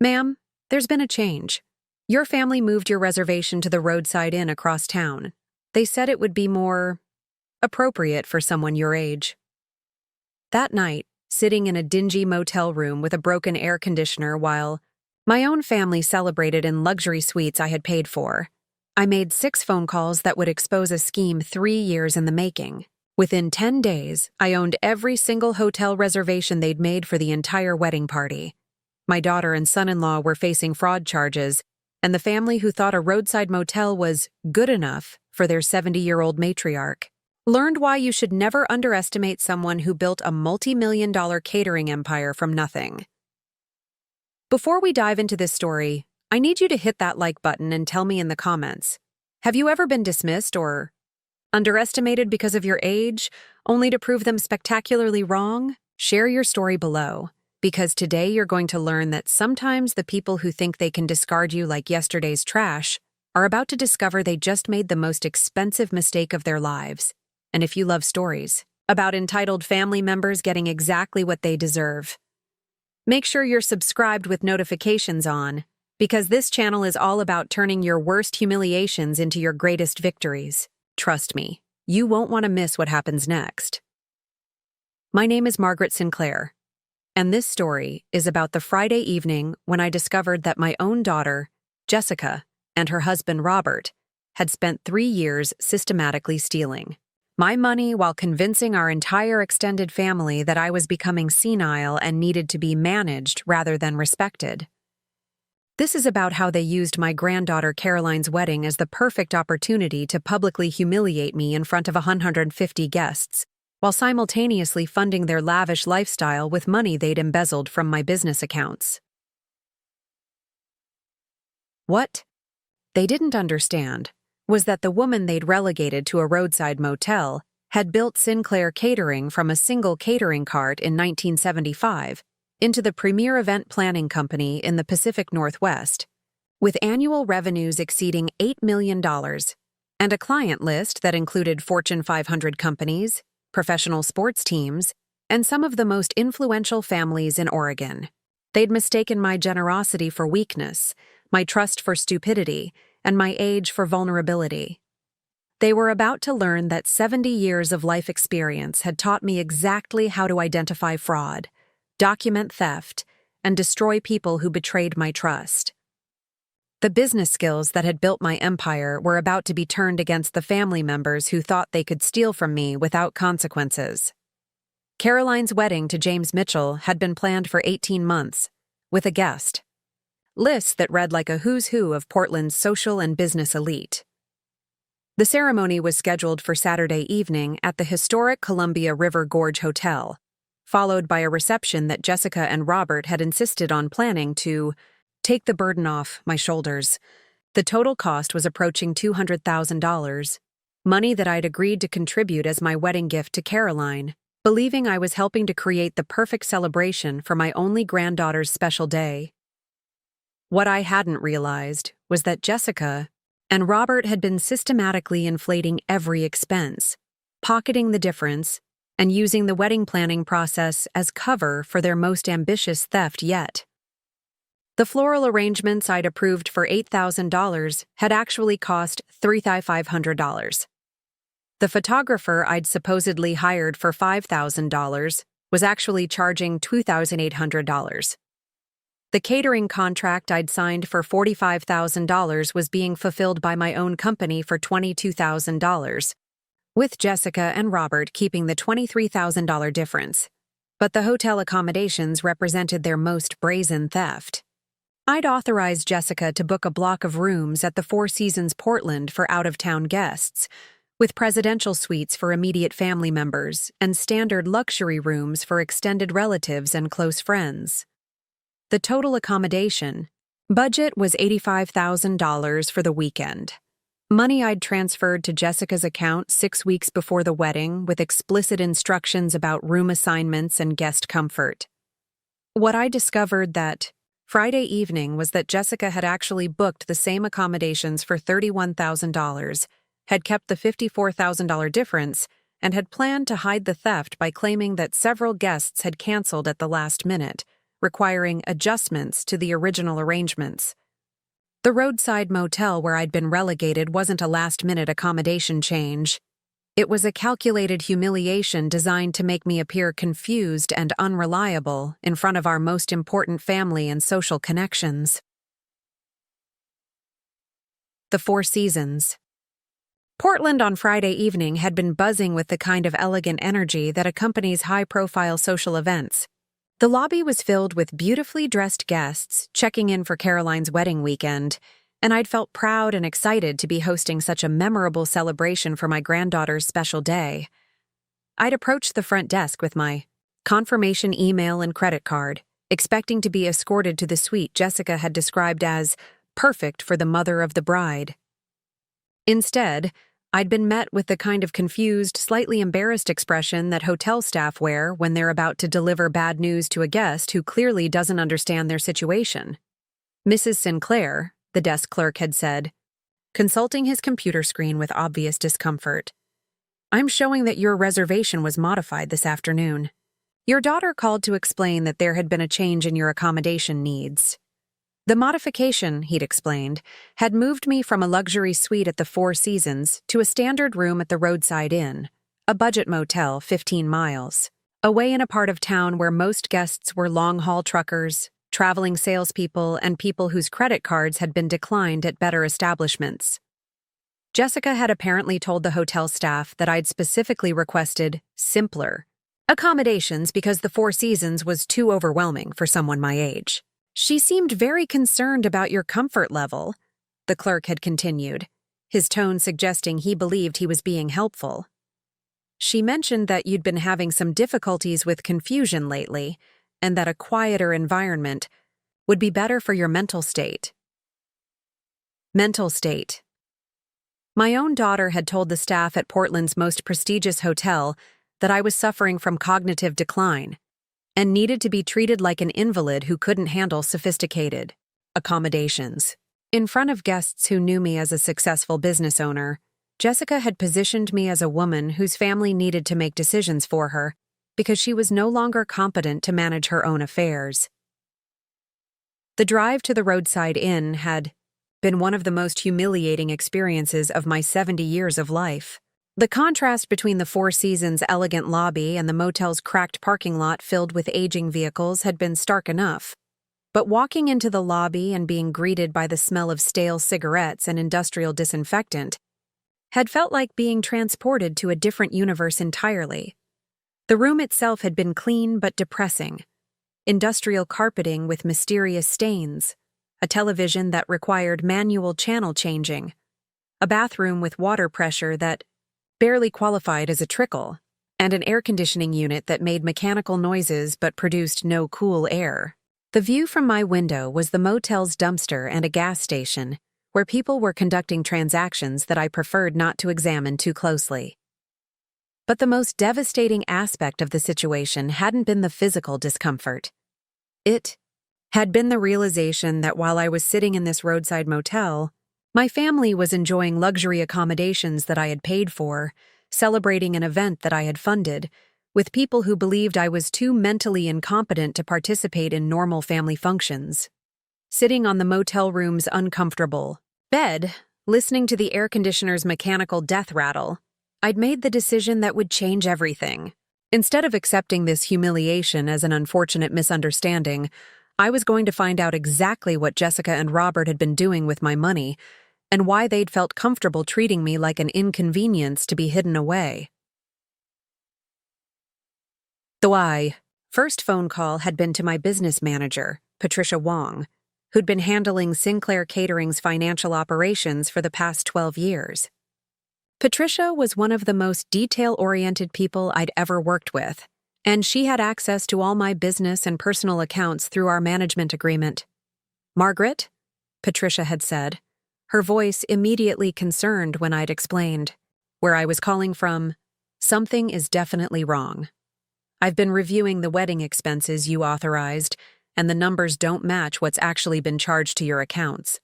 Ma'am, there's been a change. Your family moved your reservation to the Roadside Inn across town. They said it would be more appropriate for someone your age. That night, sitting in a dingy motel room with a broken air conditioner while my own family celebrated in luxury suites I had paid for, I made 6 phone calls that would expose a scheme 3 years in the making. Within 10 days, I owned every single hotel reservation they'd made for the entire wedding party. My daughter and son-in-law were facing fraud charges, and the family who thought a roadside motel was good enough for their 70-year-old matriarch learned why you should never underestimate someone who built a multi-million-dollar catering empire from nothing. Before we dive into this story, I need you to hit that like button and tell me in the comments, have you ever been dismissed or underestimated because of your age, only to prove them spectacularly wrong? Share your story below, because today you're going to learn that sometimes the people who think they can discard you like yesterday's trash are about to discover they just made the most expensive mistake of their lives. And if you love stories about entitled family members getting exactly what they deserve, make sure you're subscribed with notifications on, because this channel is all about turning your worst humiliations into your greatest victories. Trust me, you won't want to miss what happens next. My name is Margaret Sinclair, and this story is about the Friday evening when I discovered that my own daughter, Jessica, and her husband, Robert, had spent 3 years systematically stealing my money while convincing our entire extended family that I was becoming senile and needed to be managed rather than respected. This is about how they used my granddaughter Caroline's wedding as the perfect opportunity to publicly humiliate me in front of 150 guests, while simultaneously funding their lavish lifestyle with money they'd embezzled from my business accounts. What they didn't understand was that the woman they'd relegated to a roadside motel had built Sinclair Catering from a single catering cart in 1975 into the premier event planning company in the Pacific Northwest, with annual revenues exceeding $8 million and a client list that included Fortune 500 companies, professional sports teams, and some of the most influential families in Oregon. They'd mistaken my generosity for weakness, my trust for stupidity, and my age for vulnerability. They were about to learn that 70 years of life experience had taught me exactly how to identify fraud, document theft, and destroy people who betrayed my trust. The business skills that had built my empire were about to be turned against the family members who thought they could steal from me without consequences. Caroline's wedding to James Mitchell had been planned for 18 months, with a guest list that read like a who's who of Portland's social and business elite. The ceremony was scheduled for Saturday evening at the historic Columbia River Gorge Hotel, followed by a reception that Jessica and Robert had insisted on planning to take the burden off my shoulders. The total cost was approaching $200,000, money that I'd agreed to contribute as my wedding gift to Caroline, believing I was helping to create the perfect celebration for my only granddaughter's special day. What I hadn't realized was that Jessica and Robert had been systematically inflating every expense, pocketing the difference, and using the wedding planning process as cover for their most ambitious theft yet. The floral arrangements I'd approved for $8,000 had actually cost $3,500. The photographer I'd supposedly hired for $5,000 was actually charging $2,800. The catering contract I'd signed for $45,000 was being fulfilled by my own company for $22,000, with Jessica and Robert keeping the $23,000 difference. But the hotel accommodations represented their most brazen theft. I'd authorized Jessica to book a block of rooms at the Four Seasons Portland for out-of-town guests, with presidential suites for immediate family members and standard luxury rooms for extended relatives and close friends. The total accommodation budget was $85,000 for the weekend. Money I'd transferred to Jessica's account 6 weeks before the wedding with explicit instructions about room assignments and guest comfort. What I discovered that Friday evening was that Jessica had actually booked the same accommodations for $31,000, had kept the $54,000 difference, and had planned to hide the theft by claiming that several guests had canceled at the last minute, requiring adjustments to the original arrangements. The roadside motel where I'd been relegated wasn't a last-minute accommodation change. It was a calculated humiliation designed to make me appear confused and unreliable in front of our most important family and social connections. The Four Seasons. Portland on Friday evening had been buzzing with the kind of elegant energy that accompanies high-profile social events. The lobby was filled with beautifully dressed guests checking in for Caroline's wedding weekend, and I'd felt proud and excited to be hosting such a memorable celebration for my granddaughter's special day. I'd approached the front desk with my confirmation email and credit card, expecting to be escorted to the suite Jessica had described as perfect for the mother of the bride. Instead, I'd been met with the kind of confused, slightly embarrassed expression that hotel staff wear when they're about to deliver bad news to a guest who clearly doesn't understand their situation. Mrs. Sinclair, the desk clerk had said, consulting his computer screen with obvious discomfort, "I'm showing that your reservation was modified this afternoon. Your daughter called to explain that there had been a change in your accommodation needs." The modification, he'd explained, had moved me from a luxury suite at the Four Seasons to a standard room at the Roadside Inn, a budget motel 15 miles, away in a part of town where most guests were long-haul truckers, traveling salespeople, and people whose credit cards had been declined at better establishments. Jessica had apparently told the hotel staff that I'd specifically requested simpler accommodations because the Four Seasons was too overwhelming for someone my age. "She seemed very concerned about your comfort level," the clerk had continued, his tone suggesting he believed he was being helpful. "She mentioned that you'd been having some difficulties with confusion lately, and that a quieter environment would be better for your mental state." Mental state. My own daughter had told the staff at Portland's most prestigious hotel that I was suffering from cognitive decline and needed to be treated like an invalid who couldn't handle sophisticated accommodations. In front of guests who knew me as a successful business owner, Jessica had positioned me as a woman whose family needed to make decisions for her because she was no longer competent to manage her own affairs. The drive to the Roadside Inn had been one of the most humiliating experiences of my 70 years of life. The contrast between the Four Seasons' elegant lobby and the motel's cracked parking lot filled with aging vehicles had been stark enough. But walking into the lobby and being greeted by the smell of stale cigarettes and industrial disinfectant had felt like being transported to a different universe entirely. The room itself had been clean but depressing. Industrial carpeting with mysterious stains, a television that required manual channel changing, a bathroom with water pressure that barely qualified as a trickle, and an air conditioning unit that made mechanical noises but produced no cool air. The view from my window was the motel's dumpster and a gas station, where people were conducting transactions that I preferred not to examine too closely. But the most devastating aspect of the situation hadn't been the physical discomfort. It had been the realization that while I was sitting in this roadside motel, my family was enjoying luxury accommodations that I had paid for, celebrating an event that I had funded, with people who believed I was too mentally incompetent to participate in normal family functions. Sitting on the motel room's uncomfortable bed, listening to the air conditioner's mechanical death rattle, I'd made the decision that would change everything. Instead of accepting this humiliation as an unfortunate misunderstanding, I was going to find out exactly what Jessica and Robert had been doing with my money and why they'd felt comfortable treating me like an inconvenience to be hidden away. The first phone call had been to my business manager, Patricia Wong, who'd been handling Sinclair Catering's financial operations for the past 12 years. Patricia was one of the most detail-oriented people I'd ever worked with, and she had access to all my business and personal accounts through our management agreement. "Margaret," Patricia had said, her voice immediately concerned when I'd explained where I was calling from, "Something is definitely wrong. I've been reviewing the wedding expenses you authorized, and the numbers don't match what's actually been charged to your accounts."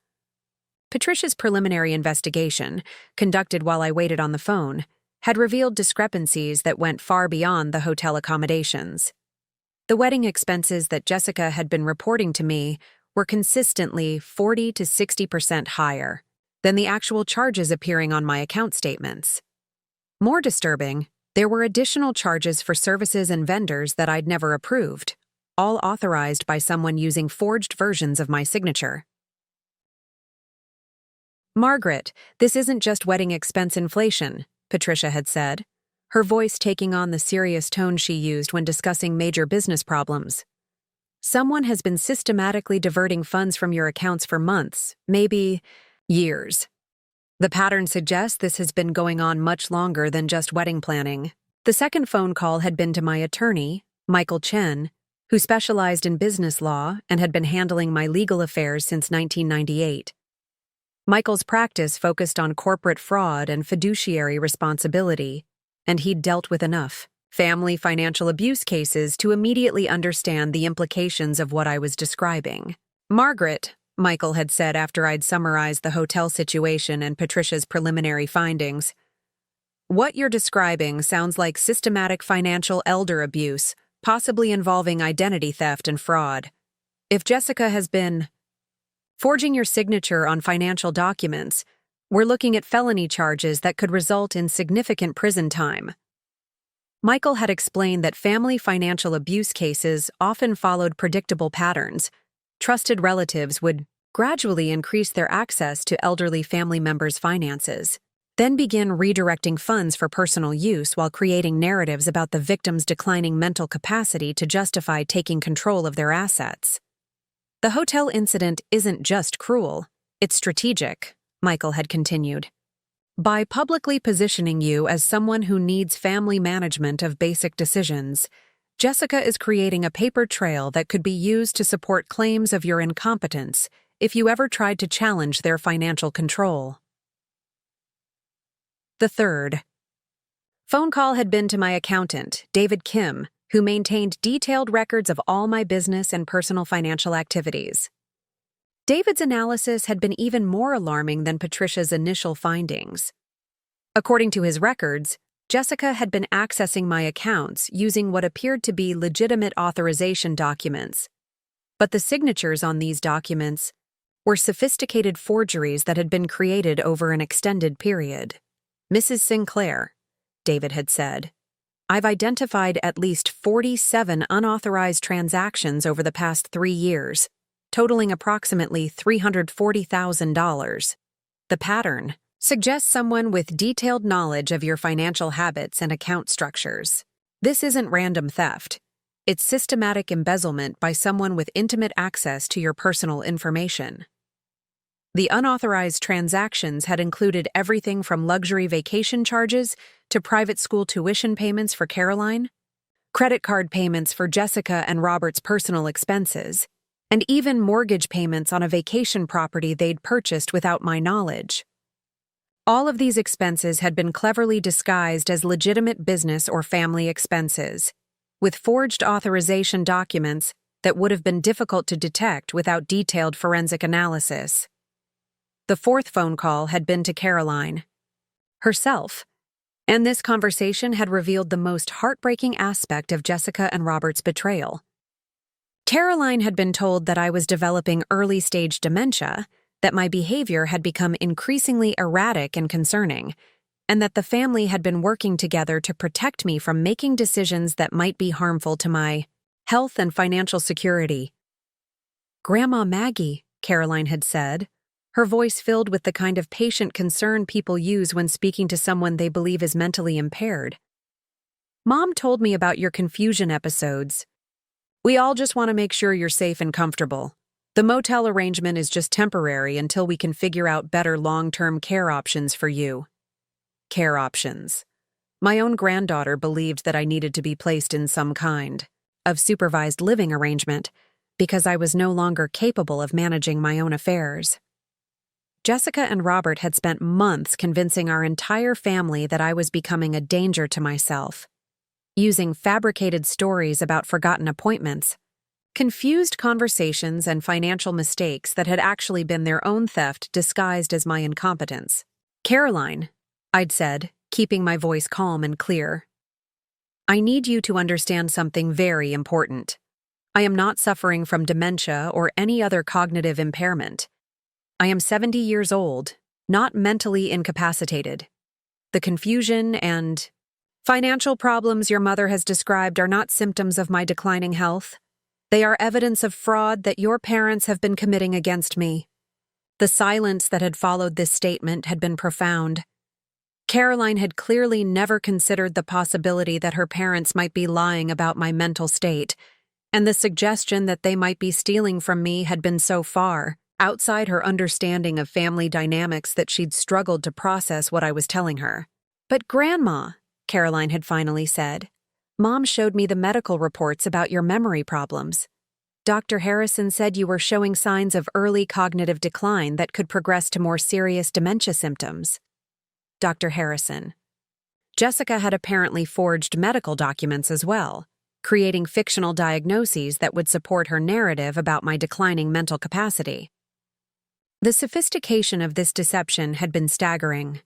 Patricia's preliminary investigation, conducted while I waited on the phone, had revealed discrepancies that went far beyond the hotel accommodations. The wedding expenses that Jessica had been reporting to me were consistently 40 to 60% higher than the actual charges appearing on my account statements. More disturbing, there were additional charges for services and vendors that I'd never approved, all authorized by someone using forged versions of my signature. "Margaret, this isn't just wedding expense inflation," Patricia had said, her voice taking on the serious tone she used when discussing major business problems. "Someone has been systematically diverting funds from your accounts for months, maybe years. The pattern suggests this has been going on much longer than just wedding planning." The second phone call had been to my attorney, Michael Chen, who specialized in business law and had been handling my legal affairs since 1998. Michael's practice focused on corporate fraud and fiduciary responsibility, and he'd dealt with enough family financial abuse cases to immediately understand the implications of what I was describing. "Margaret," Michael had said after I'd summarized the hotel situation and Patricia's preliminary findings, "what you're describing sounds like systematic financial elder abuse, possibly involving identity theft and fraud. If Jessica has been forging your signature on financial documents, we're looking at felony charges that could result in significant prison time." Michael had explained that family financial abuse cases often followed predictable patterns. Trusted relatives would gradually increase their access to elderly family members' finances, then begin redirecting funds for personal use while creating narratives about the victim's declining mental capacity to justify taking control of their assets. "The hotel incident isn't just cruel, it's strategic," Michael had continued. "By publicly positioning you as someone who needs family management of basic decisions, Jessica is creating a paper trail that could be used to support claims of your incompetence if you ever tried to challenge their financial control." The third phone call had been to my accountant, David Kim, who maintained detailed records of all my business and personal financial activities. David's analysis had been even more alarming than Patricia's initial findings. According to his records, Jessica had been accessing my accounts using what appeared to be legitimate authorization documents, but the signatures on these documents were sophisticated forgeries that had been created over an extended period. "Mrs. Sinclair," David had said, "I've identified at least 47 unauthorized transactions over the past 3 years, totaling approximately $340,000. The pattern suggests someone with detailed knowledge of your financial habits and account structures. This isn't random theft. It's systematic embezzlement by someone with intimate access to your personal information." The unauthorized transactions had included everything from luxury vacation charges to private school tuition payments for Caroline, credit card payments for Jessica and Robert's personal expenses, and even mortgage payments on a vacation property they'd purchased without my knowledge. All of these expenses had been cleverly disguised as legitimate business or family expenses, with forged authorization documents that would have been difficult to detect without detailed forensic analysis. The fourth phone call had been to Caroline herself, and this conversation had revealed the most heartbreaking aspect of Jessica and Robert's betrayal. Caroline had been told that I was developing early-stage dementia, that my behavior had become increasingly erratic and concerning, and that the family had been working together to protect me from making decisions that might be harmful to my health and financial security. "Grandma Maggie," Caroline had said, her voice filled with the kind of patient concern people use when speaking to someone they believe is mentally impaired. "Mom told me about your confusion episodes. We all just want to make sure you're safe and comfortable. The motel arrangement is just temporary until we can figure out better long-term care options for you." Care options. My own granddaughter believed that I needed to be placed in some kind of supervised living arrangement because I was no longer capable of managing my own affairs. Jessica and Robert had spent months convincing our entire family that I was becoming a danger to myself, using fabricated stories about forgotten appointments, confused conversations, and financial mistakes that had actually been their own theft disguised as my incompetence. "Caroline," I'd said, keeping my voice calm and clear, I need you to understand something very important. I am not suffering from dementia or any other cognitive impairment. I am 70 years old, not mentally incapacitated. The confusion and financial problems your mother has described are not symptoms of my declining health. They are evidence of fraud that your parents have been committing against me. The silence that had followed this statement had been profound. Caroline had clearly never considered the possibility that her parents might be lying about my mental state, and the suggestion that they might be stealing from me had been so far outside her understanding of family dynamics that she'd struggled to process what I was telling her. "But Grandma," Caroline had finally said, "Mom showed me the medical reports about your memory problems. Dr. Harrison said you were showing signs of early cognitive decline that could progress to more serious dementia symptoms." Dr. Harrison. Jessica had apparently forged medical documents as well, creating fictional diagnoses that would support her narrative about my declining mental capacity. The sophistication of this deception had been staggering.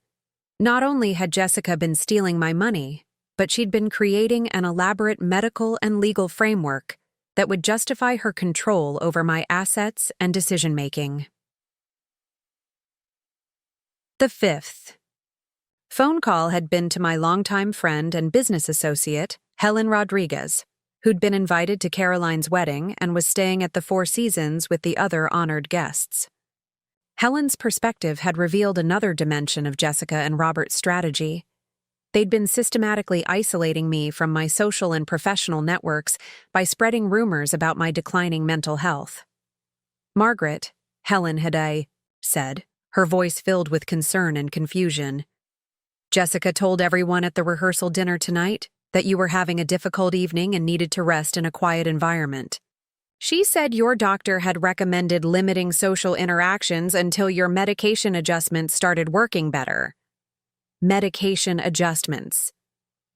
Not only had Jessica been stealing my money, but she'd been creating an elaborate medical and legal framework that would justify her control over my assets and decision-making. The fifth phone call had been to my longtime friend and business associate, Helen Rodriguez, who'd been invited to Caroline's wedding and was staying at the Four Seasons with the other honored guests. Helen's perspective had revealed another dimension of Jessica and Robert's strategy. They'd been systematically isolating me from my social and professional networks by spreading rumors about my declining mental health. "Margaret," Helen had said, her voice filled with concern and confusion, "Jessica told everyone at the rehearsal dinner tonight that you were having a difficult evening and needed to rest in a quiet environment. She said your doctor had recommended limiting social interactions until your medication adjustments started working better." Medication adjustments.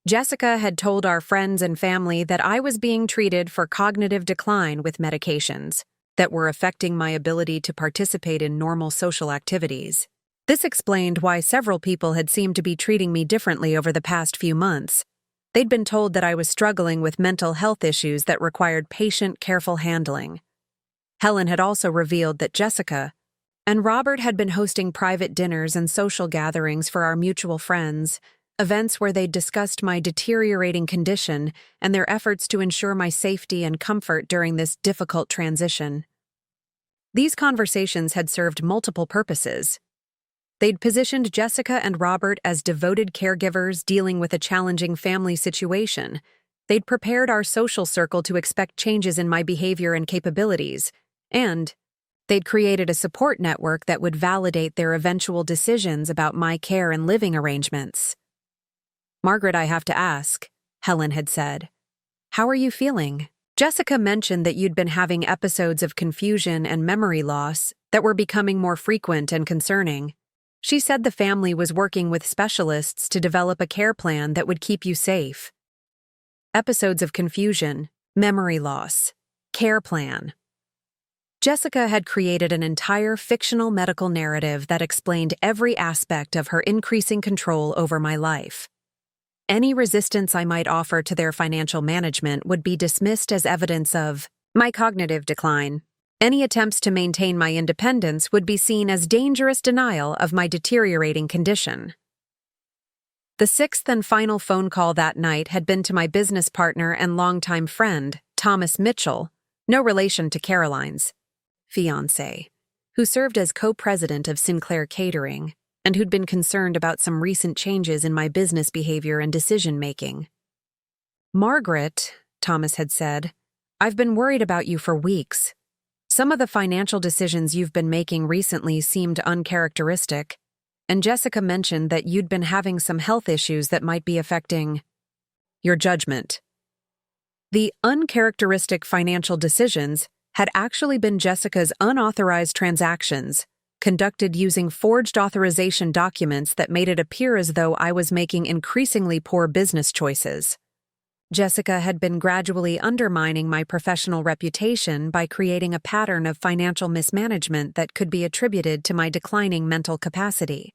Jessica had told our friends and family that I was being treated for cognitive decline with medications that were affecting my ability to participate in normal social activities. This explained why several people had seemed to be treating me differently over the past few months. They'd been told that I was struggling with mental health issues that required patient, careful handling. Helen had also revealed that Jessica and Robert had been hosting private dinners and social gatherings for our mutual friends, events where they'd discussed my deteriorating condition and their efforts to ensure my safety and comfort during this difficult transition. These conversations had served multiple purposes. They'd positioned Jessica and Robert as devoted caregivers dealing with a challenging family situation. They'd prepared our social circle to expect changes in my behavior and capabilities, and they'd created a support network that would validate their eventual decisions about my care and living arrangements. "Margaret, I have to ask," Helen had said, "how are you feeling? Jessica mentioned that you'd been having episodes of confusion and memory loss that were becoming more frequent and concerning. She said the family was working with specialists to develop a care plan that would keep you safe." Episodes of confusion, memory loss, care plan. Jessica had created an entire fictional medical narrative that explained every aspect of her increasing control over my life. Any resistance I might offer to their financial management would be dismissed as evidence of my cognitive decline. Any attempts to maintain my independence would be seen as dangerous denial of my deteriorating condition. The sixth and final phone call that night had been to my business partner and longtime friend, Thomas Mitchell, no relation to Caroline's fiancé, who served as co-president of Sinclair Catering and who'd been concerned about some recent changes in my business behavior and decision-making. "Margaret," Thomas had said, "I've been worried about you for weeks. Some of the financial decisions you've been making recently seemed uncharacteristic, and Jessica mentioned that you'd been having some health issues that might be affecting your judgment." The uncharacteristic financial decisions had actually been Jessica's unauthorized transactions, conducted using forged authorization documents that made it appear as though I was making increasingly poor business choices. Jessica had been gradually undermining my professional reputation by creating a pattern of financial mismanagement that could be attributed to my declining mental capacity.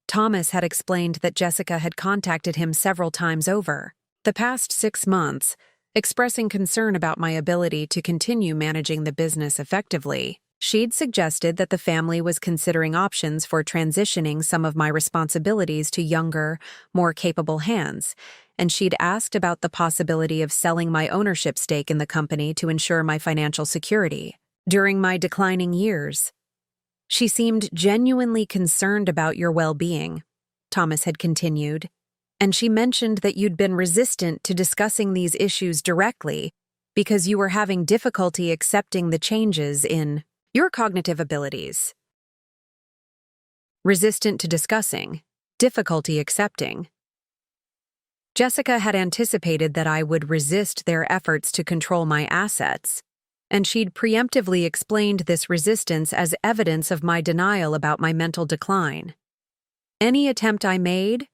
Thomas had explained that Jessica had contacted him several times over, the past 6 months, expressing concern about my ability to continue managing the business effectively. She'd suggested that the family was considering options for transitioning some of my responsibilities to younger, more capable hands, and she'd asked about the possibility of selling my ownership stake in the company to ensure my financial security during my declining years. She seemed genuinely concerned about your well-being, Thomas had continued, and she mentioned that you'd been resistant to discussing these issues directly because you were having difficulty accepting the changes in your cognitive abilities. Resistant to discussing, difficulty accepting. Jessica had anticipated that I would resist their efforts to control my assets, and she'd preemptively explained this resistance as evidence of my denial about my mental decline. Any attempt I made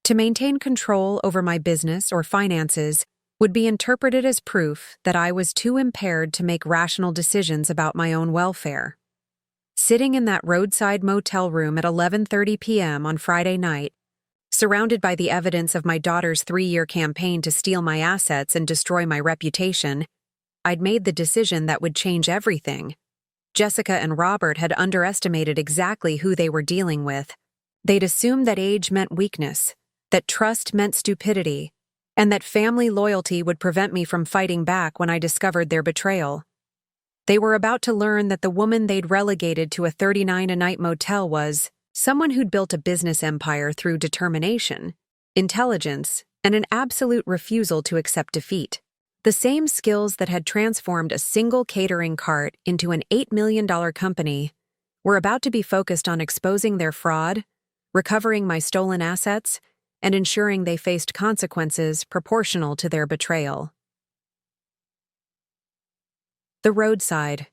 to maintain control over my business or finances would be interpreted as proof that I was too impaired to make rational decisions about my own welfare. Sitting in that roadside motel room at 11:30 p.m. on Friday night, surrounded by the evidence of my daughter's 3-year campaign to steal my assets and destroy my reputation, I'd made the decision that would change everything. Jessica and Robert had underestimated exactly who they were dealing with. They'd assumed that age meant weakness, that trust meant stupidity, and that family loyalty would prevent me from fighting back when I discovered their betrayal. They were about to learn that the woman they'd relegated to a $39 a night motel was someone who'd built a business empire through determination, intelligence, and an absolute refusal to accept defeat. The same skills that had transformed a single catering cart into an $8 million company were about to be focused on exposing their fraud, recovering my stolen assets, and ensuring they faced consequences proportional to their betrayal. The Roadside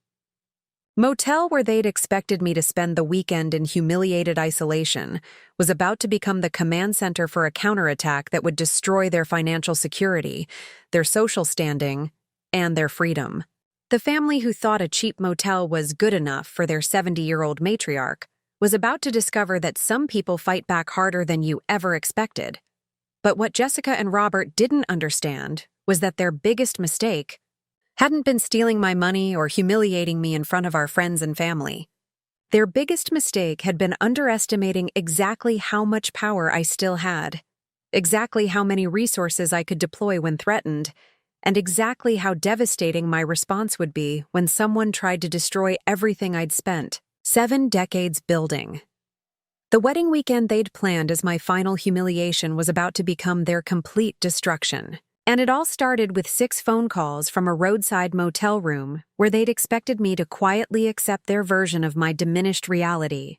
Motel, where they'd expected me to spend the weekend in humiliated isolation, was about to become the command center for a counterattack that would destroy their financial security, their social standing, and their freedom. The family who thought a cheap motel was good enough for their 70-year-old matriarch was about to discover that some people fight back harder than you ever expected. But what Jessica and Robert didn't understand was that their biggest mistake hadn't been stealing my money or humiliating me in front of our friends and family. Their biggest mistake had been underestimating exactly how much power I still had, exactly how many resources I could deploy when threatened, and exactly how devastating my response would be when someone tried to destroy everything I'd spent 7 decades building. The wedding weekend they'd planned as my final humiliation was about to become their complete destruction. And it all started with 6 phone calls from a roadside motel room where they'd expected me to quietly accept their version of my diminished reality.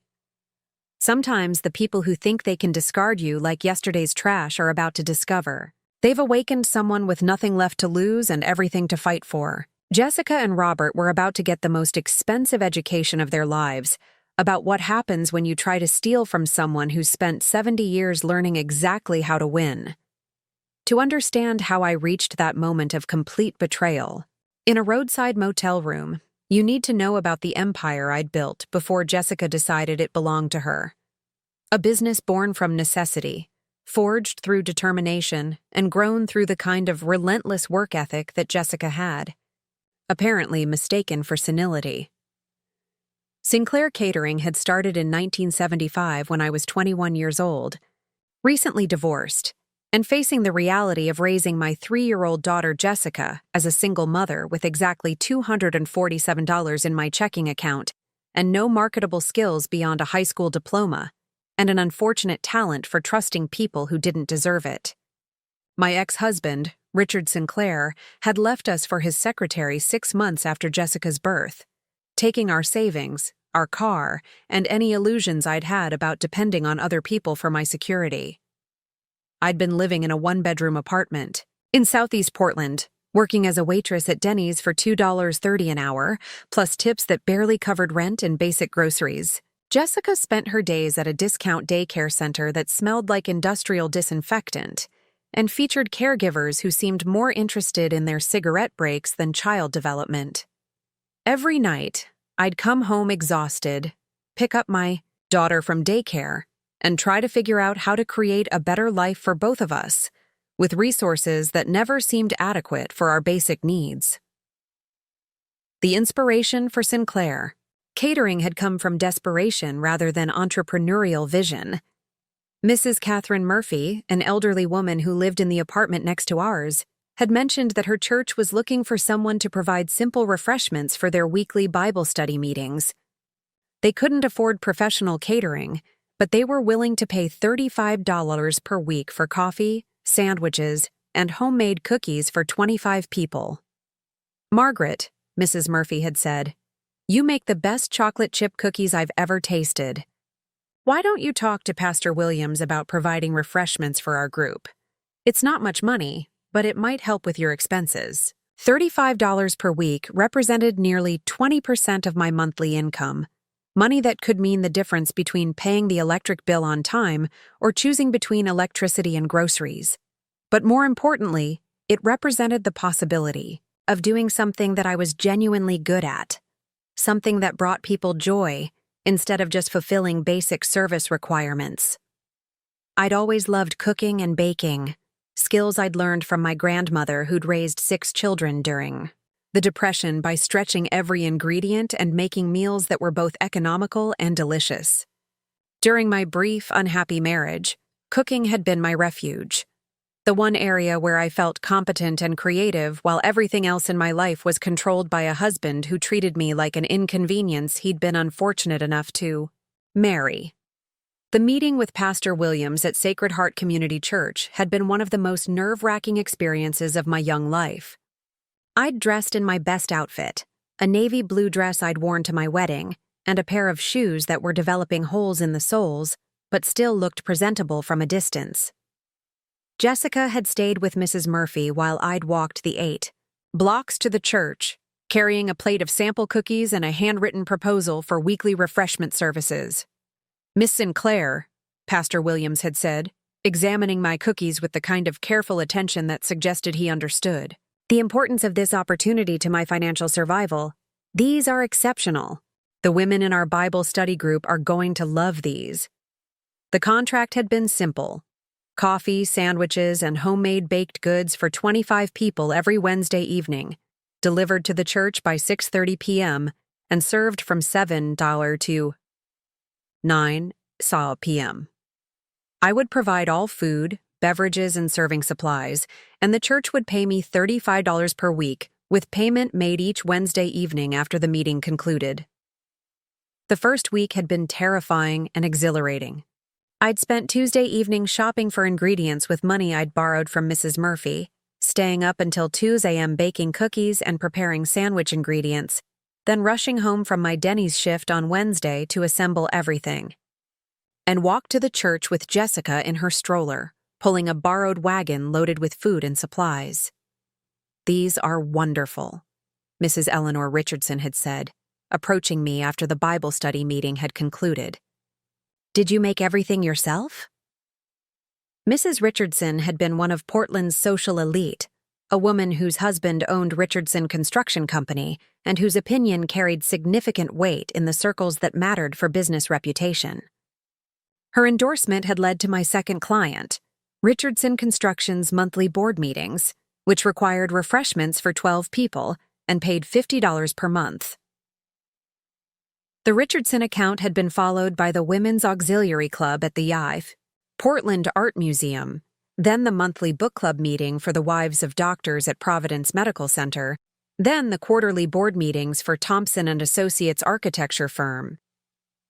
Sometimes the people who think they can discard you like yesterday's trash are about to discover they've awakened someone with nothing left to lose and everything to fight for. Jessica and Robert were about to get the most expensive education of their lives about what happens when you try to steal from someone who's spent 70 years learning exactly how to win. To understand how I reached that moment of complete betrayal, in a roadside motel room, you need to know about the empire I'd built before Jessica decided it belonged to her. A business born from necessity, forged through determination, and grown through the kind of relentless work ethic that Jessica had, apparently mistaken for senility. Sinclair Catering had started in 1975 when I was 21 years old, recently divorced, and facing the reality of raising my 3-year-old daughter Jessica as a single mother with exactly $247 in my checking account and no marketable skills beyond a high school diploma and an unfortunate talent for trusting people who didn't deserve it. My ex-husband, Richard Sinclair, had left us for his secretary 6 months after Jessica's birth, taking our savings, our car, and any illusions I'd had about depending on other people for my security. I'd been living in a 1-bedroom apartment in Southeast Portland, working as a waitress at Denny's for $2.30 an hour, plus tips that barely covered rent and basic groceries. Jessica spent her days at a discount daycare center that smelled like industrial disinfectant and featured caregivers who seemed more interested in their cigarette breaks than child development. Every night, I'd come home exhausted, pick up my daughter from daycare, and try to figure out how to create a better life for both of us, with resources that never seemed adequate for our basic needs. The inspiration for Sinclair. Catering had come from desperation rather than entrepreneurial vision. Mrs. Catherine Murphy, an elderly woman who lived in the apartment next to ours, had mentioned that her church was looking for someone to provide simple refreshments for their weekly Bible study meetings. They couldn't afford professional catering, but they were willing to pay $35 per week for coffee, sandwiches, and homemade cookies for 25 people. "Margaret," Mrs. Murphy had said, "you make the best chocolate chip cookies I've ever tasted. Why don't you talk to Pastor Williams about providing refreshments for our group? It's not much money, but it might help with your expenses." $35 per week represented nearly 20% of my monthly income, money that could mean the difference between paying the electric bill on time or choosing between electricity and groceries. But more importantly, it represented the possibility of doing something that I was genuinely good at, something that brought people joy instead of just fulfilling basic service requirements. I'd always loved cooking and baking, skills I'd learned from my grandmother who'd raised 6 children during the Depression by stretching every ingredient and making meals that were both economical and delicious. During my brief, unhappy marriage, cooking had been my refuge, the one area where I felt competent and creative while everything else in my life was controlled by a husband who treated me like an inconvenience he'd been unfortunate enough to marry. The meeting with Pastor Williams at Sacred Heart Community Church had been one of the most nerve-wracking experiences of my young life. I'd dressed in my best outfit, a navy blue dress I'd worn to my wedding, and a pair of shoes that were developing holes in the soles, but still looked presentable from a distance. Jessica had stayed with Mrs. Murphy while I'd walked the 8 blocks to the church, carrying a plate of sample cookies and a handwritten proposal for weekly refreshment services. "Miss Sinclair," Pastor Williams had said, examining my cookies with the kind of careful attention that suggested he understood the importance of this opportunity to my financial survival. "These are exceptional. The women in our Bible study group are going to love these." The contract had been simple: coffee, sandwiches, and homemade baked goods for 25 people every Wednesday evening, delivered to the church by 6:30 p.m. and served from $7 to 9 p.m. I would provide all food, beverages, and serving supplies, and the church would pay me $35 per week, with payment made each Wednesday evening after the meeting concluded. The first week had been terrifying and exhilarating. I'd spent Tuesday evening shopping for ingredients with money I'd borrowed from Mrs. Murphy, staying up until 2 a.m. baking cookies and preparing sandwich ingredients, then rushing home from my Denny's shift on Wednesday to assemble everything, and walked to the church with Jessica in her stroller, pulling a borrowed wagon loaded with food and supplies. "These are wonderful," Mrs. Eleanor Richardson had said, approaching me after the Bible study meeting had concluded. "Did you make everything yourself?" Mrs. Richardson had been one of Portland's social elite, a woman whose husband owned Richardson Construction Company and whose opinion carried significant weight in the circles that mattered for business reputation. Her endorsement had led to my second client, Richardson Construction's monthly board meetings, which required refreshments for 12 people and paid $50 per month. The Richardson account had been followed by the Women's Auxiliary Club at the YIVE, Portland Art Museum, then the monthly book club meeting for the wives of doctors at Providence Medical Center, then the quarterly board meetings for Thompson and Associates architecture firm.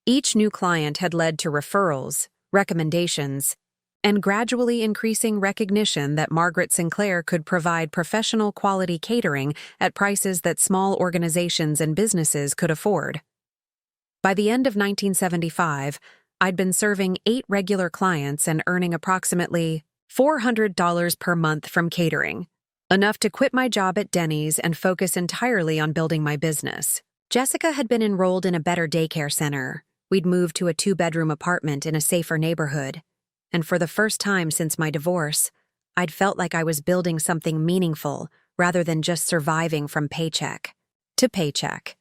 Each new client had led to referrals, recommendations, and gradually increasing recognition that Margaret Sinclair could provide professional quality catering at prices that small organizations and businesses could afford. By the end of 1975, I'd been serving 8 regular clients and earning approximately $400 per month from catering, enough to quit my job at Denny's and focus entirely on building my business. Jessica had been enrolled in a better daycare center. We'd moved to a 2-bedroom apartment in a safer neighborhood, and for the first time since my divorce, I'd felt like I was building something meaningful rather than just surviving from paycheck to paycheck.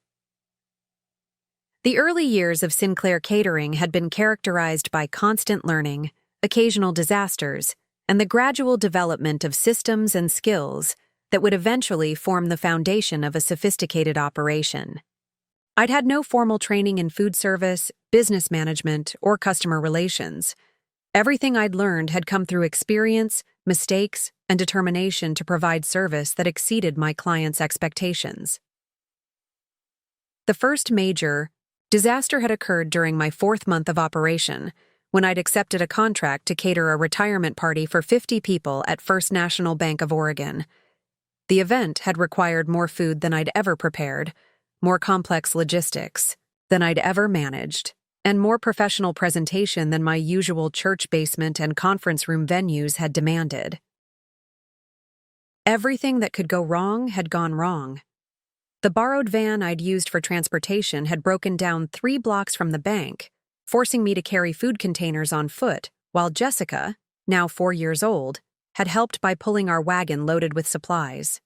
The early years of Sinclair Catering had been characterized by constant learning, occasional disasters, and the gradual development of systems and skills that would eventually form the foundation of a sophisticated operation. I'd had no formal training in food service, business management, or customer relations. Everything I'd learned had come through experience, mistakes, and determination to provide service that exceeded my clients' expectations. The first major disaster had occurred during my 4th month of operation, when I'd accepted a contract to cater a retirement party for 50 people at First National Bank of Oregon. The event had required more food than I'd ever prepared, more complex logistics than I'd ever managed, and more professional presentation than my usual church basement and conference room venues had demanded. Everything that could go wrong had gone wrong. The borrowed van I'd used for transportation had broken down 3 blocks from the bank, forcing me to carry food containers on foot, while Jessica, now 4 years old, had helped by pulling our wagon loaded with supplies.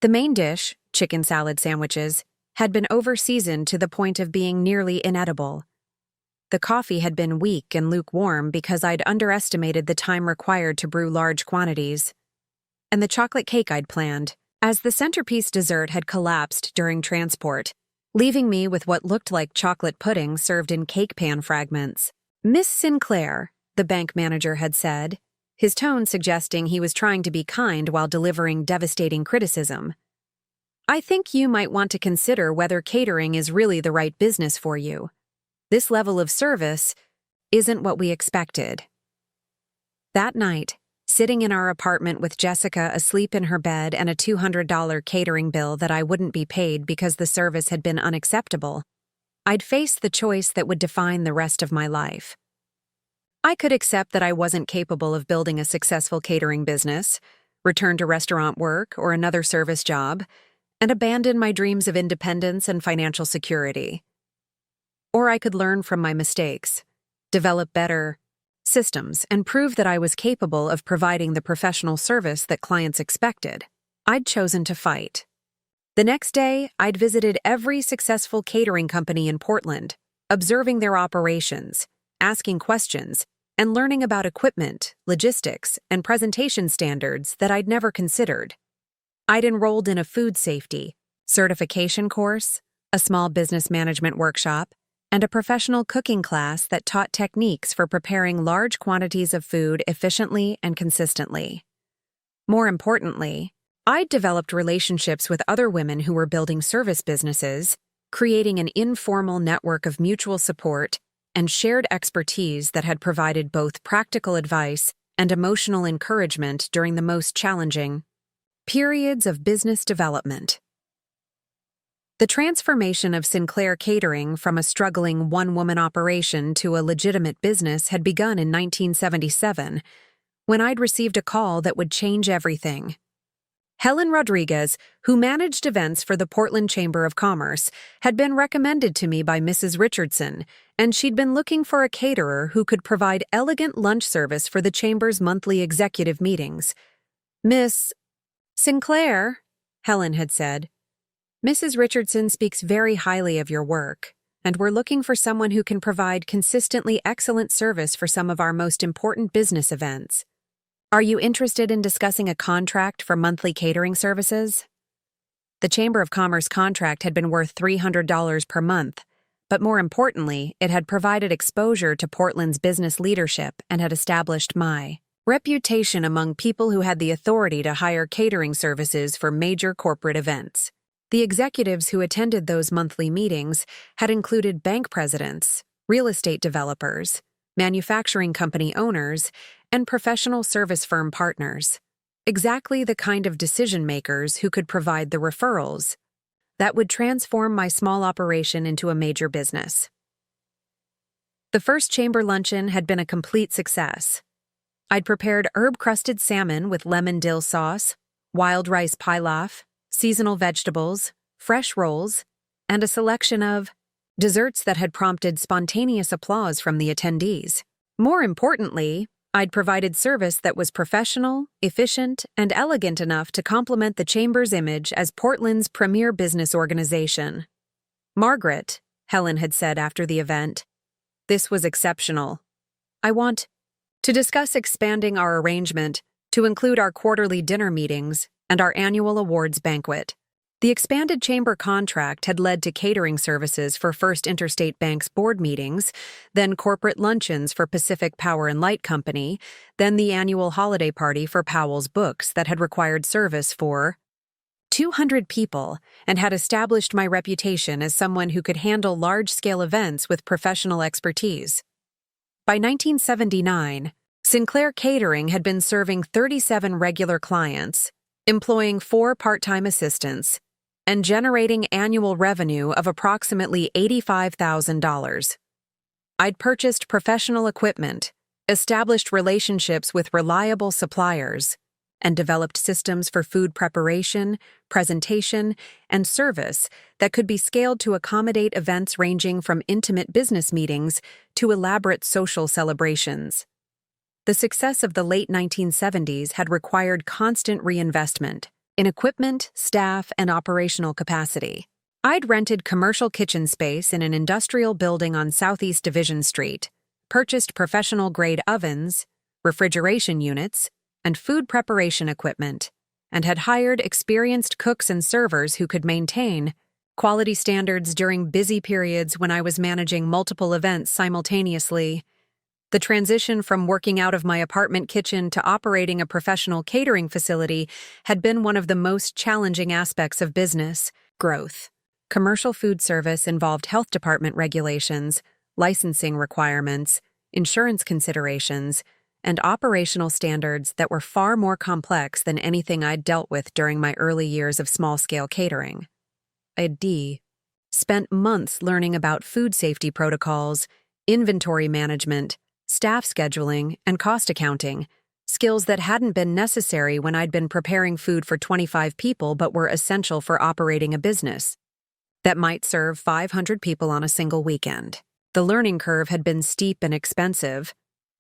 The main dish, chicken salad sandwiches, had been over-seasoned to the point of being nearly inedible. The coffee had been weak and lukewarm because I'd underestimated the time required to brew large quantities. And the chocolate cake I'd planned, as the centerpiece dessert had collapsed during transport, leaving me with what looked like chocolate pudding served in cake pan fragments. "Miss Sinclair," the bank manager had said, his tone suggesting he was trying to be kind while delivering devastating criticism. "I think you might want to consider whether catering is really the right business for you. This level of service isn't what we expected." That night, sitting in our apartment with Jessica asleep in her bed and a $200 catering bill that I wouldn't be paid because the service had been unacceptable, I'd faced the choice that would define the rest of my life. I could accept that I wasn't capable of building a successful catering business, return to restaurant work or another service job, and abandon my dreams of independence and financial security. Or I could learn from my mistakes, develop better systems, and prove that I was capable of providing the professional service that clients expected. I'd chosen to fight. The next day, I'd visited every successful catering company in Portland, observing their operations, asking questions, and learning about equipment, logistics, and presentation standards that I'd never considered. I'd enrolled in a food safety certification course, a small business management workshop, and a professional cooking class that taught techniques for preparing large quantities of food efficiently and consistently. More importantly, I'd developed relationships with other women who were building service businesses, creating an informal network of mutual support and shared expertise that had provided both practical advice and emotional encouragement during the most challenging periods of business development. The transformation of Sinclair Catering from a struggling one-woman operation to a legitimate business had begun in 1977, when I'd received a call that would change everything. Helen Rodriguez, who managed events for the Portland Chamber of Commerce, had been recommended to me by Mrs. Richardson, and she'd been looking for a caterer who could provide elegant lunch service for the Chamber's monthly executive meetings. "Miss Sinclair," Helen had said, "Mrs. Richardson speaks very highly of your work, and we're looking for someone who can provide consistently excellent service for some of our most important business events. Are you interested in discussing a contract for monthly catering services?" The Chamber of Commerce contract had been worth $300 per month, but more importantly, it had provided exposure to Portland's business leadership and had established my reputation among people who had the authority to hire catering services for major corporate events. The executives who attended those monthly meetings had included bank presidents, real estate developers, manufacturing company owners, and professional service firm partners. Exactly the kind of decision-makers who could provide the referrals that would transform my small operation into a major business. The first chamber luncheon had been a complete success. I'd prepared herb-crusted salmon with lemon dill sauce, wild rice pilaf, seasonal vegetables, fresh rolls, and a selection of desserts that had prompted spontaneous applause from the attendees. More importantly, I'd provided service that was professional, efficient, and elegant enough to complement the Chamber's image as Portland's premier business organization. "Margaret," Helen had said after the event, "this was exceptional. I want to discuss expanding our arrangement to include our quarterly dinner meetings and our annual awards banquet. The expanded chamber contract had led to catering services for First Interstate Bank's board meetings, then corporate luncheons for Pacific Power and Light Company, then the annual holiday party for Powell's Books that had required service for 200 people and had established my reputation as someone who could handle large-scale events with professional expertise. By 1979, Sinclair Catering had been serving 37 regular clients, employing 4 part-time assistants, and generating annual revenue of approximately $85,000. I'd purchased professional equipment, established relationships with reliable suppliers, and developed systems for food preparation, presentation, and service that could be scaled to accommodate events ranging from intimate business meetings to elaborate social celebrations. The success of the late 1970s had required constant reinvestment in equipment, staff, and operational capacity. I'd rented commercial kitchen space in an industrial building on Southeast Division Street, purchased professional-grade ovens, refrigeration units, and food preparation equipment, and had hired experienced cooks and servers who could maintain quality standards during busy periods when I was managing multiple events simultaneously. The transition from working out of my apartment kitchen to operating a professional catering facility had been one of the most challenging aspects of business growth. Commercial food service involved health department regulations, licensing requirements, insurance considerations, and operational standards that were far more complex than anything I'd dealt with during my early years of small-scale catering. I'd spent months learning about food safety protocols, inventory management, staff scheduling, and cost accounting, skills that hadn't been necessary when I'd been preparing food for 25 people but were essential for operating a business that might serve 500 people on a single weekend. The learning curve had been steep and expensive,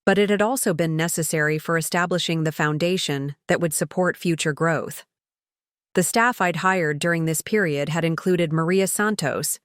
but it had also been necessary for establishing the foundation that would support future growth. The staff I'd hired during this period had included Maria Santos,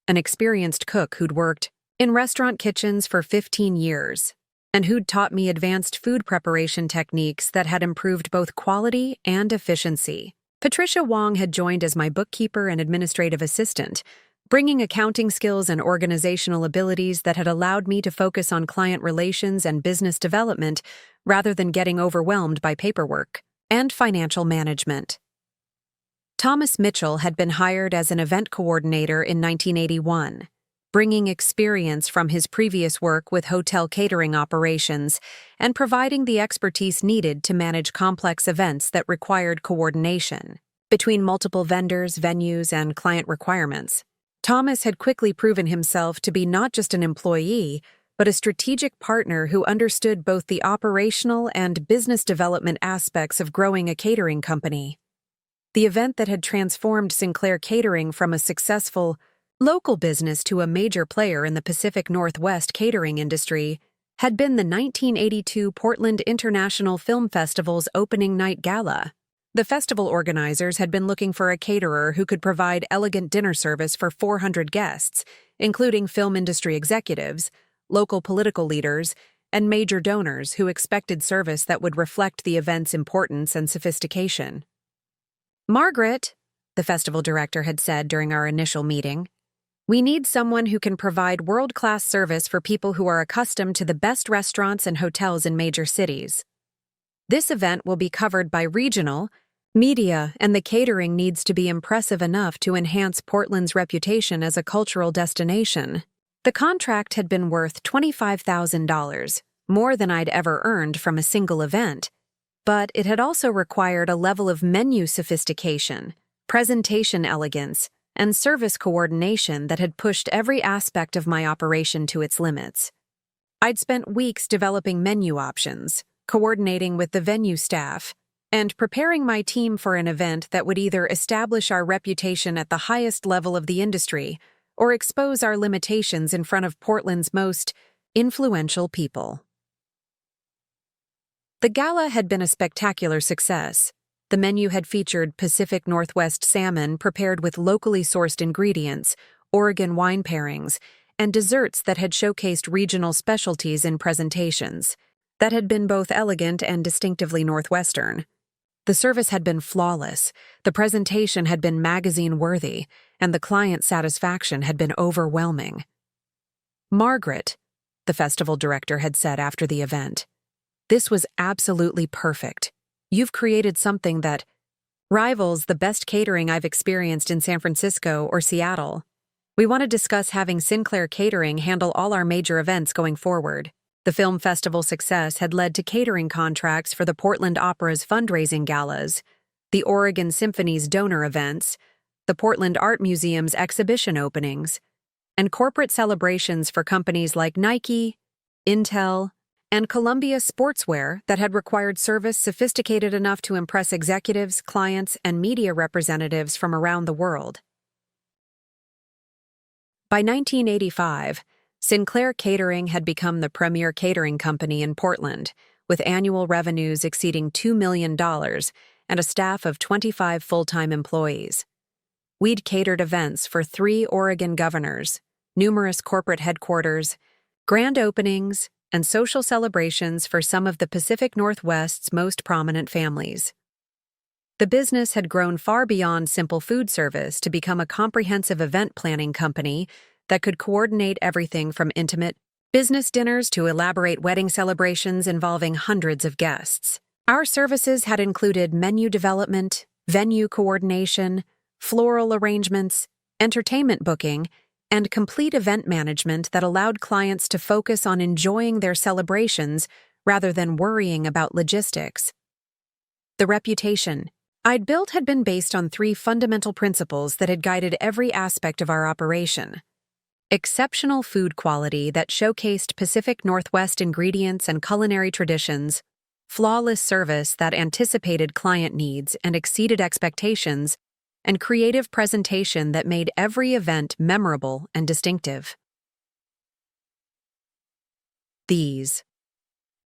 an experienced cook who'd worked in restaurant kitchens for 15 years, and who'd taught me advanced food preparation techniques that had improved both quality and efficiency. Patricia Wong had joined as my bookkeeper and administrative assistant, bringing accounting skills and organizational abilities that had allowed me to focus on client relations and business development rather than getting overwhelmed by paperwork and financial management. Thomas Mitchell had been hired as an event coordinator in 1981, bringing experience from his previous work with hotel catering operations and providing the expertise needed to manage complex events that required coordination between multiple vendors, venues, and client requirements. Thomas had quickly proven himself to be not just an employee, but a strategic partner who understood both the operational and business development aspects of growing a catering company. The event that had transformed Sinclair Catering from a successful local business to a major player in the Pacific Northwest catering industry had been the 1982 Portland International Film Festival's opening night gala. The festival organizers had been looking for a caterer who could provide elegant dinner service for 400 guests, including film industry executives, local political leaders, and major donors who expected service that would reflect the event's importance and sophistication. "Margaret," the festival director had said during our initial meeting, "we need someone who can provide world-class service for people who are accustomed to the best restaurants and hotels in major cities. This event will be covered by regional media, and the catering needs to be impressive enough to enhance Portland's reputation as a cultural destination." The contract had been worth $25,000, more than I'd ever earned from a single event, but it had also required a level of menu sophistication, presentation elegance, and service coordination that had pushed every aspect of my operation to its limits. I'd spent weeks developing menu options, coordinating with the venue staff, and preparing my team for an event that would either establish our reputation at the highest level of the industry or expose our limitations in front of Portland's most influential people. The gala had been a spectacular success. The menu had featured Pacific Northwest salmon prepared with locally sourced ingredients, Oregon wine pairings, and desserts that had showcased regional specialties in presentations. that had been both elegant and distinctively Northwestern. The service had been flawless, the presentation had been magazine-worthy, and the client satisfaction had been overwhelming. "Margaret," the festival director had said after the event, "this was absolutely perfect. You've created something that rivals the best catering I've experienced in San Francisco or Seattle. We want to discuss having Sinclair Catering handle all our major events going forward." The film festival's success had led to catering contracts for the Portland Opera's fundraising galas, the Oregon Symphony's donor events, the Portland Art Museum's exhibition openings, and corporate celebrations for companies like Nike, Intel, and Columbia Sportswear that had required service sophisticated enough to impress executives, clients, and media representatives from around the world. By 1985, Sinclair Catering had become the premier catering company in Portland, with annual revenues exceeding $2 million and a staff of 25 full-time employees. We'd catered events for 3 Oregon governors, numerous corporate headquarters, grand openings, and social celebrations for some of the Pacific Northwest's most prominent families. The business had grown far beyond simple food service to become a comprehensive event planning company that could coordinate everything from intimate business dinners to elaborate wedding celebrations involving hundreds of guests. Our services had included menu development, venue coordination, floral arrangements, entertainment booking, and complete event management that allowed clients to focus on enjoying their celebrations rather than worrying about logistics. The reputation I'd built had been based on 3 fundamental principles that had guided every aspect of our operation. Exceptional food quality that showcased Pacific Northwest ingredients and culinary traditions, flawless service that anticipated client needs and exceeded expectations, and creative presentation that made every event memorable and distinctive. These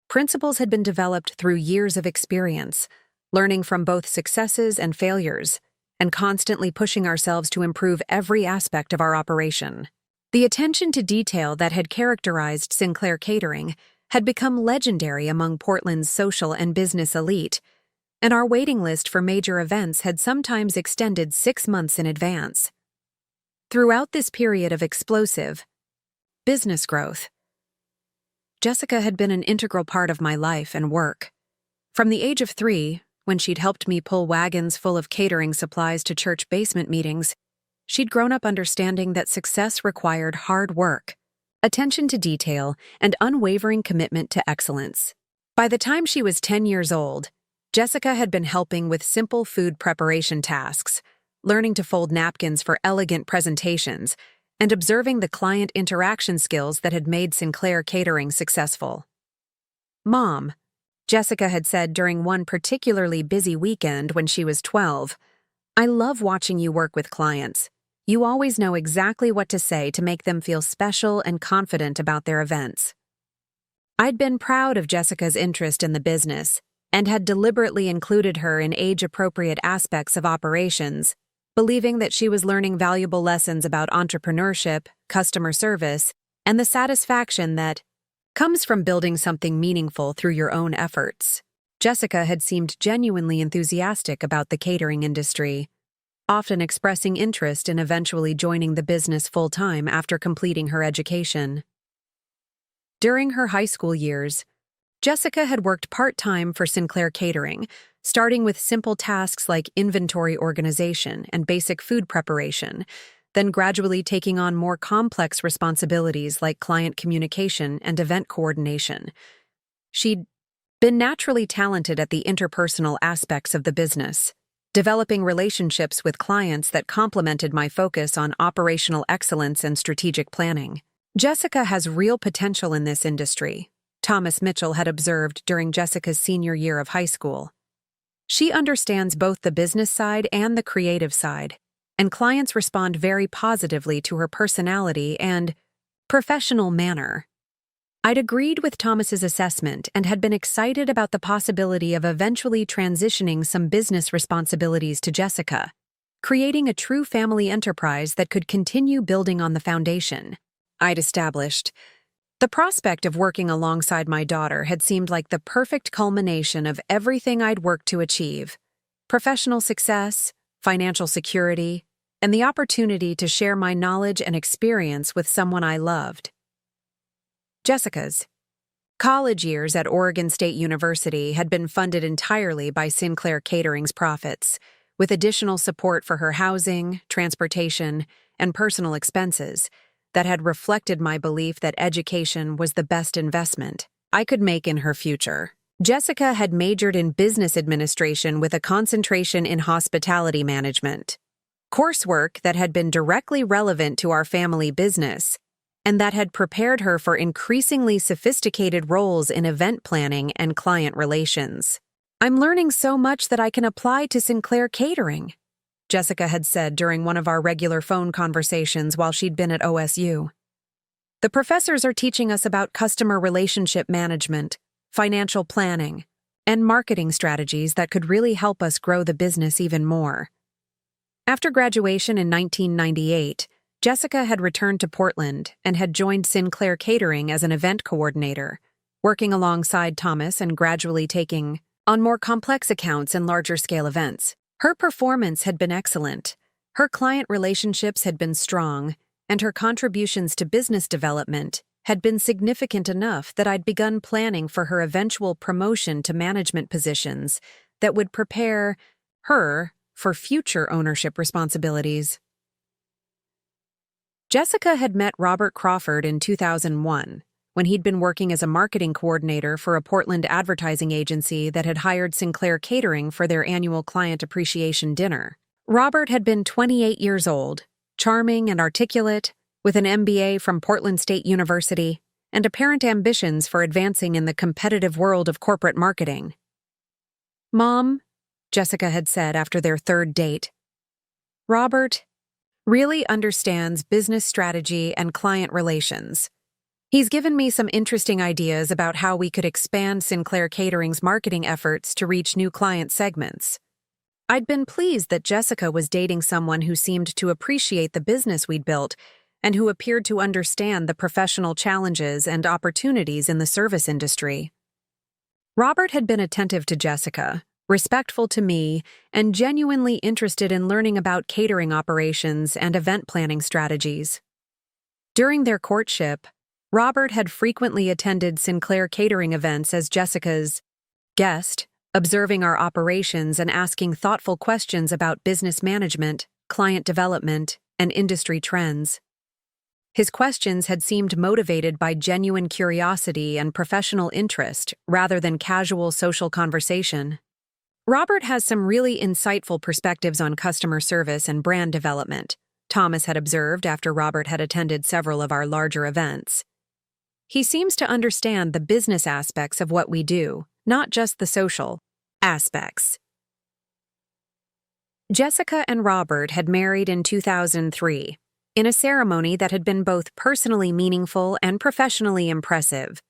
principles had been developed through years of experience, learning from both successes and failures, and constantly pushing ourselves to improve every aspect of our operation. The attention to detail that had characterized Sinclair Catering had become legendary among Portland's social and business elite, and our waiting list for major events had sometimes extended 6 months in advance. Throughout this period of explosive business growth, Jessica had been an integral part of my life and work. From the age of 3, when she'd helped me pull wagons full of catering supplies to church basement meetings, she'd grown up understanding that success required hard work, attention to detail, and unwavering commitment to excellence. By the time she was 10 years old, Jessica had been helping with simple food preparation tasks, learning to fold napkins for elegant presentations, and observing the client interaction skills that had made Sinclair Catering successful. "Mom," Jessica had said during one particularly busy weekend when she was 12, "I love watching you work with clients. You always know exactly what to say to make them feel special and confident about their events." I'd been proud of Jessica's interest in the business and had deliberately included her in age-appropriate aspects of operations, believing that she was learning valuable lessons about entrepreneurship, customer service, and the satisfaction that comes from building something meaningful through your own efforts. Jessica had seemed genuinely enthusiastic about the catering industry, often expressing interest in eventually joining the business full-time after completing her education. During her high school years, Jessica had worked part-time for Sinclair Catering, starting with simple tasks like inventory organization and basic food preparation, then gradually taking on more complex responsibilities like client communication and event coordination. She'd been naturally talented at the interpersonal aspects of the business, developing relationships with clients that complemented my focus on operational excellence and strategic planning. "Jessica has real potential in this industry," Thomas Mitchell had observed during Jessica's senior year of high school. "She understands both the business side and the creative side, and clients respond very positively to her personality and professional manner." I'd agreed with Thomas's assessment and had been excited about the possibility of eventually transitioning some business responsibilities to Jessica, creating a true family enterprise that could continue building on the foundation I'd established. The prospect of working alongside my daughter had seemed like the perfect culmination of everything I'd worked to achieve: professional success, financial security, and the opportunity to share my knowledge and experience with someone I loved. Jessica's college years at Oregon State University had been funded entirely by Sinclair Catering's profits, with additional support for her housing, transportation, and personal expenses that had reflected my belief that education was the best investment I could make in her future. Jessica had majored in business administration with a concentration in hospitality management, coursework that had been directly relevant to our family business, and that had prepared her for increasingly sophisticated roles in event planning and client relations. "I'm learning so much that I can apply to Sinclair Catering," Jessica had said during one of our regular phone conversations while she'd been at OSU. "The professors are teaching us about customer relationship management, financial planning, and marketing strategies that could really help us grow the business even more." After graduation in 1998, Jessica had returned to Portland and had joined Sinclair Catering as an event coordinator, working alongside Thomas and gradually taking on more complex accounts and larger-scale events. Her performance had been excellent, her client relationships had been strong, and her contributions to business development had been significant enough that I'd begun planning for her eventual promotion to management positions that would prepare her for future ownership responsibilities. Jessica had met Robert Crawford in 2001, when he'd been working as a marketing coordinator for a Portland advertising agency that had hired Sinclair Catering for their annual client appreciation dinner. Robert had been 28 years old, charming and articulate, with an MBA from Portland State University, and apparent ambitions for advancing in the competitive world of corporate marketing. "Mom," Jessica had said after their third date, "Robert really understands business strategy and client relations. He's given me some interesting ideas about how we could expand Sinclair Catering's marketing efforts to reach new client segments." I'd been pleased that Jessica was dating someone who seemed to appreciate the business we'd built and who appeared to understand the professional challenges and opportunities in the service industry. Robert had been attentive to Jessica, respectful to me, and genuinely interested in learning about catering operations and event planning strategies. During their courtship, Robert had frequently attended Sinclair Catering events as Jessica's guest, observing our operations and asking thoughtful questions about business management, client development, and industry trends. His questions had seemed motivated by genuine curiosity and professional interest rather than casual social conversation. Robert has some really insightful perspectives on customer service and brand development, Thomas had observed after Robert had attended several of our larger events. He seems to understand the business aspects of what we do, not just the social aspects. Jessica and Robert had married in 2003, in a ceremony that had been both personally meaningful and professionally impressive.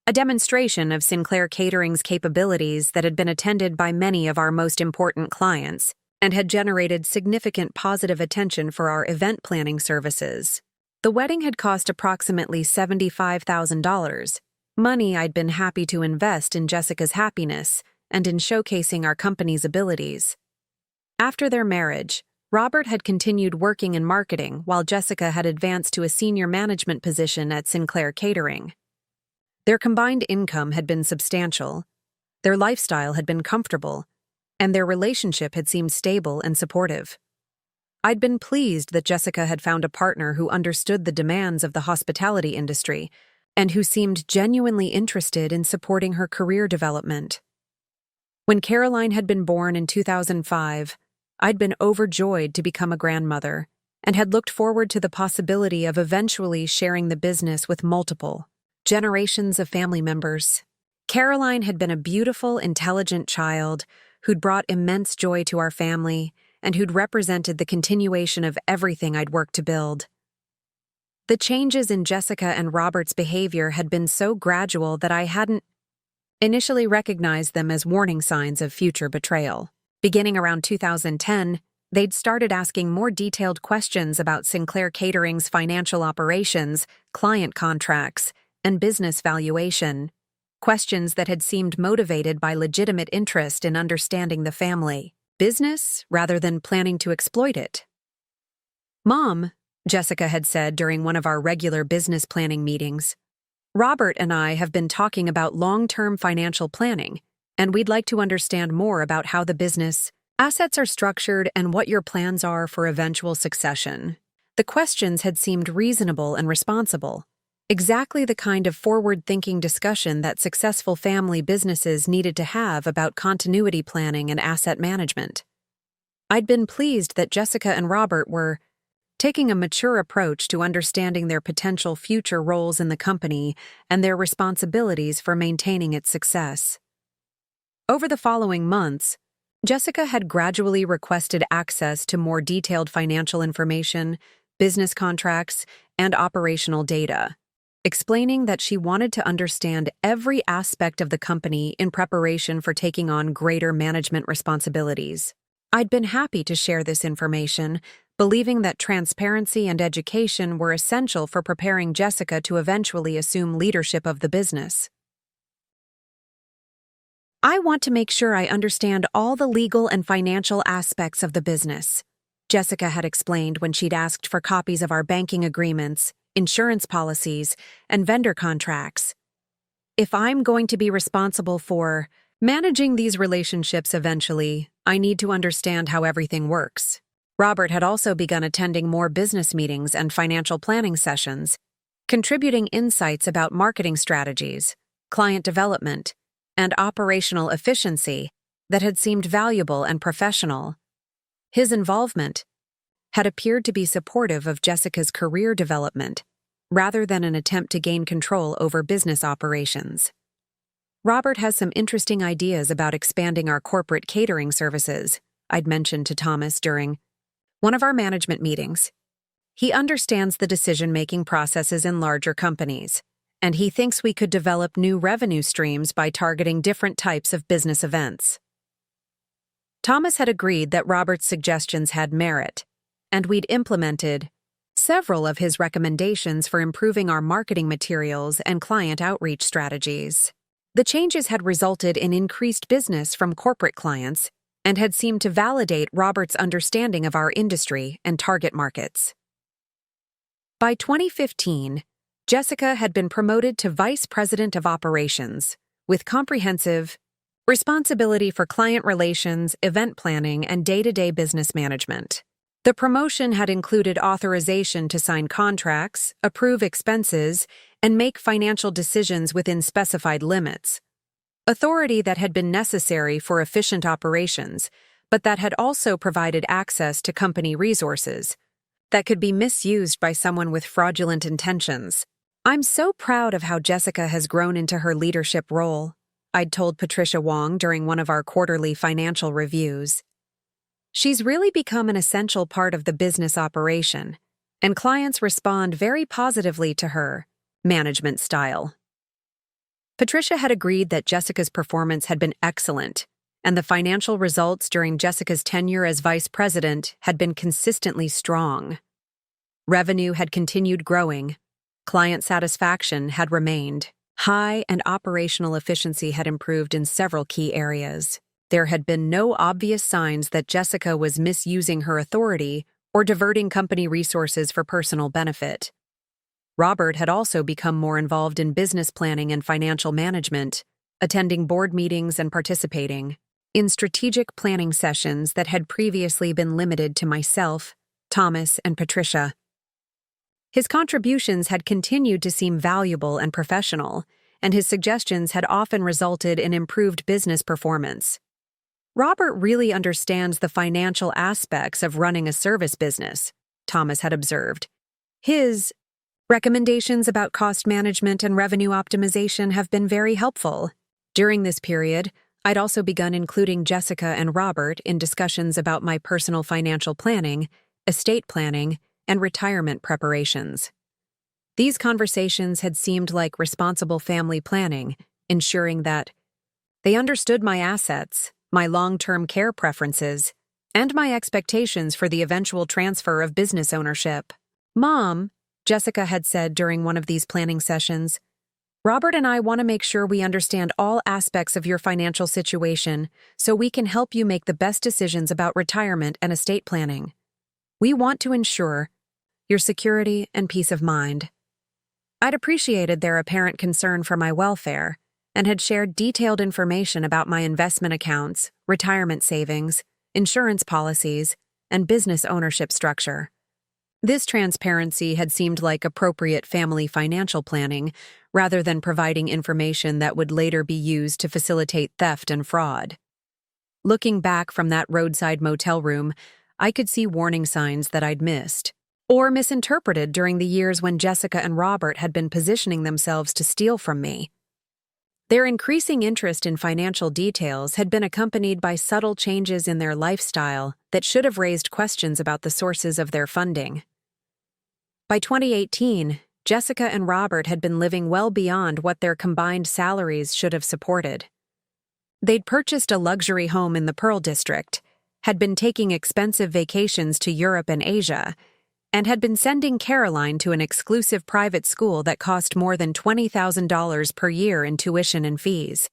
A demonstration of Sinclair Catering's capabilities that had been attended by many of our most important clients and had generated significant positive attention for our event planning services. The wedding had cost approximately $75,000, money I'd been happy to invest in Jessica's happiness and in showcasing our company's abilities. After their marriage, Robert had continued working in marketing while Jessica had advanced to a senior management position at Sinclair Catering. Their combined income had been substantial, their lifestyle had been comfortable, and their relationship had seemed stable and supportive. I'd been pleased that Jessica had found a partner who understood the demands of the hospitality industry and who seemed genuinely interested in supporting her career development. When Caroline had been born in 2005, I'd been overjoyed to become a grandmother and had looked forward to the possibility of eventually sharing the business with multiple generations of family members. Caroline had been a beautiful, intelligent child who'd brought immense joy to our family and who'd represented the continuation of everything I'd worked to build. The changes in Jessica and Robert's behavior had been so gradual that I hadn't initially recognized them as warning signs of future betrayal. Beginning around 2010, they'd started asking more detailed questions about Sinclair Catering's financial operations, client contracts, and business valuation, questions that had seemed motivated by legitimate interest in understanding the family business rather than planning to exploit it. "Mom," Jessica had said during one of our regular business planning meetings, "Robert and I have been talking about long-term financial planning, and we'd like to understand more about how the business assets are structured and what your plans are for eventual succession." The questions had seemed reasonable and responsible, exactly the kind of forward-thinking discussion that successful family businesses needed to have about continuity planning and asset management. I'd been pleased that Jessica and Robert were taking a mature approach to understanding their potential future roles in the company and their responsibilities for maintaining its success. Over the following months, Jessica had gradually requested access to more detailed financial information, business contracts, and operational data, explaining that she wanted to understand every aspect of the company in preparation for taking on greater management responsibilities. I'd been happy to share this information, believing that transparency and education were essential for preparing Jessica to eventually assume leadership of the business. "I want to make sure I understand all the legal and financial aspects of the business," Jessica had explained when she'd asked for copies of our banking agreements, insurance policies, and vendor contracts. "If I'm going to be responsible for managing these relationships eventually, I need to understand how everything works." Robert had also begun attending more business meetings and financial planning sessions, contributing insights about marketing strategies, client development, and operational efficiency that had seemed valuable and professional. His involvement had appeared to be supportive of Jessica's career development, rather than an attempt to gain control over business operations. "Robert has some interesting ideas about expanding our corporate catering services," I'd mentioned to Thomas during one of our management meetings. "He understands the decision-making processes in larger companies, and he thinks we could develop new revenue streams by targeting different types of business events." Thomas had agreed that Robert's suggestions had merit, and we'd implemented several of his recommendations for improving our marketing materials and client outreach strategies. The changes had resulted in increased business from corporate clients and had seemed to validate Robert's understanding of our industry and target markets. By 2015, Jessica had been promoted to Vice President of Operations, with comprehensive responsibility for client relations, event planning, and day-to-day business management. The promotion had included authorization to sign contracts, approve expenses, and make financial decisions within specified limits, authority that had been necessary for efficient operations, but that had also provided access to company resources that could be misused by someone with fraudulent intentions. "I'm so proud of how Jessica has grown into her leadership role," I'd told Patricia Wong during one of our quarterly financial reviews. "She's really become an essential part of the business operation, and clients respond very positively to her management style." Patricia had agreed that Jessica's performance had been excellent, and the financial results during Jessica's tenure as vice president had been consistently strong. Revenue had continued growing, client satisfaction had remained high, and operational efficiency had improved in several key areas. There had been no obvious signs that Jessica was misusing her authority or diverting company resources for personal benefit. Robert had also become more involved in business planning and financial management, attending board meetings and participating in strategic planning sessions that had previously been limited to myself, Thomas, and Patricia. His contributions had continued to seem valuable and professional, and his suggestions had often resulted in improved business performance. "Robert really understands the financial aspects of running a service business," Thomas had observed. "His recommendations about cost management and revenue optimization have been very helpful." During this period, I'd also begun including Jessica and Robert in discussions about my personal financial planning, estate planning, and retirement preparations. These conversations had seemed like responsible family planning, ensuring that they understood my assets, my long-term care preferences, and my expectations for the eventual transfer of business ownership. "Mom," Jessica had said during one of these planning sessions, Robert and I want to make sure we understand all aspects of your financial situation so we can help you make the best decisions about retirement and estate planning. We want to ensure your security and peace of mind. I'd appreciated their apparent concern for my welfare and had shared detailed information about my investment accounts, retirement savings, insurance policies, and business ownership structure. This transparency had seemed like appropriate family financial planning rather than providing information that would later be used to facilitate theft and fraud. Looking back from that roadside motel room, I could see warning signs that I'd missed or misinterpreted during the years when Jessica and Robert had been positioning themselves to steal from me. Their increasing interest in financial details had been accompanied by subtle changes in their lifestyle that should have raised questions about the sources of their funding. By 2018, Jessica and Robert had been living well beyond what their combined salaries should have supported. They'd purchased a luxury home in the Pearl District, had been taking expensive vacations to Europe and Asia, and had been sending Caroline to an exclusive private school that cost more than $20,000 per year in tuition and fees.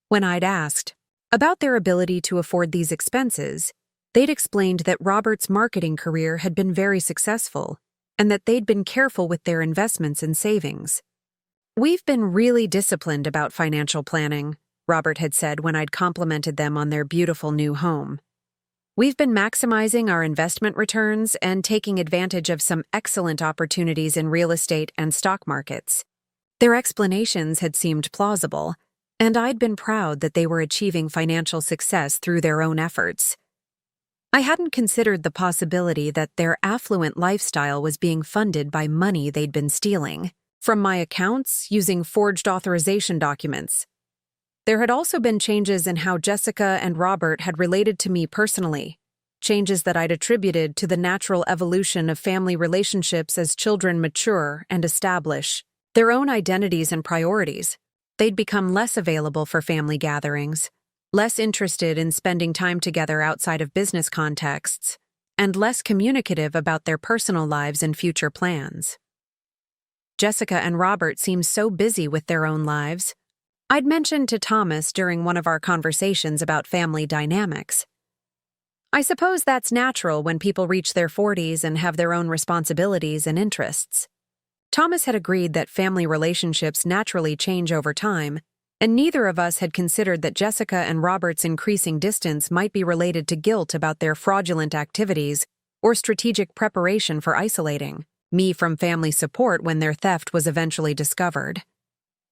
When I'd asked about their ability to afford these expenses, they'd explained that Robert's marketing career had been very successful and that they'd been careful with their investments and savings. "We've been really disciplined about financial planning," Robert had said when I'd complimented them on their beautiful new home. "We've been maximizing our investment returns and taking advantage of some excellent opportunities in real estate and stock markets." Their explanations had seemed plausible, and I'd been proud that they were achieving financial success through their own efforts. I hadn't considered the possibility that their affluent lifestyle was being funded by money they'd been stealing from my accounts using forged authorization documents. There had also been changes in how Jessica and Robert had related to me personally, changes that I'd attributed to the natural evolution of family relationships as children mature and establish their own identities and priorities. They'd become less available for family gatherings, less interested in spending time together outside of business contexts, and less communicative about their personal lives and future plans. Jessica and Robert seemed so busy with their own lives. I'd mentioned to Thomas during one of our conversations about family dynamics. "I suppose that's natural when people reach their 40s and have their own responsibilities and interests." Thomas had agreed that family relationships naturally change over time, and neither of us had considered that Jessica and Robert's increasing distance might be related to guilt about their fraudulent activities or strategic preparation for isolating me from family support when their theft was eventually discovered.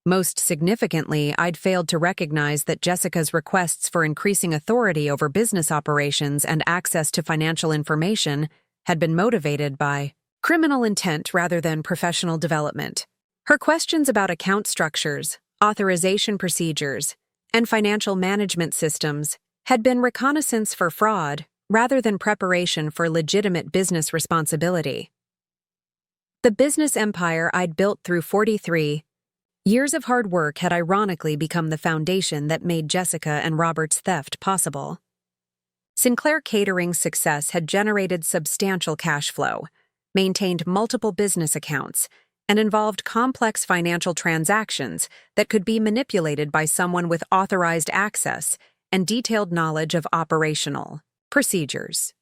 Most significantly, I'd failed to recognize that Jessica's requests for increasing authority over business operations and access to financial information had been motivated by criminal intent rather than professional development. Her questions about account structures, authorization procedures, and financial management systems had been reconnaissance for fraud rather than preparation for legitimate business responsibility. The business empire I'd built through 43 years of hard work had ironically become the foundation that made Jessica and Robert's theft possible. Sinclair Catering's success had generated substantial cash flow, maintained multiple business accounts, and involved complex financial transactions that could be manipulated by someone with authorized access and detailed knowledge of operational procedures.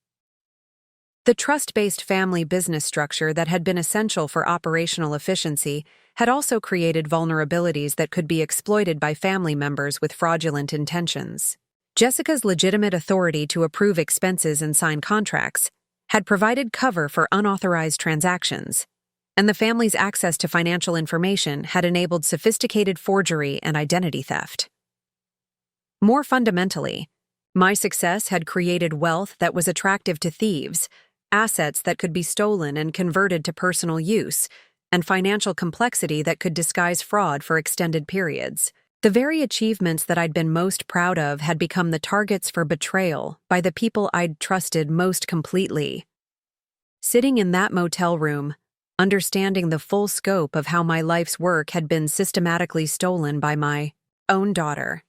The trust-based family business structure that had been essential for operational efficiency had also created vulnerabilities that could be exploited by family members with fraudulent intentions. Jessica's legitimate authority to approve expenses and sign contracts had provided cover for unauthorized transactions, and the family's access to financial information had enabled sophisticated forgery and identity theft. More fundamentally, my success had created wealth that was attractive to thieves, assets that could be stolen and converted to personal use, and financial complexity that could disguise fraud for extended periods. The very achievements that I'd been most proud of had become the targets for betrayal by the people I'd trusted most completely. Sitting in that motel room, understanding the full scope of how my life's work had been systematically stolen by my own daughter,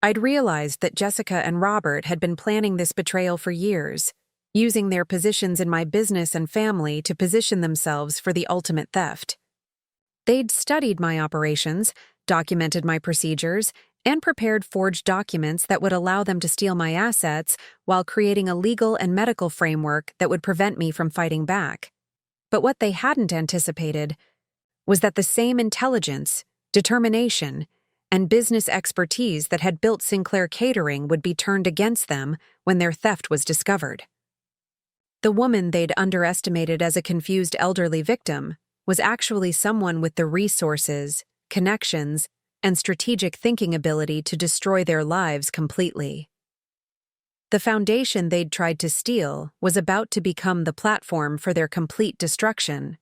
I'd realized that Jessica and Robert had been planning this betrayal for years, using their positions in my business and family to position themselves for the ultimate theft. They'd studied my operations, documented my procedures, and prepared forged documents that would allow them to steal my assets while creating a legal and medical framework that would prevent me from fighting back. But what they hadn't anticipated was that the same intelligence, determination, and business expertise that had built Sinclair Catering would be turned against them when their theft was discovered. The woman they'd underestimated as a confused elderly victim was actually someone with the resources, connections, and strategic thinking ability to destroy their lives completely. The foundation they'd tried to steal was about to become the platform for their complete destruction.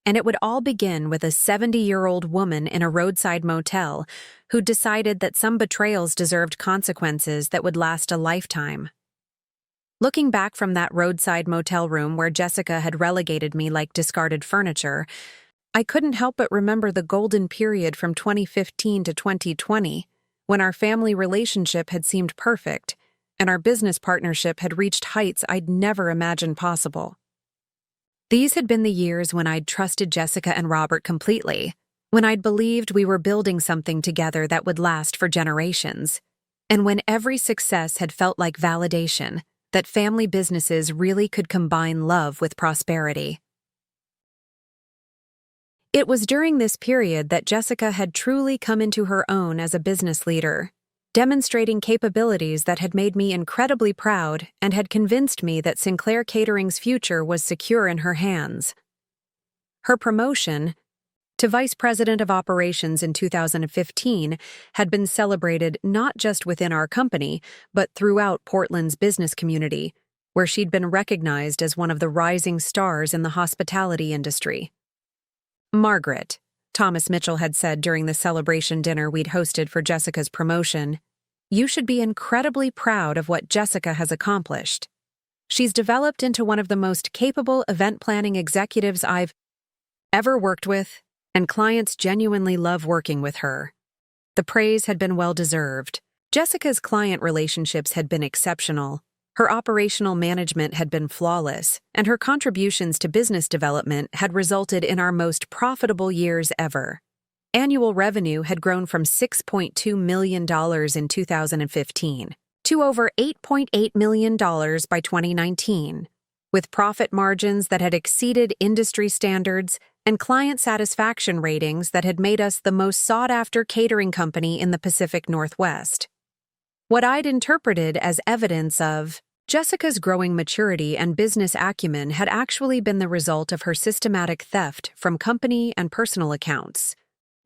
And it would all begin with a 70-year-old woman in a roadside motel who decided that some betrayals deserved consequences that would last a lifetime. Looking back from that roadside motel room where Jessica had relegated me like discarded furniture, I couldn't help but remember the golden period from 2015 to 2020, when our family relationship had seemed perfect and our business partnership had reached heights I'd never imagined possible. These had been the years when I'd trusted Jessica and Robert completely, when I'd believed we were building something together that would last for generations, and when every success had felt like validation that family businesses really could combine love with prosperity. It was during this period that Jessica had truly come into her own as a business leader, demonstrating capabilities that had made me incredibly proud and had convinced me that Sinclair Catering's future was secure in her hands. Her promotion to Vice President of Operations in 2015 had been celebrated not just within our company, but throughout Portland's business community, where she'd been recognized as one of the rising stars in the hospitality industry. "Margaret," Thomas Mitchell had said during the celebration dinner we'd hosted for Jessica's promotion, "you should be incredibly proud of what Jessica has accomplished. She's developed into one of the most capable event planning executives I've ever worked with, and clients genuinely love working with her." The praise had been well-deserved. Jessica's client relationships had been exceptional, her operational management had been flawless, and her contributions to business development had resulted in our most profitable years ever. Annual revenue had grown from $6.2 million in 2015 to over $8.8 million by 2019, with profit margins that had exceeded industry standards and client satisfaction ratings that had made us the most sought-after catering company in the Pacific Northwest. What I'd interpreted as evidence of Jessica's growing maturity and business acumen had actually been the result of her systematic theft from company and personal accounts,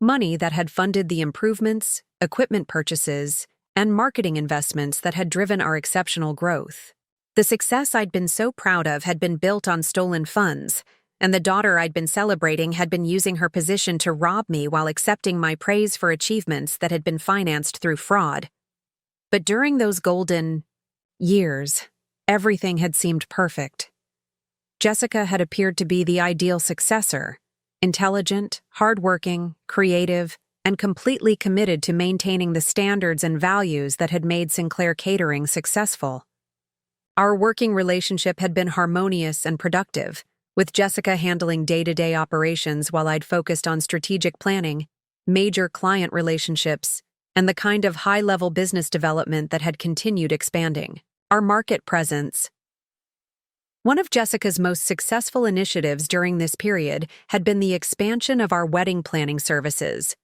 money that had funded the improvements, equipment purchases, and marketing investments that had driven our exceptional growth. The success I'd been so proud of had been built on stolen funds, and the daughter I'd been celebrating had been using her position to rob me while accepting my praise for achievements that had been financed through fraud. But during those golden years, everything had seemed perfect. Jessica had appeared to be the ideal successor, intelligent, hardworking, creative, and completely committed to maintaining the standards and values that had made Sinclair Catering successful. Our working relationship had been harmonious and productive, with Jessica handling day-to-day operations while I'd focused on strategic planning, major client relationships, and the kind of high-level business development that had continued expanding. Our market presence. One of Jessica's most successful initiatives during this period had been the expansion of our wedding planning services,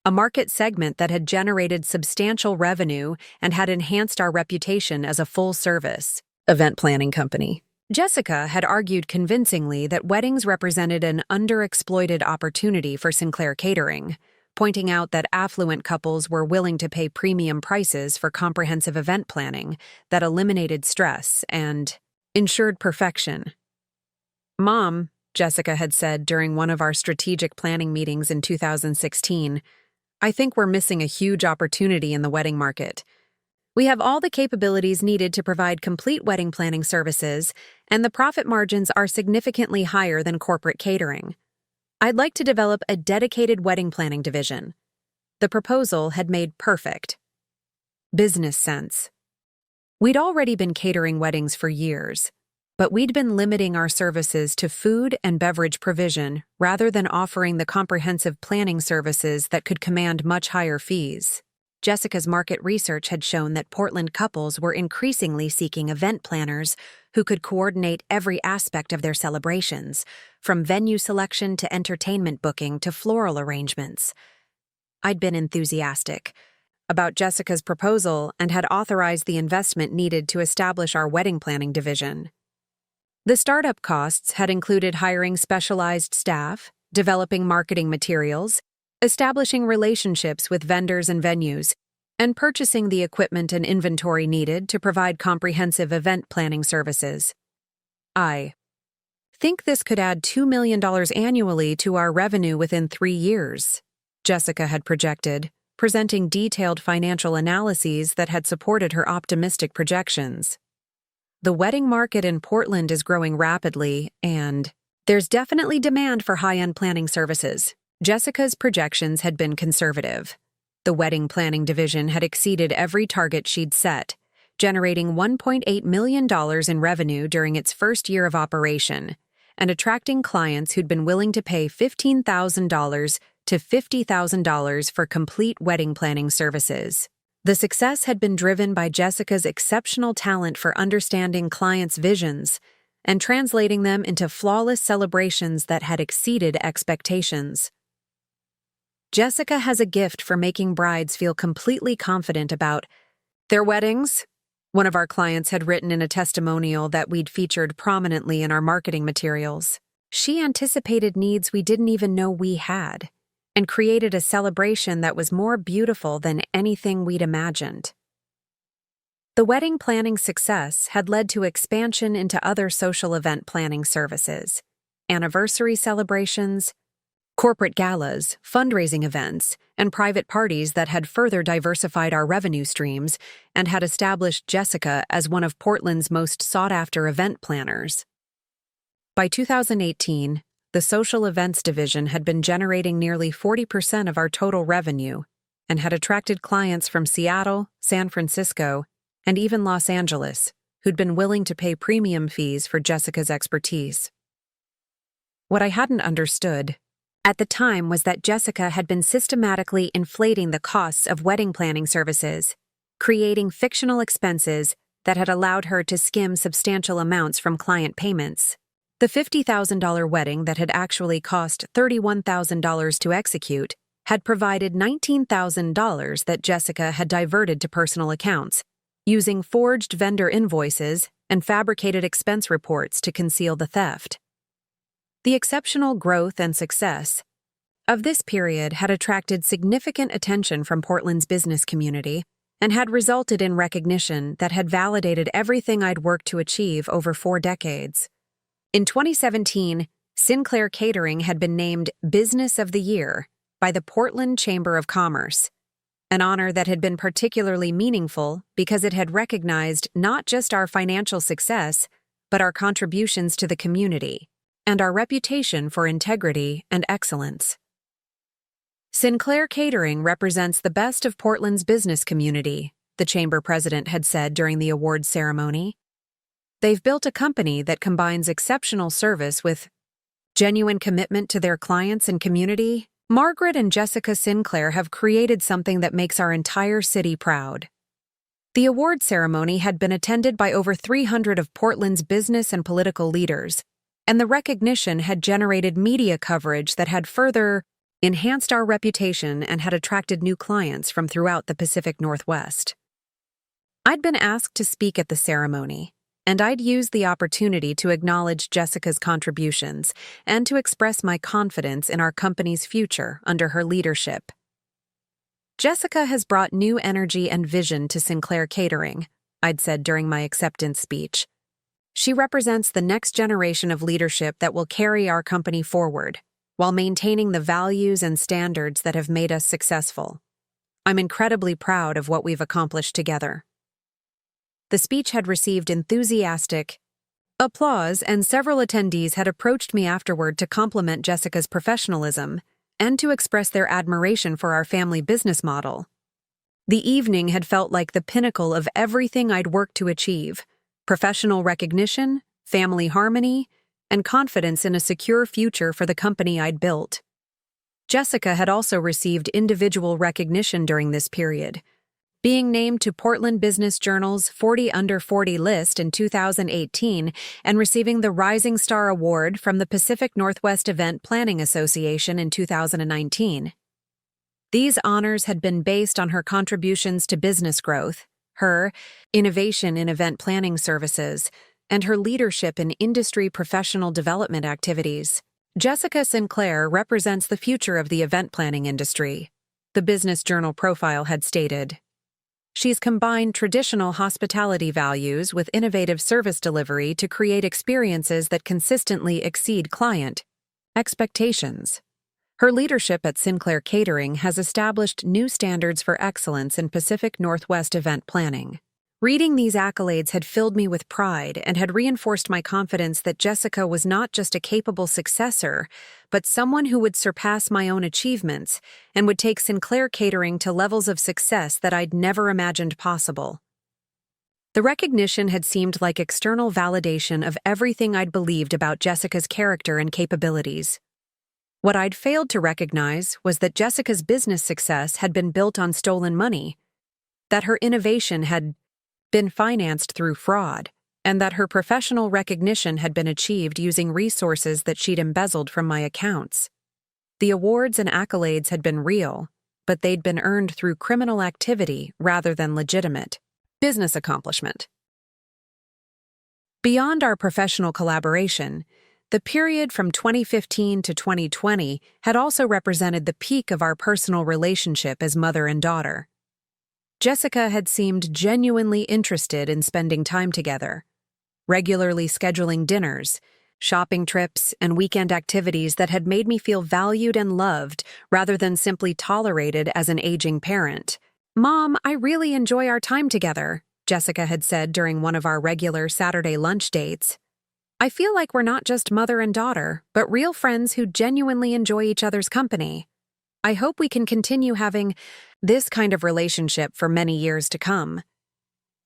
a market segment that had generated substantial revenue and had enhanced our reputation as a full-service event planning company. Jessica had argued convincingly that weddings represented an underexploited opportunity for Sinclair Catering, pointing out that affluent couples were willing to pay premium prices for comprehensive event planning that eliminated stress and ensured perfection. "Mom," Jessica had said during one of our strategic planning meetings in 2016, "I think we're missing a huge opportunity in the wedding market. We have all the capabilities needed to provide complete wedding planning services, and the profit margins are significantly higher than corporate catering. I'd like to develop a dedicated wedding planning division." The proposal had made perfect business sense. We'd already been catering weddings for years, But we'd been limiting our services to food and beverage provision rather than offering the comprehensive planning services that could command much higher fees. Jessica's market research had shown that Portland couples were increasingly seeking event planners who could coordinate every aspect of their celebrations, from venue selection to entertainment booking to floral arrangements. I'd been enthusiastic about Jessica's proposal and had authorized the investment needed to establish our wedding planning division. The startup costs had included hiring specialized staff, developing marketing materials, establishing relationships with vendors and venues, and purchasing the equipment and inventory needed to provide comprehensive event planning services. I think this could add $2 million annually to our revenue within 3 years, Jessica had projected, presenting detailed financial analyses that had supported her optimistic projections. The wedding market in Portland is growing rapidly, and there's definitely demand for high-end planning services. Jessica's projections had been conservative. The wedding planning division had exceeded every target she'd set, generating $1.8 million in revenue during its first year of operation, and attracting clients who'd been willing to pay $15,000 to $50,000 for complete wedding planning services. The success had been driven by Jessica's exceptional talent for understanding clients' visions and translating them into flawless celebrations that had exceeded expectations. Jessica has a gift for making brides feel completely confident about their weddings, one of our clients had written in a testimonial that we'd featured prominently in our marketing materials. She anticipated needs we didn't even know we had, and created a celebration that was more beautiful than anything we'd imagined. The wedding planning success had led to expansion into other social event planning services, anniversary celebrations, corporate galas, fundraising events, and private parties that had further diversified our revenue streams and had established Jessica as one of Portland's most sought-after event planners. By 2018, the social events division had been generating nearly 40% of our total revenue and had attracted clients from Seattle, San Francisco, and even Los Angeles, who'd been willing to pay premium fees for Jessica's expertise. What I hadn't understood at the time was that Jessica had been systematically inflating the costs of wedding planning services, creating fictional expenses that had allowed her to skim substantial amounts from client payments. The $50,000 wedding that had actually cost $31,000 to execute had provided $19,000 that Jessica had diverted to personal accounts, using forged vendor invoices and fabricated expense reports to conceal the theft. The exceptional growth and success of this period had attracted significant attention from Portland's business community and had resulted in recognition that had validated everything I'd worked to achieve over 4 decades. In 2017, Sinclair Catering had been named Business of the Year by the Portland Chamber of Commerce, an honor that had been particularly meaningful because it had recognized not just our financial success, but our contributions to the community and our reputation for integrity and excellence. Sinclair Catering represents the best of Portland's business community, the chamber president had said during the awards ceremony. They've built a company that combines exceptional service with genuine commitment to their clients and community. Margaret and Jessica Sinclair have created something that makes our entire city proud. The award ceremony had been attended by over 300 of Portland's business and political leaders, and the recognition had generated media coverage that had further enhanced our reputation and had attracted new clients from throughout the Pacific Northwest. I'd been asked to speak at the ceremony, and I'd used the opportunity to acknowledge Jessica's contributions and to express my confidence in our company's future under her leadership. Jessica has brought new energy and vision to Sinclair Catering, I'd said during my acceptance speech. She represents the next generation of leadership that will carry our company forward, while maintaining the values and standards that have made us successful. I'm incredibly proud of what we've accomplished together. The speech had received enthusiastic applause, and several attendees had approached me afterward to compliment Jessica's professionalism and to express their admiration for our family business model. The evening had felt like the pinnacle of everything I'd worked to achieve: professional recognition, family harmony, and confidence in a secure future for the company I'd built. Jessica had also received individual recognition during this period, being named to Portland Business Journal's 40 Under 40 list in 2018 and receiving the Rising Star Award from the Pacific Northwest Event Planning Association in 2019. These honors had been based on her contributions to business growth, her innovation in event planning services, and her leadership in industry professional development activities. Jessica Sinclair represents the future of the event planning industry, the Business Journal profile had stated. She's combined traditional hospitality values with innovative service delivery to create experiences that consistently exceed client expectations. Her leadership at Sinclair Catering has established new standards for excellence in Pacific Northwest event planning. Reading these accolades had filled me with pride and had reinforced my confidence that Jessica was not just a capable successor, but someone who would surpass my own achievements and would take Sinclair Catering to levels of success that I'd never imagined possible. The recognition had seemed like external validation of everything I'd believed about Jessica's character and capabilities. What I'd failed to recognize was that Jessica's business success had been built on stolen money, that her innovation had been financed through fraud, and that her professional recognition had been achieved using resources that she'd embezzled from my accounts. The awards and accolades had been real, but they'd been earned through criminal activity rather than legitimate business accomplishment. Beyond our professional collaboration, the period from 2015 to 2020 had also represented the peak of our personal relationship as mother and daughter. Jessica had seemed genuinely interested in spending time together, regularly scheduling dinners, shopping trips, and weekend activities that had made me feel valued and loved rather than simply tolerated as an aging parent. "Mom, I really enjoy our time together," Jessica had said during one of our regular Saturday lunch dates. "I feel like we're not just mother and daughter, but real friends who genuinely enjoy each other's company. I hope we can continue having this kind of relationship for many years to come."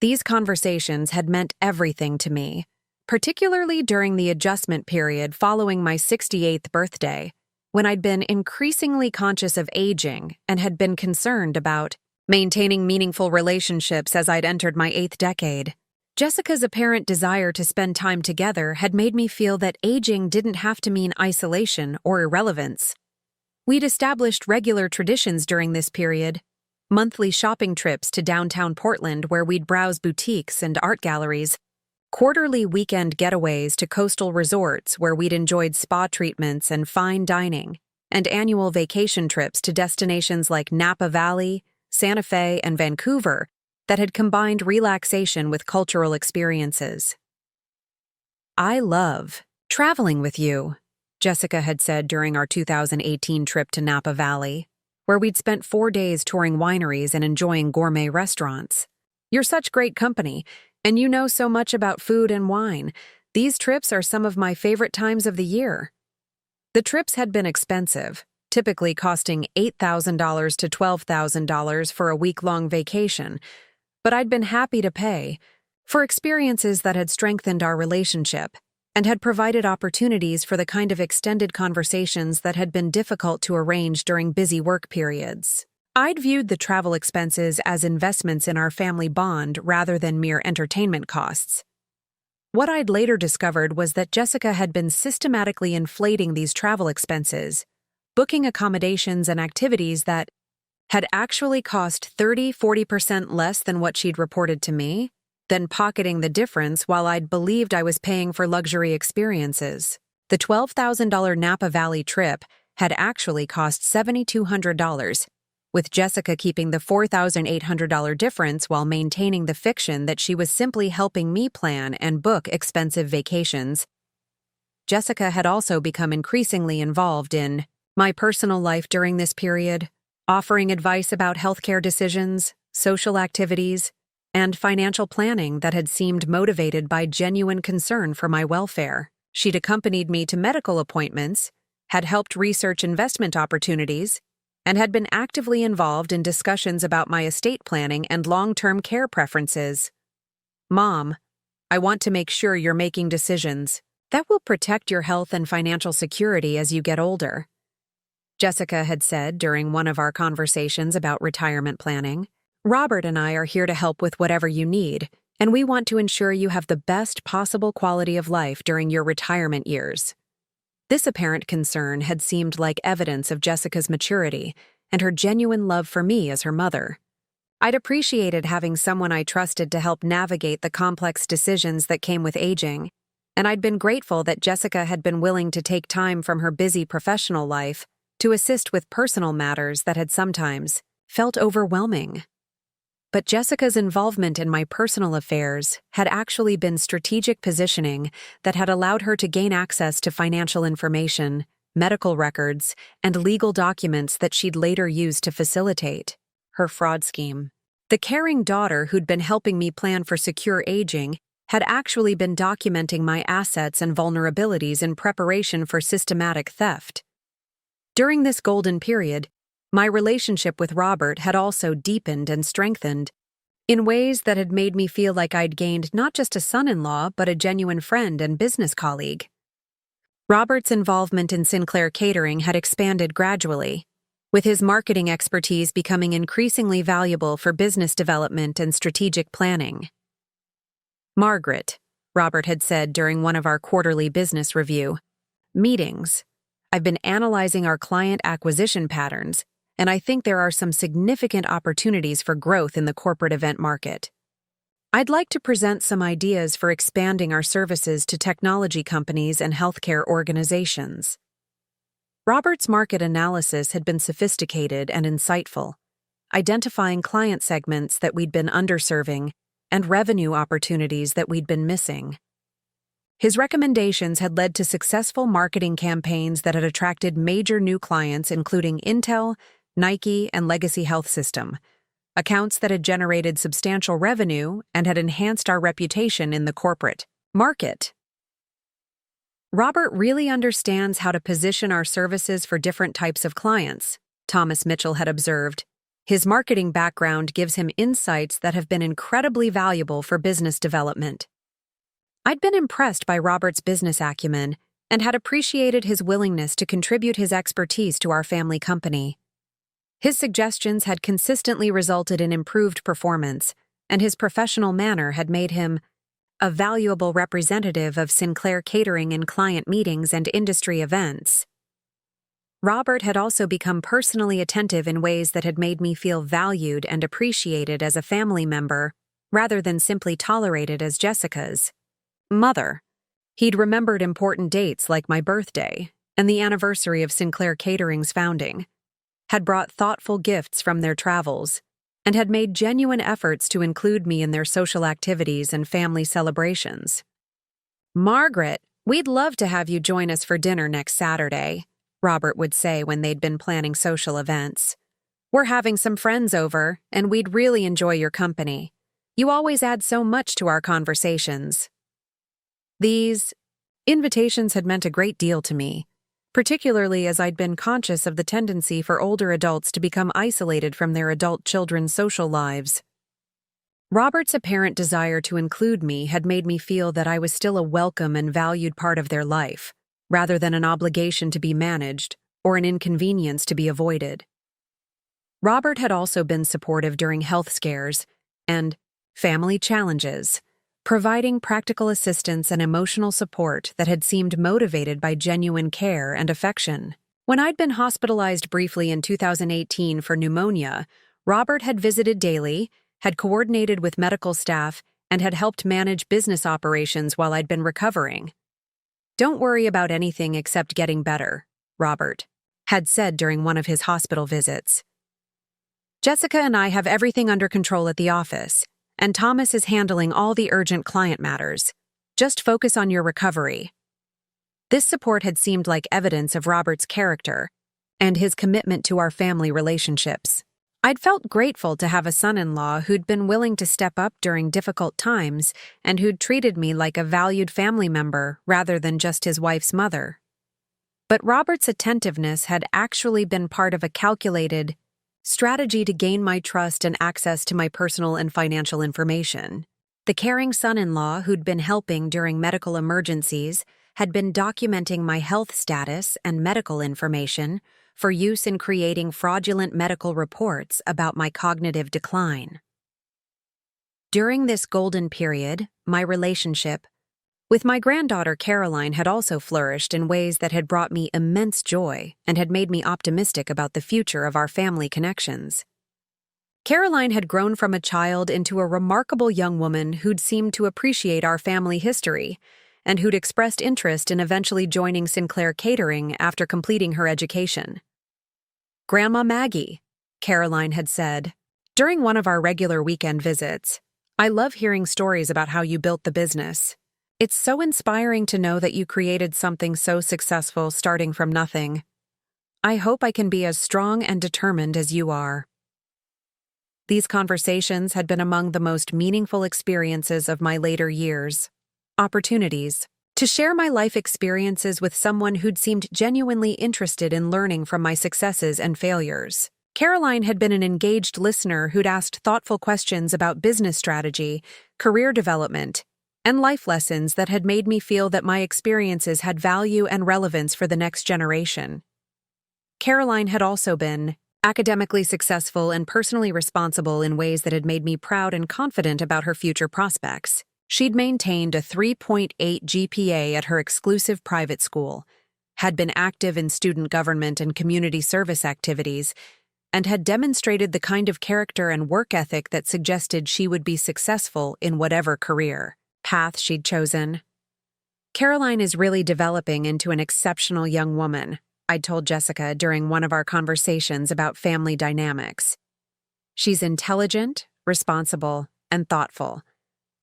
These conversations had meant everything to me, particularly during the adjustment period following my 68th birthday, when I'd been increasingly conscious of aging and had been concerned about maintaining meaningful relationships as I'd entered my 8th decade. Jessica's apparent desire to spend time together had made me feel that aging didn't have to mean isolation or irrelevance. We'd established regular traditions during this period, monthly shopping trips to downtown Portland where we'd browse boutiques and art galleries, quarterly weekend getaways to coastal resorts where we'd enjoyed spa treatments and fine dining, and annual vacation trips to destinations like Napa Valley, Santa Fe, and Vancouver that had combined relaxation with cultural experiences. "I love traveling with you," Jessica had said during our 2018 trip to Napa Valley, where we'd spent 4 days touring wineries and enjoying gourmet restaurants. "You're such great company, and you know so much about food and wine. These trips are some of my favorite times of the year." The trips had been expensive, typically costing $8,000 to $12,000 for a week-long vacation, but I'd been happy to pay for experiences that had strengthened our relationship and had provided opportunities for the kind of extended conversations that had been difficult to arrange during busy work periods. I'd viewed the travel expenses as investments in our family bond rather than mere entertainment costs. What I'd later discovered was that Jessica had been systematically inflating these travel expenses, booking accommodations and activities that had actually cost 30–40% less than what she'd reported to me, then pocketing the difference while I'd believed I was paying for luxury experiences. The $12,000 Napa Valley trip had actually cost $7,200, with Jessica keeping the $4,800 difference while maintaining the fiction that she was simply helping me plan and book expensive vacations. Jessica had also become increasingly involved in my personal life during this period, offering advice about healthcare decisions, social activities, and financial planning that had seemed motivated by genuine concern for my welfare. She'd accompanied me to medical appointments, had helped research investment opportunities, and had been actively involved in discussions about my estate planning and long-term care preferences. "Mom, I want to make sure you're making decisions that will protect your health and financial security as you get older," Jessica had said during one of our conversations about retirement planning. "Robert and I are here to help with whatever you need, and we want to ensure you have the best possible quality of life during your retirement years." This apparent concern had seemed like evidence of Jessica's maturity and her genuine love for me as her mother. I'd appreciated having someone I trusted to help navigate the complex decisions that came with aging, and I'd been grateful that Jessica had been willing to take time from her busy professional life to assist with personal matters that had sometimes felt overwhelming. But Jessica's involvement in my personal affairs had actually been strategic positioning that had allowed her to gain access to financial information, medical records, and legal documents that she'd later use to facilitate her fraud scheme. The caring daughter who'd been helping me plan for secure aging had actually been documenting my assets and vulnerabilities in preparation for systematic theft. During this golden period, my relationship with Robert had also deepened and strengthened in ways that had made me feel like I'd gained not just a son-in-law but a genuine friend and business colleague. Robert's involvement in Sinclair Catering had expanded gradually, with his marketing expertise becoming increasingly valuable for business development and strategic planning. "Margaret," Robert had said during one of our quarterly business review meetings, "I've been analyzing our client acquisition patterns, and I think there are some significant opportunities for growth in the corporate event market. I'd like to present some ideas for expanding our services to technology companies and healthcare organizations." Robert's market analysis had been sophisticated and insightful, identifying client segments that we'd been underserving and revenue opportunities that we'd been missing. His recommendations had led to successful marketing campaigns that had attracted major new clients including Intel, Nike, and Legacy Health System, accounts that had generated substantial revenue and had enhanced our reputation in the corporate market. "Robert really understands how to position our services for different types of clients," Thomas Mitchell had observed. "His marketing background gives him insights that have been incredibly valuable for business development." I'd been impressed by Robert's business acumen and had appreciated his willingness to contribute his expertise to our family company. His suggestions had consistently resulted in improved performance, and his professional manner had made him a valuable representative of Sinclair Catering in client meetings and industry events. Robert had also become personally attentive in ways that had made me feel valued and appreciated as a family member, rather than simply tolerated as Jessica's mother. He'd remembered important dates like my birthday and the anniversary of Sinclair Catering's founding, had brought thoughtful gifts from their travels, and had made genuine efforts to include me in their social activities and family celebrations. "Margaret, we'd love to have you join us for dinner next Saturday," Robert would say when they'd been planning social events. "We're having some friends over, and we'd really enjoy your company. You always add so much to our conversations." These invitations had meant a great deal to me, particularly as I'd been conscious of the tendency for older adults to become isolated from their adult children's social lives. Robert's apparent desire to include me had made me feel that I was still a welcome and valued part of their life, rather than an obligation to be managed or an inconvenience to be avoided. Robert had also been supportive during health scares and family challenges, providing practical assistance and emotional support that had seemed motivated by genuine care and affection. When I'd been hospitalized briefly in 2018 for pneumonia, Robert had visited daily, had coordinated with medical staff, and had helped manage business operations while I'd been recovering. "Don't worry about anything except getting better," Robert had said during one of his hospital visits. "Jessica and I have everything under control at the office, and Thomas is handling all the urgent client matters. Just focus on your recovery." This support had seemed like evidence of Robert's character and his commitment to our family relationships. I'd felt grateful to have a son-in-law who'd been willing to step up during difficult times and who'd treated me like a valued family member rather than just his wife's mother. But Robert's attentiveness had actually been part of a calculated strategy to gain my trust and access to my personal and financial information. The caring son-in-law who'd been helping during medical emergencies had been documenting my health status and medical information for use in creating fraudulent medical reports about my cognitive decline. During this golden period, my relationship with my granddaughter Caroline had also flourished in ways that had brought me immense joy and had made me optimistic about the future of our family connections. Caroline had grown from a child into a remarkable young woman who'd seemed to appreciate our family history and who'd expressed interest in eventually joining Sinclair Catering after completing her education. "Grandma Maggie," Caroline had said, during one of our regular weekend visits, "I love hearing stories about how you built the business. It's so inspiring to know that you created something so successful starting from nothing. I hope I can be as strong and determined as you are." These conversations had been among the most meaningful experiences of my later years. Opportunities to share my life experiences with someone who'd seemed genuinely interested in learning from my successes and failures. Caroline had been an engaged listener who'd asked thoughtful questions about business strategy, career development, and life lessons that had made me feel that my experiences had value and relevance for the next generation. Caroline had also been academically successful and personally responsible in ways that had made me proud and confident about her future prospects. She'd maintained a 3.8 GPA at her exclusive private school, had been active in student government and community service activities, and had demonstrated the kind of character and work ethic that suggested she would be successful in whatever career path she'd chosen. "Caroline is really developing into an exceptional young woman," I'd told Jessica during one of our conversations about family dynamics. "She's intelligent, responsible, and thoughtful.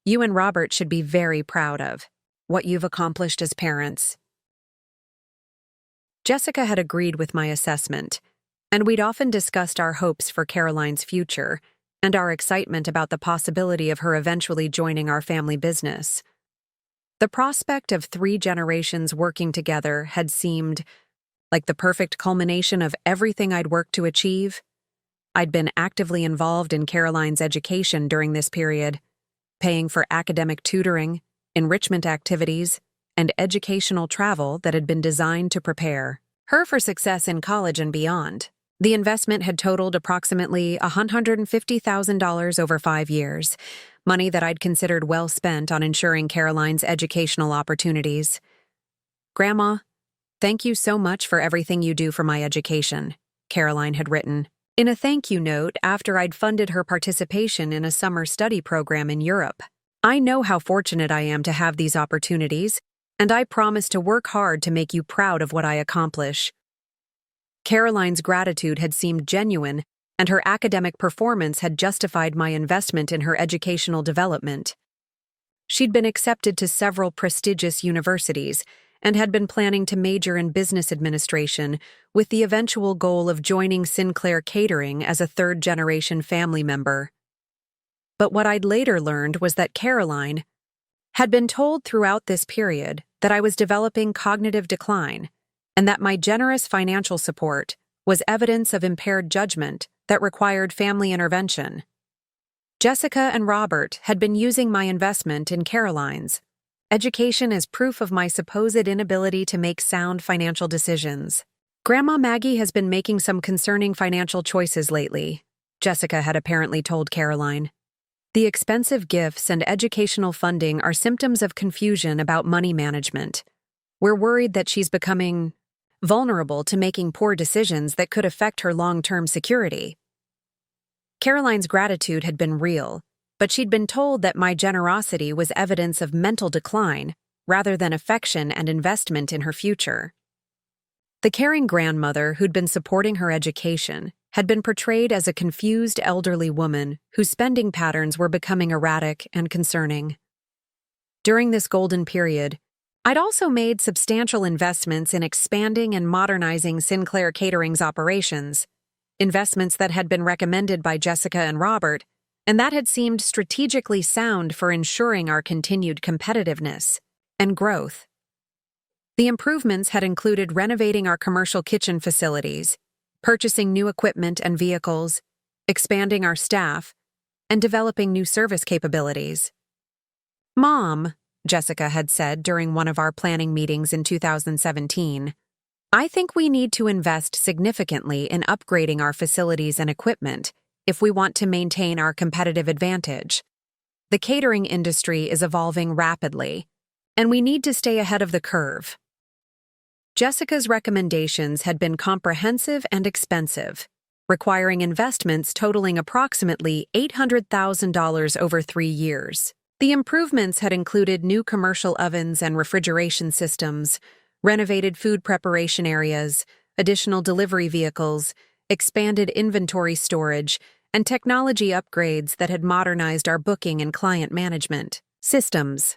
You and Robert should be very proud of what you've accomplished as parents." Jessica had agreed with my assessment, and we'd often discussed our hopes for Caroline's future and our excitement about the possibility of her eventually joining our family business. The prospect of 3 generations working together had seemed like the perfect culmination of everything I'd worked to achieve. I'd been actively involved in Caroline's education during this period, paying for academic tutoring, enrichment activities, and educational travel that had been designed to prepare her for success in college and beyond. The investment had totaled approximately $150,000 over 5 years, money that I'd considered well spent on ensuring Caroline's educational opportunities. "Grandma, thank you so much for everything you do for my education," Caroline had written in a thank you note after I'd funded her participation in a summer study program in Europe. "I know how fortunate I am to have these opportunities, and I promise to work hard to make you proud of what I accomplish." Caroline's gratitude had seemed genuine, and her academic performance had justified my investment in her educational development. She'd been accepted to several prestigious universities and had been planning to major in business administration with the eventual goal of joining Sinclair Catering as a third-generation family member. But what I'd later learned was that Caroline had been told throughout this period that I was developing cognitive decline, and that my generous financial support was evidence of impaired judgment that required family intervention. Jessica and Robert had been using my investment in Caroline's education as proof of my supposed inability to make sound financial decisions. "Grandma Maggie has been making some concerning financial choices lately," Jessica had apparently told Caroline. "The expensive gifts and educational funding are symptoms of confusion about money management. We're worried that she's becoming vulnerable to making poor decisions that could affect her long-term security." Caroline's gratitude had been real, but she'd been told that my generosity was evidence of mental decline rather than affection and investment in her future. The caring grandmother who'd been supporting her education had been portrayed as a confused elderly woman whose spending patterns were becoming erratic and concerning. During this golden period, I'd also made substantial investments in expanding and modernizing Sinclair Catering's operations, investments that had been recommended by Jessica and Robert, and that had seemed strategically sound for ensuring our continued competitiveness and growth. The improvements had included renovating our commercial kitchen facilities, purchasing new equipment and vehicles, expanding our staff, and developing new service capabilities. Mom, Jessica had said during one of our planning meetings in 2017, I think we need to invest significantly in upgrading our facilities and equipment if we want to maintain our competitive advantage. The catering industry is evolving rapidly, and we need to stay ahead of the curve. Jessica's recommendations had been comprehensive and expensive, requiring investments totaling approximately $800,000 over 3 years. The improvements had included new commercial ovens and refrigeration systems, renovated food preparation areas, additional delivery vehicles, expanded inventory storage, and technology upgrades that had modernized our booking and client management systems.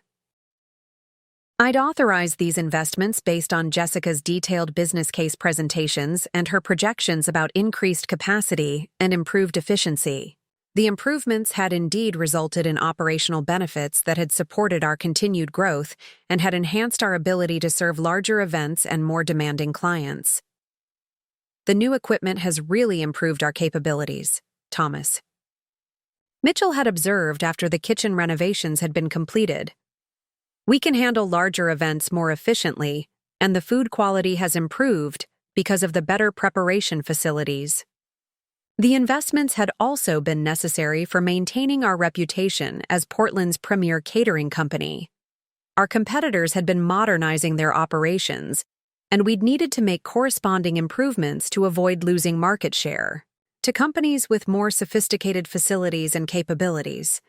I'd authorized these investments based on Jessica's detailed business case presentations and her projections about increased capacity and improved efficiency. The improvements had indeed resulted in operational benefits that had supported our continued growth and had enhanced our ability to serve larger events and more demanding clients. The new equipment has really improved our capabilities, Thomas Mitchell had observed after the kitchen renovations had been completed. We can handle larger events more efficiently, and the food quality has improved because of the better preparation facilities. The investments had also been necessary for maintaining our reputation as Portland's premier catering company. Our competitors had been modernizing their operations, and we'd needed to make corresponding improvements to avoid losing market share to companies with more sophisticated facilities and capabilities.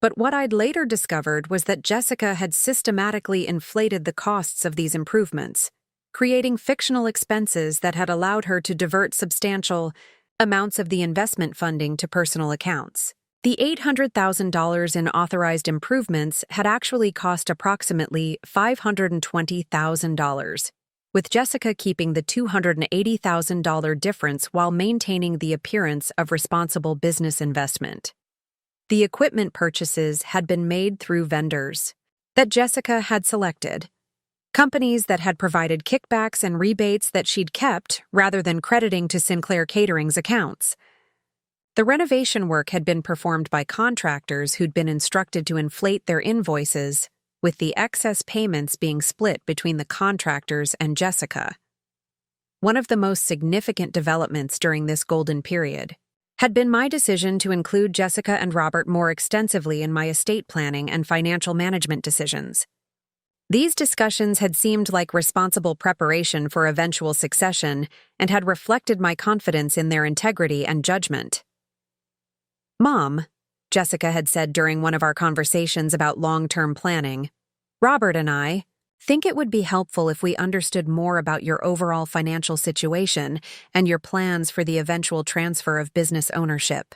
But what I'd later discovered was that Jessica had systematically inflated the costs of these improvements, creating fictional expenses that had allowed her to divert substantial amounts of the investment funding to personal accounts. The $800,000 in authorized improvements had actually cost approximately $520,000, with Jessica keeping the $280,000 difference while maintaining the appearance of responsible business investment. The equipment purchases had been made through vendors that Jessica had selected, companies that had provided kickbacks and rebates that she'd kept rather than crediting to Sinclair Catering's accounts. The renovation work had been performed by contractors who'd been instructed to inflate their invoices, with the excess payments being split between the contractors and Jessica. One of the most significant developments during this golden period had been my decision to include Jessica and Robert more extensively in my estate planning and financial management decisions. These discussions had seemed like responsible preparation for eventual succession and had reflected my confidence in their integrity and judgment. Mom, Jessica had said during one of our conversations about long-term planning, Robert and I think it would be helpful if we understood more about your overall financial situation and your plans for the eventual transfer of business ownership.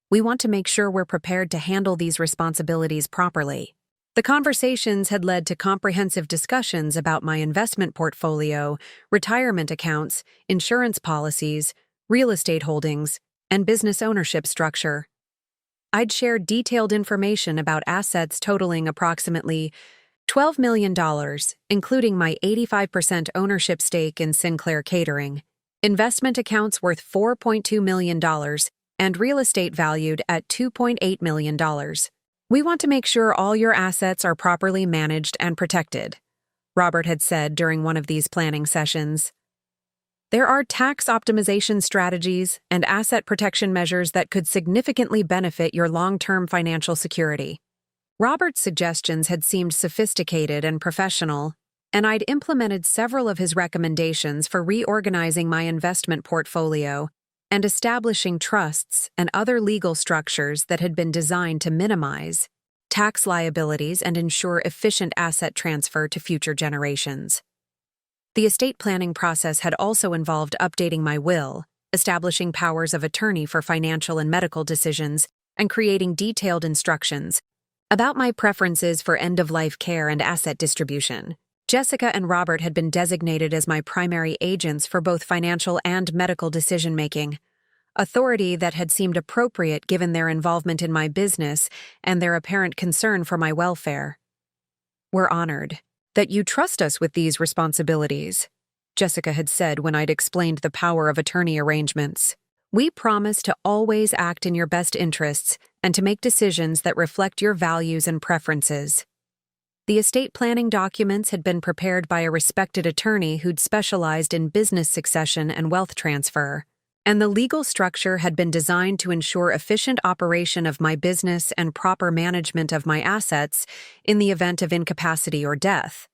We want to make sure we're prepared to handle these responsibilities properly. The conversations had led to comprehensive discussions about my investment portfolio, retirement accounts, insurance policies, real estate holdings, and business ownership structure. I'd shared detailed information about assets totaling approximately $12 million, including my 85% ownership stake in Sinclair Catering, investment accounts worth $4.2 million, and real estate valued at $2.8 million. We want to make sure all your assets are properly managed and protected, Robert had said during one of these planning sessions. There are tax optimization strategies and asset protection measures that could significantly benefit your long-term financial security. Robert's suggestions had seemed sophisticated and professional, and I'd implemented several of his recommendations for reorganizing my investment portfolio and establishing trusts and other legal structures that had been designed to minimize tax liabilities and ensure efficient asset transfer to future generations. The estate planning process had also involved updating my will, establishing powers of attorney for financial and medical decisions, and creating detailed instructions about my preferences for end-of-life care and asset distribution. Jessica and Robert had been designated as my primary agents for both financial and medical decision-making, authority that had seemed appropriate given their involvement in my business and their apparent concern for my welfare. We're honored that you trust us with these responsibilities, Jessica had said when I'd explained the power of attorney arrangements. We promise to always act in your best interests and to make decisions that reflect your values and preferences. The estate planning documents had been prepared by a respected attorney who'd specialized in business succession and wealth transfer, and the legal structure had been designed to ensure efficient operation of my business and proper management of my assets in the event of incapacity or death.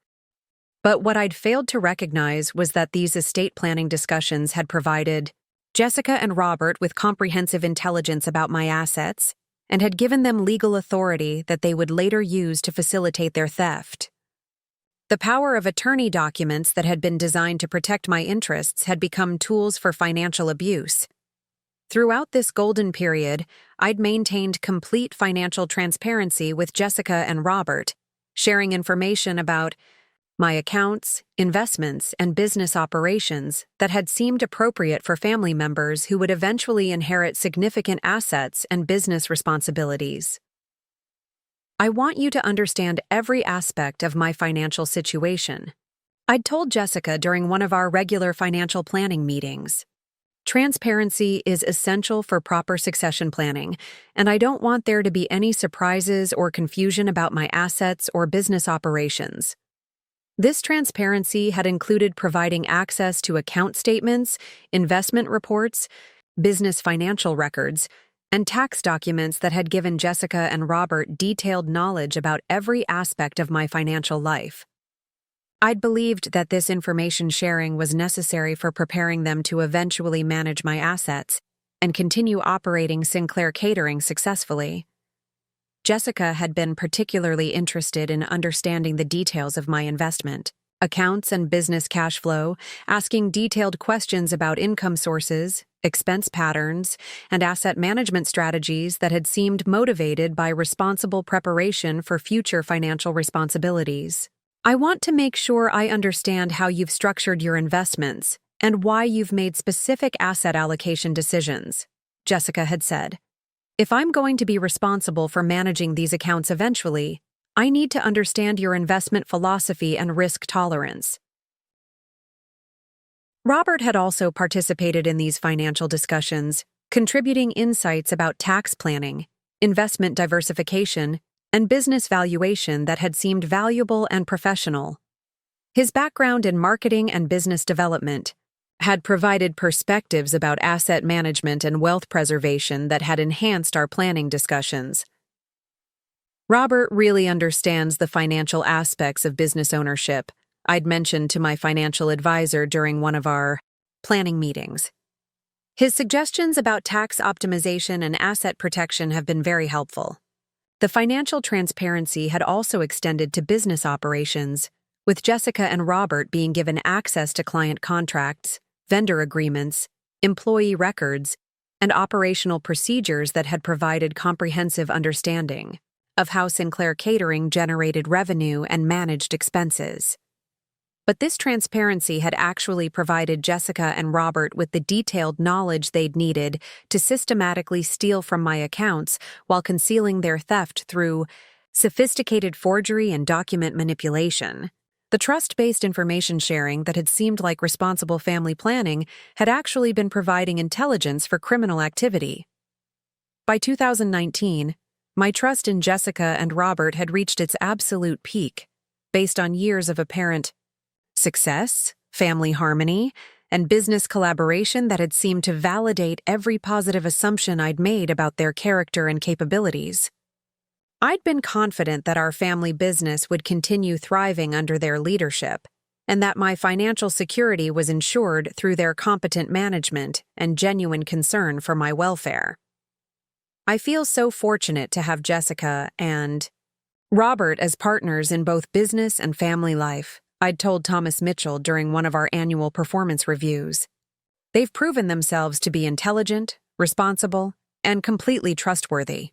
But what I'd failed to recognize was that these estate planning discussions had provided Jessica and Robert with comprehensive intelligence about my assets and had given them legal authority that they would later use to facilitate their theft. The power of attorney documents that had been designed to protect my interests had become tools for financial abuse. Throughout this golden period, I'd maintained complete financial transparency with Jessica and Robert, sharing information about my accounts, investments, and business operations that had seemed appropriate for family members who would eventually inherit significant assets and business responsibilities. I want you to understand every aspect of my financial situation, I'd told Jessica during one of our regular financial planning meetings. Transparency is essential for proper succession planning, and I don't want there to be any surprises or confusion about my assets or business operations. This transparency had included providing access to account statements, investment reports, business financial records, and tax documents that had given Jessica and Robert detailed knowledge about every aspect of my financial life. I'd believed that this information sharing was necessary for preparing them to eventually manage my assets and continue operating Sinclair Catering successfully. Jessica had been particularly interested in understanding the details of my investment, accounts and business cash flow, asking detailed questions about income sources, expense patterns, and asset management strategies that had seemed motivated by responsible preparation for future financial responsibilities. I want to make sure I understand how you've structured your investments and why you've made specific asset allocation decisions, Jessica had said. If I'm going to be responsible for managing these accounts eventually, I need to understand your investment philosophy and risk tolerance. Robert had also participated in these financial discussions, contributing insights about tax planning, investment diversification, and business valuation that had seemed valuable and professional. His background in marketing and business development had provided perspectives about asset management and wealth preservation that had enhanced our planning discussions. Robert really understands the financial aspects of business ownership, I'd mentioned to my financial advisor during one of our planning meetings. His suggestions about tax optimization and asset protection have been very helpful. The financial transparency had also extended to business operations, with Jessica and Robert being given access to client contracts, vendor agreements, employee records, and operational procedures that had provided comprehensive understanding of how Sinclair Catering generated revenue and managed expenses. But this transparency had actually provided Jessica and Robert with the detailed knowledge they'd needed to systematically steal from my accounts while concealing their theft through sophisticated forgery and document manipulation. The trust-based information sharing that had seemed like responsible family planning had actually been providing intelligence for criminal activity. By 2019, my trust in Jessica and Robert had reached its absolute peak, based on years of apparent success, family harmony, and business collaboration that had seemed to validate every positive assumption I'd made about their character and capabilities. I'd been confident that our family business would continue thriving under their leadership, and that my financial security was ensured through their competent management and genuine concern for my welfare. I feel so fortunate to have Jessica and Robert as partners in both business and family life, I'd told Thomas Mitchell during one of our annual performance reviews. They've proven themselves to be intelligent, responsible, and completely trustworthy.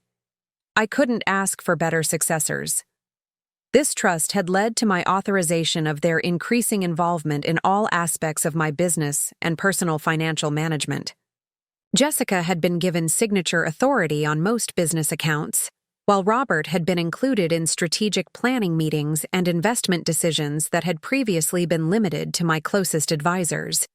I couldn't ask for better successors. This trust had led to my authorization of their increasing involvement in all aspects of my business and personal financial management. Jessica had been given signature authority on most business accounts, while Robert had been included in strategic planning meetings and investment decisions that had previously been limited to my closest advisors.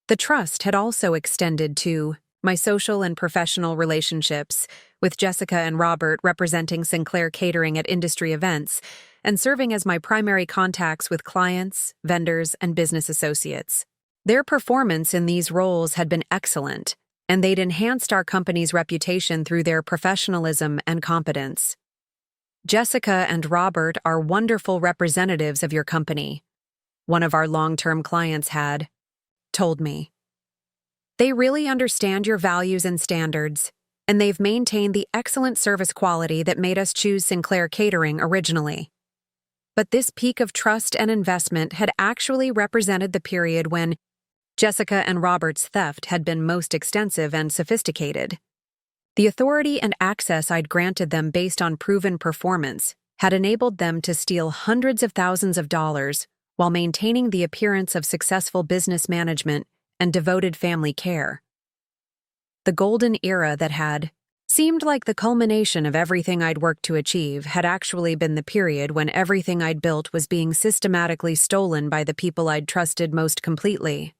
The trust had also extended to My social and professional relationships, with Jessica and Robert representing Sinclair Catering at industry events and serving as my primary contacts with clients, vendors, and business associates. Their performance in these roles had been excellent, and they'd enhanced our company's reputation through their professionalism and competence. Jessica and Robert are wonderful representatives of your company, one of our long-term clients had told me. They really understand your values and standards, and they've maintained the excellent service quality that made us choose Sinclair Catering originally. But this peak of trust and investment had actually represented the period when Jessica and Robert's theft had been most extensive and sophisticated. The authority and access I'd granted them based on proven performance had enabled them to steal hundreds of thousands of dollars while maintaining the appearance of successful business management and devoted family care. The golden era that had seemed like the culmination of everything I'd worked to achieve had actually been the period when everything I'd built was being systematically stolen by the people I'd trusted most completely.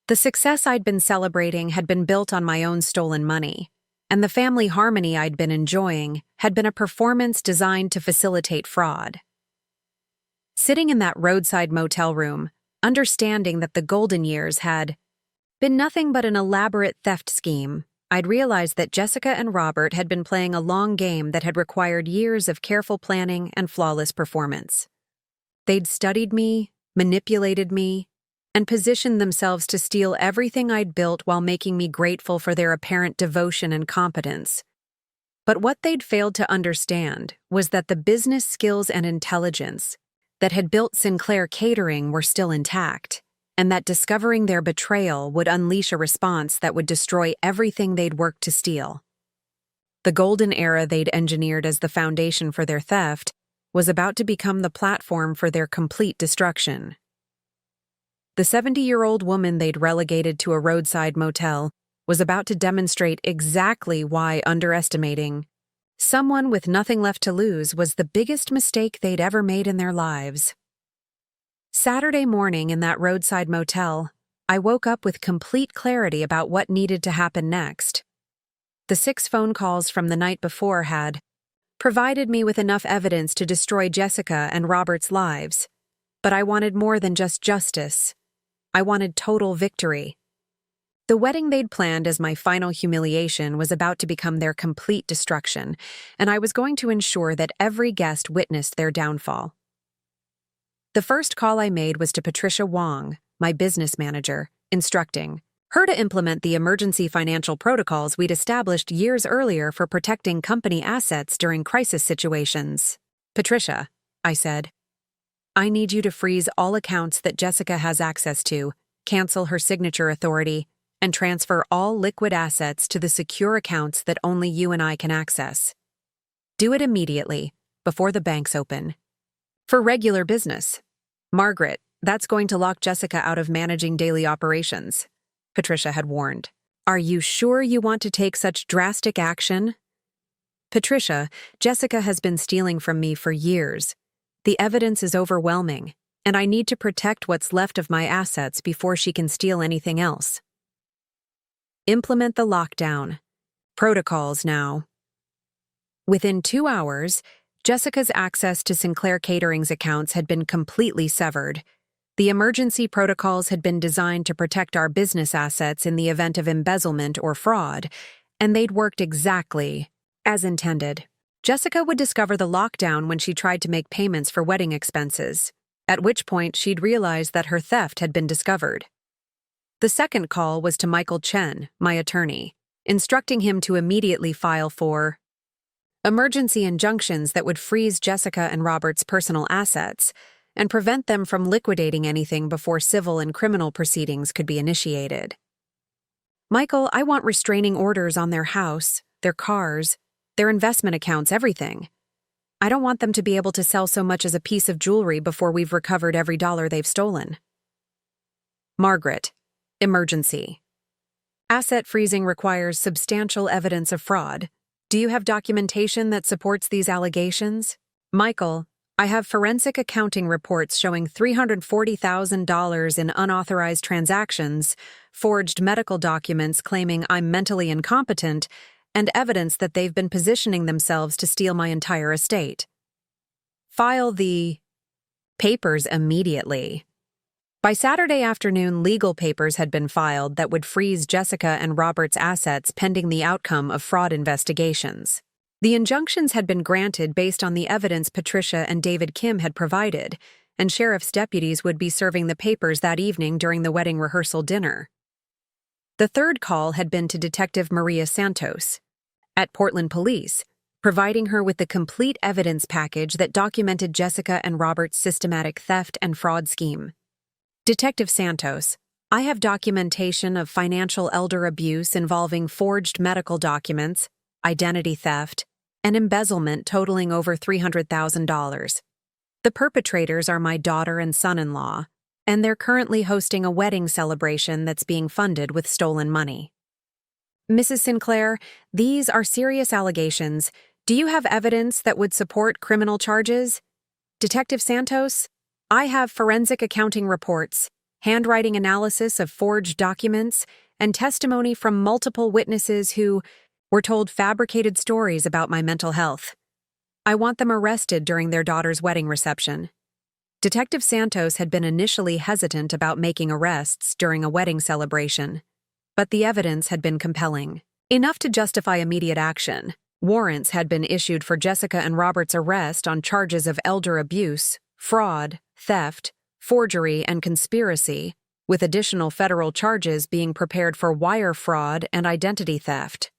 The success I'd been celebrating had been built on my own stolen money, and the family harmony I'd been enjoying had been a performance designed to facilitate fraud. Sitting in that roadside motel room, understanding that the golden years had been nothing but an elaborate theft scheme, I'd realized that Jessica and Robert had been playing a long game that had required years of careful planning and flawless performance. They'd studied me, manipulated me, and positioned themselves to steal everything I'd built while making me grateful for their apparent devotion and competence. But what they'd failed to understand was that the business skills and intelligence that had built Sinclair Catering were still intact, and that discovering their betrayal would unleash a response that would destroy everything they'd worked to steal. The golden era they'd engineered as the foundation for their theft was about to become the platform for their complete destruction. The 70-year-old woman they'd relegated to a roadside motel was about to demonstrate exactly why underestimating someone with nothing left to lose was the biggest mistake they'd ever made in their lives. Saturday morning in that roadside motel, I woke up with complete clarity about what needed to happen next. The 6 phone calls from the night before had provided me with enough evidence to destroy Jessica and Robert's lives, but I wanted more than just justice. I wanted total victory. The wedding they'd planned as my final humiliation was about to become their complete destruction, and I was going to ensure that every guest witnessed their downfall. The first call I made was to Patricia Wong, my business manager, instructing her to implement the emergency financial protocols we'd established years earlier for protecting company assets during crisis situations. "Patricia," I said, "I need you to freeze all accounts that Jessica has access to, cancel her signature authority, and transfer all liquid assets to the secure accounts that only you and I can access. Do it immediately, before the banks open. For regular business. Margaret, that's going to lock Jessica out of managing daily operations," Patricia had warned. "Are you sure you want to take such drastic action?" "Patricia, Jessica has been stealing from me for years. The evidence is overwhelming, and I need to protect what's left of my assets before she can steal anything else. Implement the lockdown. Protocols now." Within 2 hours, Jessica's access to Sinclair Catering's accounts had been completely severed. The emergency protocols had been designed to protect our business assets in the event of embezzlement or fraud, and they'd worked exactly as intended. Jessica would discover the lockdown when she tried to make payments for wedding expenses, at which point she'd realize that her theft had been discovered. The second call was to Michael Chen, my attorney, instructing him to immediately file for emergency injunctions that would freeze Jessica and Robert's personal assets and prevent them from liquidating anything before civil and criminal proceedings could be initiated. "Michael, I want restraining orders on their house, their cars, their investment accounts, everything. I don't want them to be able to sell so much as a piece of jewelry before we've recovered every dollar they've stolen." Margaret, emergency. Asset freezing requires substantial evidence of fraud. Do you have documentation that supports these allegations? Michael, I have forensic accounting reports showing $340,000 in unauthorized transactions, forged medical documents claiming I'm mentally incompetent, and evidence that they've been positioning themselves to steal my entire estate. File the papers immediately. By Saturday afternoon, legal papers had been filed that would freeze Jessica and Robert's assets pending the outcome of fraud investigations. The injunctions had been granted based on the evidence Patricia and David Kim had provided, and sheriff's deputies would be serving the papers that evening during the wedding rehearsal dinner. The third call had been to Detective Maria Santos at Portland Police, providing her with the complete evidence package that documented Jessica and Robert's systematic theft and fraud scheme. Detective Santos, I have documentation of financial elder abuse involving forged medical documents, identity theft, and embezzlement totaling over $300,000. The perpetrators are my daughter and son-in-law, and they're currently hosting a wedding celebration that's being funded with stolen money. Mrs. Sinclair, these are serious allegations. Do you have evidence that would support criminal charges? Detective Santos, I have forensic accounting reports, handwriting analysis of forged documents, and testimony from multiple witnesses who were told fabricated stories about my mental health. I want them arrested during their daughter's wedding reception. Detective Santos had been initially hesitant about making arrests during a wedding celebration, but the evidence had been compelling, enough to justify immediate action. Warrants had been issued for Jessica and Robert's arrest on charges of elder abuse, fraud, theft, forgery, and conspiracy, with additional federal charges being prepared for wire fraud and identity theft.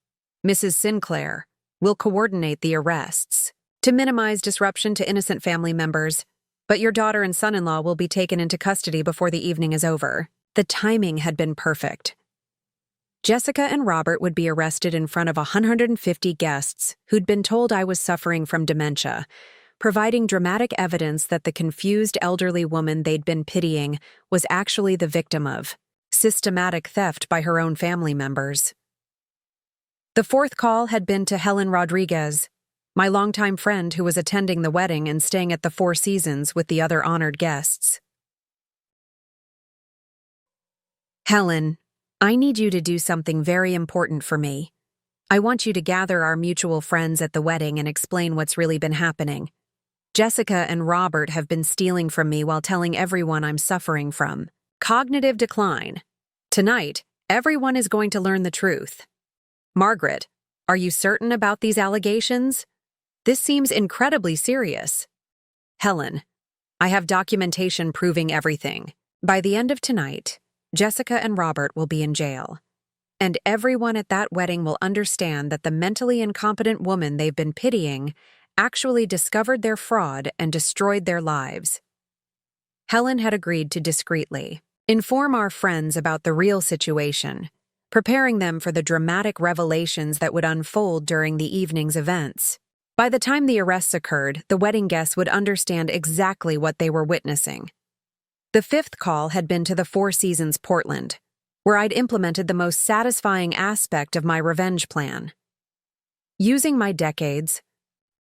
Mrs. Sinclair will coordinate the arrests to minimize disruption to innocent family members, but your daughter and son-in-law will be taken into custody before the evening is over. The timing had been perfect. Jessica and Robert would be arrested in front of 150 guests who'd been told I was suffering from dementia, providing dramatic evidence that the confused elderly woman they'd been pitying was actually the victim of systematic theft by her own family members. The fourth call had been to Helen Rodriguez, my longtime friend who was attending the wedding and staying at the Four Seasons with the other honored guests. Helen, I need you to do something very important for me. I want you to gather our mutual friends at the wedding and explain what's really been happening. Jessica and Robert have been stealing from me while telling everyone I'm suffering from cognitive decline. Tonight, everyone is going to learn the truth. Margaret, are you certain about these allegations? This seems incredibly serious. Helen, I have documentation proving everything. By the end of tonight, Jessica and Robert will be in jail, and everyone at that wedding will understand that the mentally incompetent woman they've been pitying actually discovered their fraud and destroyed their lives. Helen had agreed to discreetly inform our friends about the real situation, preparing them for the dramatic revelations that would unfold during the evening's events. By the time the arrests occurred, the wedding guests would understand exactly what they were witnessing. The fifth call had been to the Four Seasons Portland, where I'd implemented the most satisfying aspect of my revenge plan. Using my decades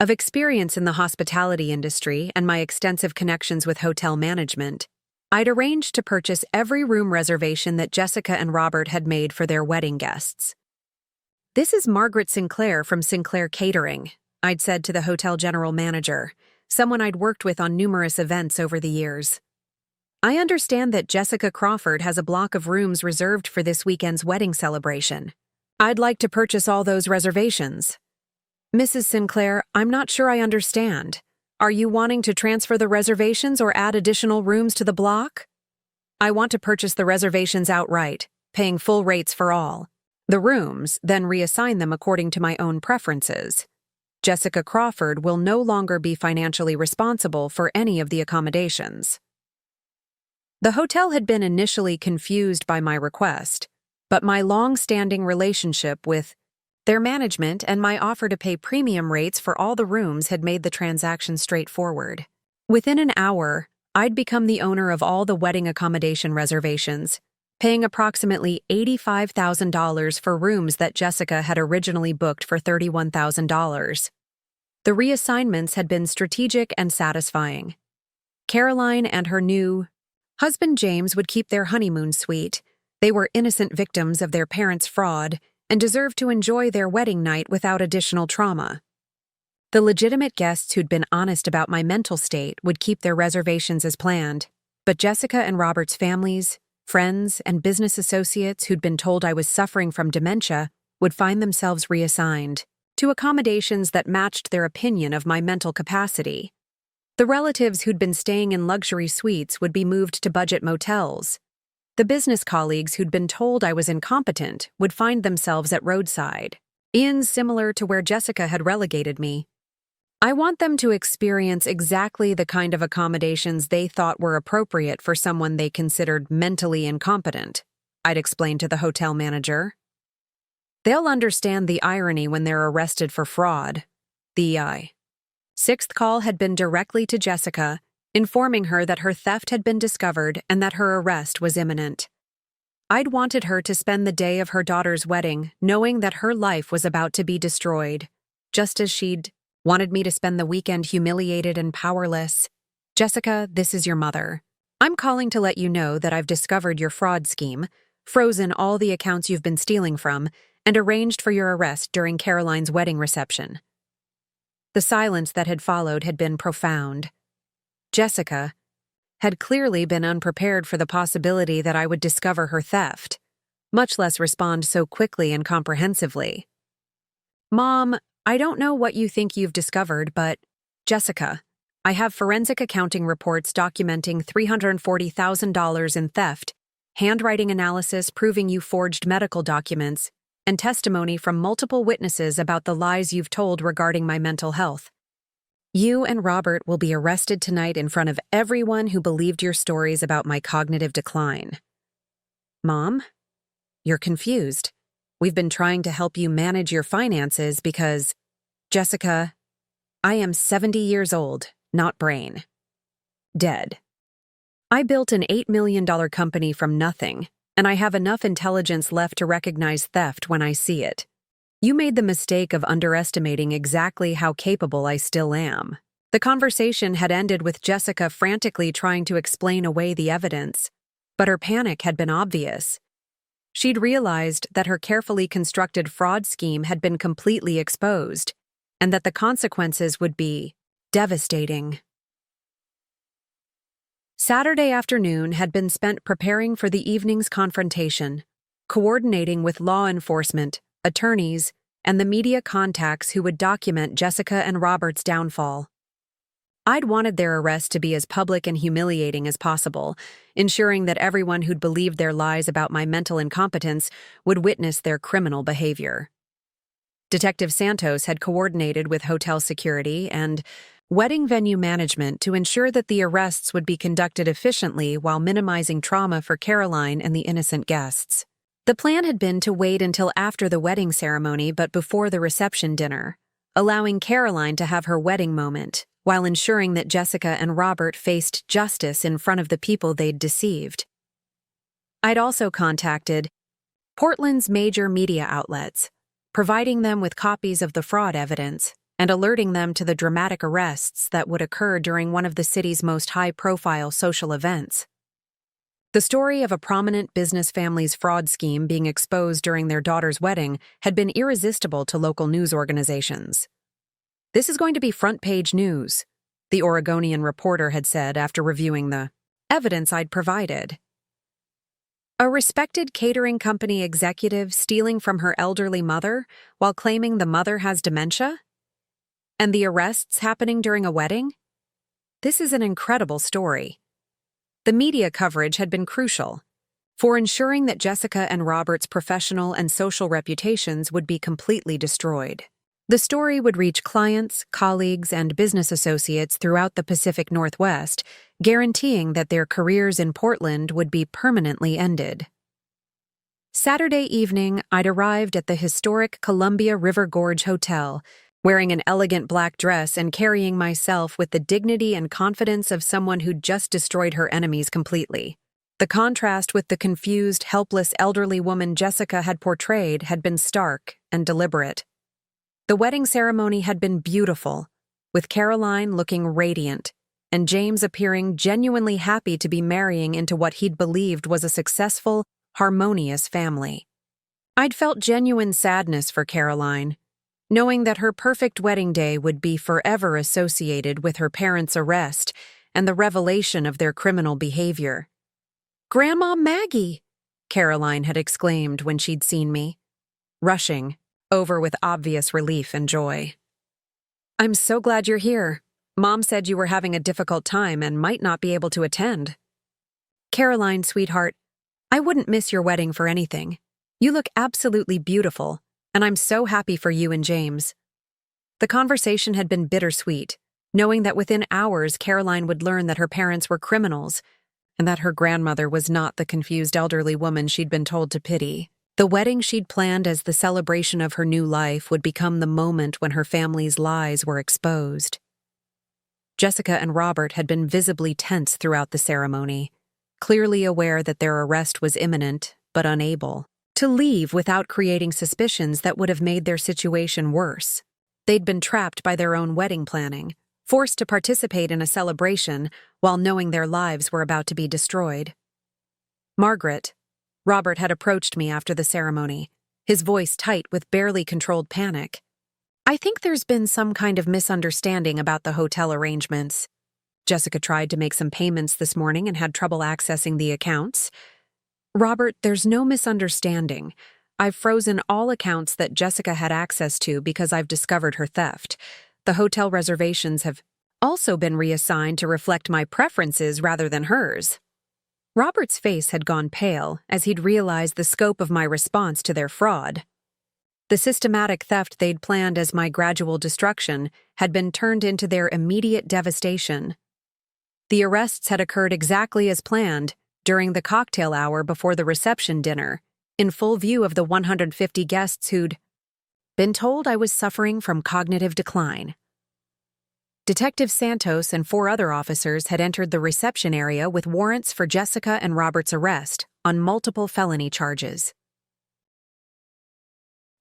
of experience in the hospitality industry and my extensive connections with hotel management, I'd arranged to purchase every room reservation that Jessica and Robert had made for their wedding guests. "This is Margaret Sinclair from Sinclair Catering," I'd said to the hotel general manager, someone I'd worked with on numerous events over the years. "I understand that Jessica Crawford has a block of rooms reserved for this weekend's wedding celebration. I'd like to purchase all those reservations." "Mrs. Sinclair, I'm not sure I understand. Are you wanting to transfer the reservations or add additional rooms to the block?" "I want to purchase the reservations outright, paying full rates for all. The rooms, then reassign them according to my own preferences. Jessica Crawford will no longer be financially responsible for any of the accommodations." The hotel had been initially confused by my request, but my long-standing relationship with their management and my offer to pay premium rates for all the rooms had made the transaction straightforward. Within an hour, I'd become the owner of all the wedding accommodation reservations, paying approximately $85,000 for rooms that Jessica had originally booked for $31,000. The reassignments had been strategic and satisfying. Caroline and her new husband James would keep their honeymoon suite. They were innocent victims of their parents' fraud and deserved to enjoy their wedding night without additional trauma. The legitimate guests who'd been honest about my mental state would keep their reservations as planned, but Jessica and Robert's families, friends, and business associates who'd been told I was suffering from dementia would find themselves reassigned to accommodations that matched their opinion of my mental capacity. The relatives who'd been staying in luxury suites would be moved to budget motels. The business colleagues who'd been told I was incompetent would find themselves at Roadside Inn, similar to where Jessica had relegated me. I want them to experience exactly the kind of accommodations they thought were appropriate for someone they considered mentally incompetent, I'd explained to the hotel manager. They'll understand the irony when they're arrested for fraud. The sixth call had been directly to Jessica, informing her that her theft had been discovered and that her arrest was imminent. I'd wanted her to spend the day of her daughter's wedding knowing that her life was about to be destroyed, just as she'd wanted me to spend the weekend humiliated and powerless. Jessica, this is your mother. I'm calling to let you know that I've discovered your fraud scheme, frozen all the accounts you've been stealing from, and arranged for your arrest during Caroline's wedding reception. The silence that had followed had been profound. Jessica had clearly been unprepared for the possibility that I would discover her theft, much less respond so quickly and comprehensively. Mom, I don't know what you think you've discovered, but, Jessica, I have forensic accounting reports documenting $340,000 in theft, handwriting analysis proving you forged medical documents, and testimony from multiple witnesses about the lies you've told regarding my mental health. You and Robert will be arrested tonight in front of everyone who believed your stories about my cognitive decline. Mom, you're confused. We've been trying to help you manage your finances because, Jessica, I am 70 years old, not brain. Dead. I built an $8 million company from nothing, and I have enough intelligence left to recognize theft when I see it. You made the mistake of underestimating exactly how capable I still am. The conversation had ended with Jessica frantically trying to explain away the evidence, but her panic had been obvious. She'd realized that her carefully constructed fraud scheme had been completely exposed, and that the consequences would be devastating. Saturday afternoon had been spent preparing for the evening's confrontation, coordinating with law enforcement, attorneys, and the media contacts who would document Jessica and Robert's downfall. I'd wanted their arrest to be as public and humiliating as possible, ensuring that everyone who'd believed their lies about my mental incompetence would witness their criminal behavior. Detective Santos had coordinated with hotel security and wedding venue management to ensure that the arrests would be conducted efficiently while minimizing trauma for Caroline and the innocent guests. The plan had been to wait until after the wedding ceremony but before the reception dinner, allowing Caroline to have her wedding moment, while ensuring that Jessica and Robert faced justice in front of the people they'd deceived. I'd also contacted Portland's major media outlets, providing them with copies of the fraud evidence and alerting them to the dramatic arrests that would occur during one of the city's most high-profile social events. The story of a prominent business family's fraud scheme being exposed during their daughter's wedding had been irresistible to local news organizations. This is going to be front-page news, the Oregonian reporter had said after reviewing the evidence I'd provided. A respected catering company executive stealing from her elderly mother while claiming the mother has dementia? And the arrests happening during a wedding? This is an incredible story. The media coverage had been crucial for ensuring that Jessica and Robert's professional and social reputations would be completely destroyed. The story would reach clients, colleagues, and business associates throughout the Pacific Northwest, guaranteeing that their careers in Portland would be permanently ended. Saturday evening, I'd arrived at the historic Columbia River Gorge Hotel, wearing an elegant black dress and carrying myself with the dignity and confidence of someone who'd just destroyed her enemies completely. The contrast with the confused, helpless elderly woman Jessica had portrayed had been stark and deliberate. The wedding ceremony had been beautiful, with Caroline looking radiant and James appearing genuinely happy to be marrying into what he'd believed was a successful, harmonious family. I'd felt genuine sadness for Caroline, knowing that her perfect wedding day would be forever associated with her parents' arrest and the revelation of their criminal behavior. "Grandma Maggie!" Caroline had exclaimed when she'd seen me, rushing over with obvious relief and joy. "I'm so glad you're here. Mom said you were having a difficult time and might not be able to attend." "Caroline, sweetheart, I wouldn't miss your wedding for anything. You look absolutely beautiful, and I'm so happy for you and James." The conversation had been bittersweet, knowing that within hours Caroline would learn that her parents were criminals and that her grandmother was not the confused elderly woman she'd been told to pity. The wedding she'd planned as the celebration of her new life would become the moment when her family's lies were exposed. Jessica and Robert had been visibly tense throughout the ceremony, clearly aware that their arrest was imminent, but unable to leave without creating suspicions that would have made their situation worse. They'd been trapped by their own wedding planning, forced to participate in a celebration while knowing their lives were about to be destroyed. "Margaret," Robert had approached me after the ceremony, his voice tight with barely controlled panic. "I think there's been some kind of misunderstanding about the hotel arrangements. Jessica tried to make some payments this morning and had trouble accessing the accounts." "Robert, there's no misunderstanding. I've frozen all accounts that Jessica had access to because I've discovered her theft. The hotel reservations have also been reassigned to reflect my preferences rather than hers." Robert's face had gone pale as he'd realized the scope of my response to their fraud. The systematic theft they'd planned as my gradual destruction had been turned into their immediate devastation. The arrests had occurred exactly as planned during the cocktail hour before the reception dinner, in full view of the 150 guests who'd been told I was suffering from cognitive decline. Detective Santos and 4 other officers had entered the reception area with warrants for Jessica and Robert's arrest on multiple felony charges.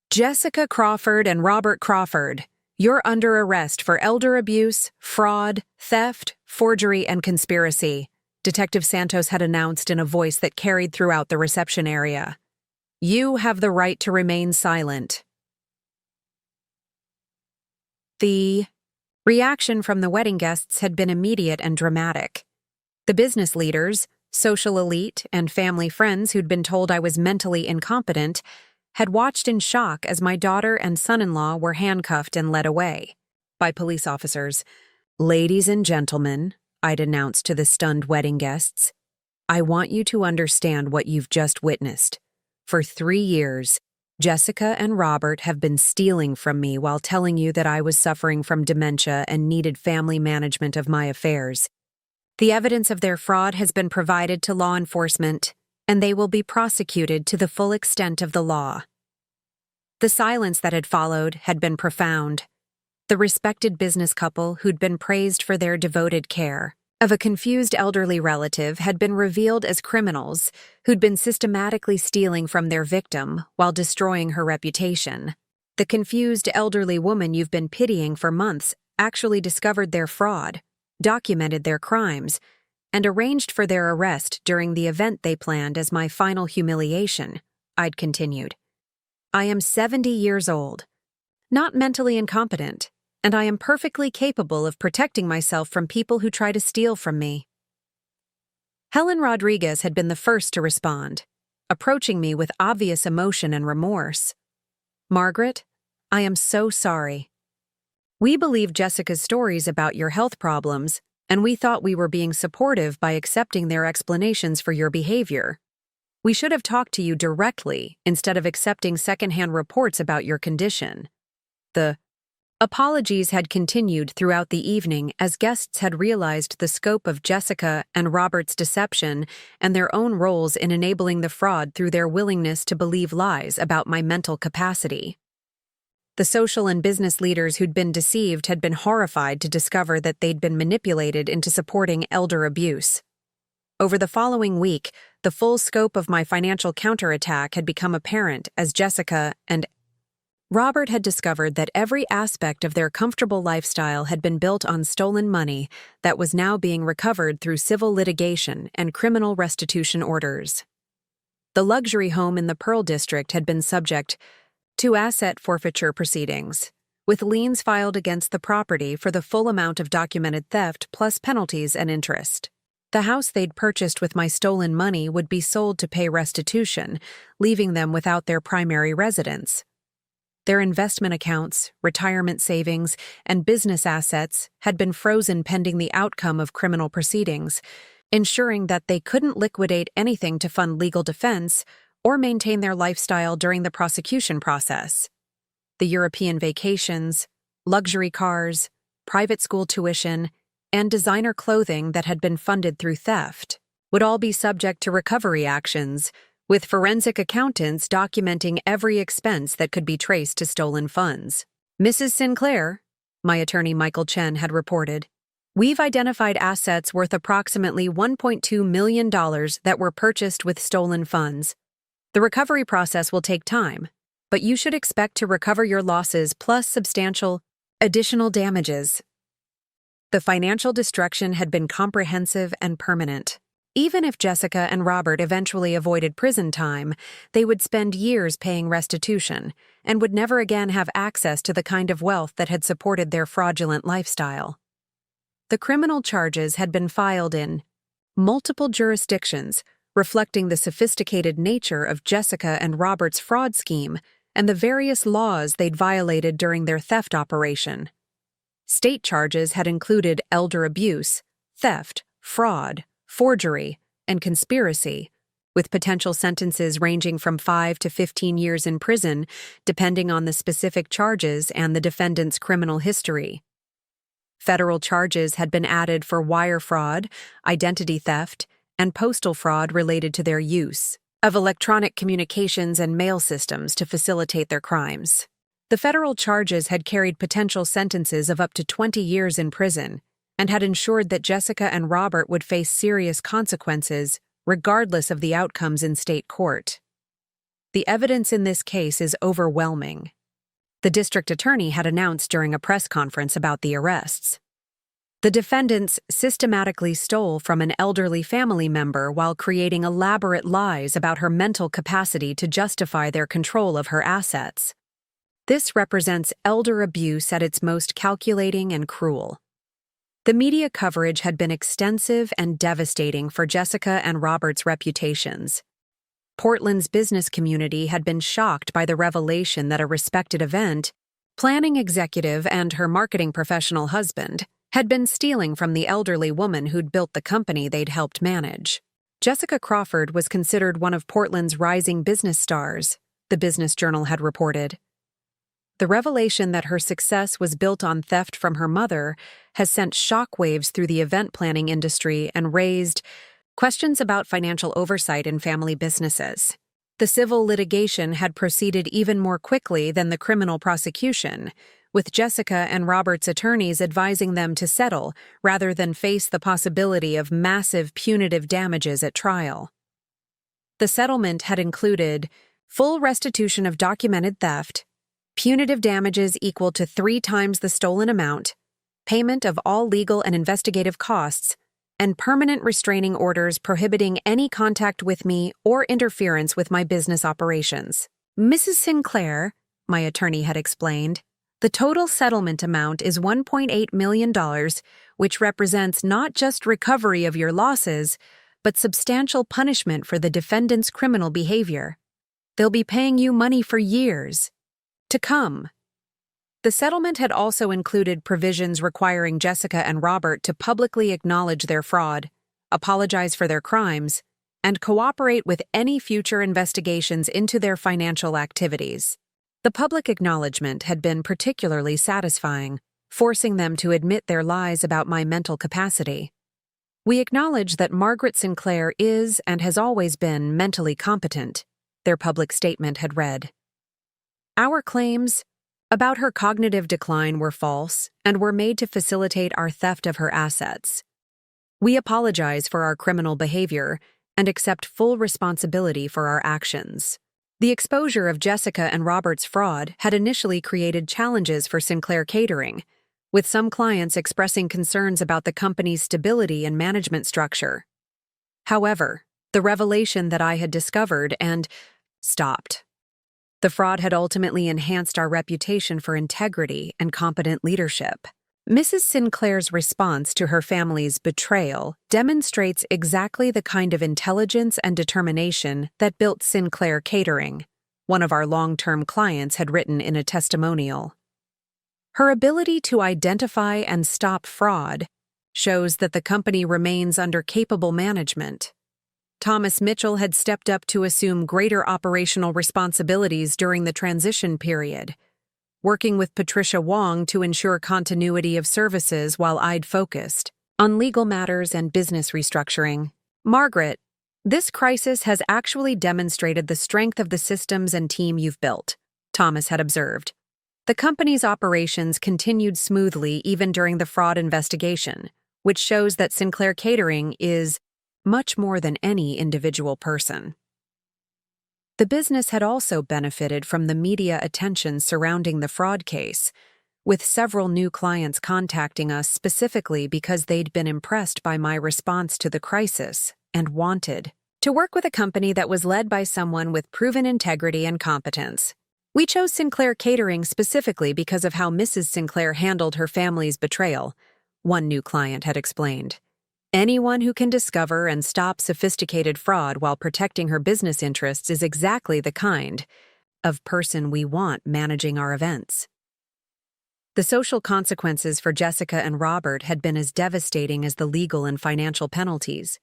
"Jessica Crawford and Robert Crawford, you're under arrest for elder abuse, fraud, theft, forgery, and conspiracy," Detective Santos had announced in a voice that carried throughout the reception area. "You have the right to remain silent." The reaction from the wedding guests had been immediate and dramatic. The business leaders, social elite, and family friends who'd been told I was mentally incompetent had watched in shock as my daughter and son-in-law were handcuffed and led away by police officers. "Ladies and gentlemen," I'd announced to the stunned wedding guests, "I want you to understand what you've just witnessed. For 3 years, Jessica and Robert have been stealing from me while telling you that I was suffering from dementia and needed family management of my affairs. The evidence of their fraud has been provided to law enforcement, and they will be prosecuted to the full extent of the law." The silence that had followed had been profound. The respected business couple who'd been praised for their devoted care of a confused elderly relative had been revealed as criminals who'd been systematically stealing from their victim while destroying her reputation. The confused elderly woman you've been pitying for months actually discovered their fraud, documented their crimes, and arranged for their arrest during the event they planned as my final humiliation, I'd continued. "I am 70 years old, not mentally incompetent, and I am perfectly capable of protecting myself from people who try to steal from me." Helen Rodriguez had been the first to respond, approaching me with obvious emotion and remorse. "Margaret, I am so sorry. We believed Jessica's stories about your health problems, and we thought we were being supportive by accepting their explanations for your behavior. We should have talked to you directly instead of accepting secondhand reports about your condition." The apologies had continued throughout the evening as guests had realized the scope of Jessica and Robert's deception and their own roles in enabling the fraud through their willingness to believe lies about my mental capacity. The social and business leaders who'd been deceived had been horrified to discover that they'd been manipulated into supporting elder abuse. Over the following week, the full scope of my financial counterattack had become apparent as Jessica and Robert had discovered that every aspect of their comfortable lifestyle had been built on stolen money that was now being recovered through civil litigation and criminal restitution orders. The luxury home in the Pearl District had been subject to asset forfeiture proceedings, with liens filed against the property for the full amount of documented theft plus penalties and interest. The house they'd purchased with my stolen money would be sold to pay restitution, leaving them without their primary residence. Their investment accounts, retirement savings, and business assets had been frozen pending the outcome of criminal proceedings, ensuring that they couldn't liquidate anything to fund legal defense or maintain their lifestyle during the prosecution process. The European vacations, luxury cars, private school tuition, and designer clothing that had been funded through theft would all be subject to recovery actions, with forensic accountants documenting every expense that could be traced to stolen funds. "Mrs. Sinclair," my attorney Michael Chen had reported, "we've identified assets worth approximately $1.2 million that were purchased with stolen funds. The recovery process will take time, but you should expect to recover your losses plus substantial additional damages." The financial destruction had been comprehensive and permanent. Even if Jessica and Robert eventually avoided prison time, they would spend years paying restitution and would never again have access to the kind of wealth that had supported their fraudulent lifestyle. The criminal charges had been filed in multiple jurisdictions, reflecting the sophisticated nature of Jessica and Robert's fraud scheme and the various laws they'd violated during their theft operation. State charges had included elder abuse, theft, fraud, forgery, and conspiracy, with potential sentences ranging from 5 to 15 years in prison, depending on the specific charges and the defendant's criminal history. Federal charges had been added for wire fraud, identity theft, and postal fraud related to their use of electronic communications and mail systems to facilitate their crimes. The federal charges had carried potential sentences of up to 20 years in prison, and had ensured that Jessica and Robert would face serious consequences regardless of the outcomes in state court. The evidence in this case is overwhelming. The district attorney had announced during a press conference about the arrests. The defendants systematically stole from an elderly family member while creating elaborate lies about her mental capacity to justify their control of her assets. This represents elder abuse at its most calculating and cruel. The media coverage had been extensive and devastating for Jessica and Robert's reputations. Portland's business community had been shocked by the revelation that a respected event planning executive and her marketing professional husband had been stealing from the elderly woman who'd built the company they'd helped manage. Jessica Crawford was considered one of Portland's rising business stars, the Business Journal had reported. The revelation that her success was built on theft from her mother has sent shockwaves through the event planning industry and raised questions about financial oversight in family businesses. The civil litigation had proceeded even more quickly than the criminal prosecution, with Jessica and Robert's attorneys advising them to settle rather than face the possibility of massive punitive damages at trial. The settlement had included full restitution of documented theft, punitive damages equal to 3 times the stolen amount, payment of all legal and investigative costs, and permanent restraining orders prohibiting any contact with me or interference with my business operations. "Mrs. Sinclair," my attorney had explained, "the total settlement amount is $1.8 million, which represents not just recovery of your losses, but substantial punishment for the defendant's criminal behavior. They'll be paying you money for years to come." The settlement had also included provisions requiring Jessica and Robert to publicly acknowledge their fraud, apologize for their crimes, and cooperate with any future investigations into their financial activities. The public acknowledgement had been particularly satisfying, forcing them to admit their lies about my mental capacity. "We acknowledge that Margaret Sinclair is and has always been mentally competent," their public statement had read. "Our claims about her cognitive decline were false and were made to facilitate our theft of her assets. We apologize for our criminal behavior and accept full responsibility for our actions." The exposure of Jessica and Robert's fraud had initially created challenges for Sinclair Catering, with some clients expressing concerns about the company's stability and management structure. However, the revelation that I had discovered and stopped. The fraud had ultimately enhanced our reputation for integrity and competent leadership. Mrs. Sinclair's response to her family's betrayal demonstrates exactly the kind of intelligence and determination that built Sinclair Catering, one of our long-term clients had written in a testimonial. Her ability to identify and stop fraud shows that the company remains under capable management. Thomas Mitchell had stepped up to assume greater operational responsibilities during the transition period, working with Patricia Wong to ensure continuity of services while I'd focused on legal matters and business restructuring. Margaret, this crisis has actually demonstrated the strength of the systems and team you've built, Thomas had observed. The company's operations continued smoothly even during the fraud investigation, which shows that Sinclair Catering is much more than any individual person. The business had also benefited from the media attention surrounding the fraud case, with several new clients contacting us specifically because they'd been impressed by my response to the crisis and wanted to work with a company that was led by someone with proven integrity and competence. We chose Sinclair Catering specifically because of how Mrs. Sinclair handled her family's betrayal, one new client had explained. Anyone who can discover and stop sophisticated fraud while protecting her business interests is exactly the kind of person we want managing our events. The social consequences for Jessica and Robert had been as devastating as the legal and financial penalties.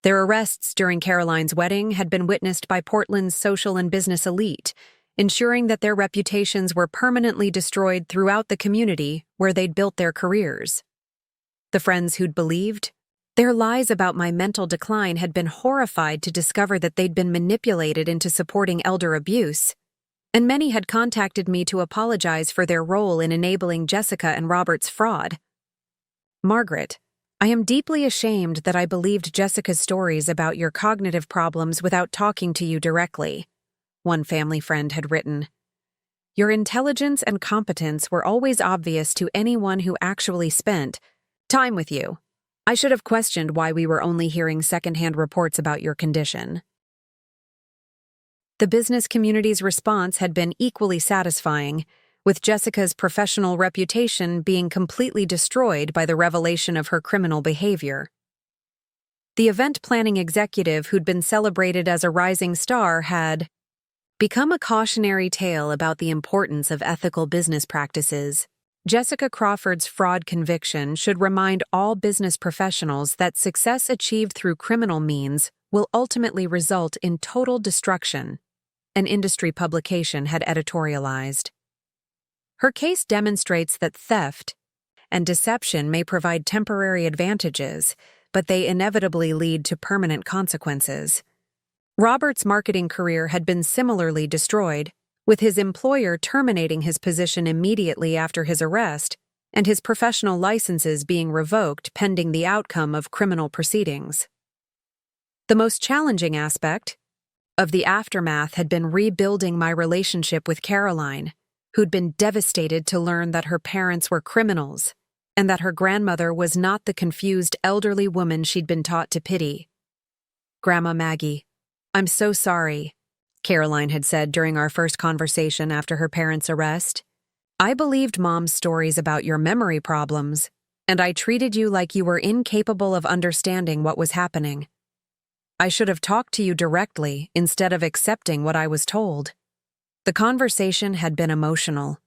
Their arrests during Caroline's wedding had been witnessed by Portland's social and business elite, ensuring that their reputations were permanently destroyed throughout the community where they'd built their careers. The friends who'd believed their lies about my mental decline had been horrified to discover that they'd been manipulated into supporting elder abuse, and many had contacted me to apologize for their role in enabling Jessica and Robert's fraud. Margaret, I am deeply ashamed that I believed Jessica's stories about your cognitive problems without talking to you directly, one family friend had written. Your intelligence and competence were always obvious to anyone who actually spent time with you. I should have questioned why we were only hearing secondhand reports about your condition. The business community's response had been equally satisfying, with Jessica's professional reputation being completely destroyed by the revelation of her criminal behavior. The event planning executive who'd been celebrated as a rising star had become a cautionary tale about the importance of ethical business practices. Jessica Crawford's fraud conviction should remind all business professionals that success achieved through criminal means will ultimately result in total destruction, an industry publication had editorialized. Her case demonstrates that theft and deception may provide temporary advantages, but they inevitably lead to permanent consequences. Robert's marketing career had been similarly destroyed, with his employer terminating his position immediately after his arrest and his professional licenses being revoked pending the outcome of criminal proceedings. The most challenging aspect of the aftermath had been rebuilding my relationship with Caroline, who'd been devastated to learn that her parents were criminals and that her grandmother was not the confused elderly woman she'd been taught to pity. Grandma Maggie, I'm so sorry, Caroline had said during our first conversation after her parents' arrest. I believed Mom's stories about your memory problems, and I treated you like you were incapable of understanding what was happening. I should have talked to you directly instead of accepting what I was told. The conversation had been emotional,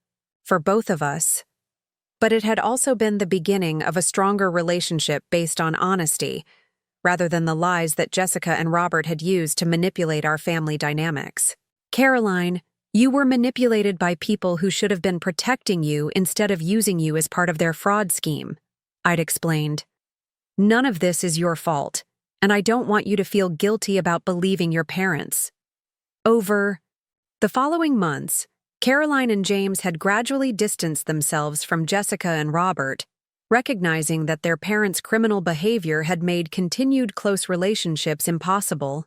for both of us, but it had also been the beginning of a stronger relationship based on honesty, rather than the lies that Jessica and Robert had used to manipulate our family dynamics. Caroline, you were manipulated by people who should have been protecting you instead of using you as part of their fraud scheme, I'd explained. None of this is your fault, and I don't want you to feel guilty about believing your parents. Over the following months, Caroline and James had gradually distanced themselves from Jessica and Robert, recognizing that their parents' criminal behavior had made continued close relationships impossible.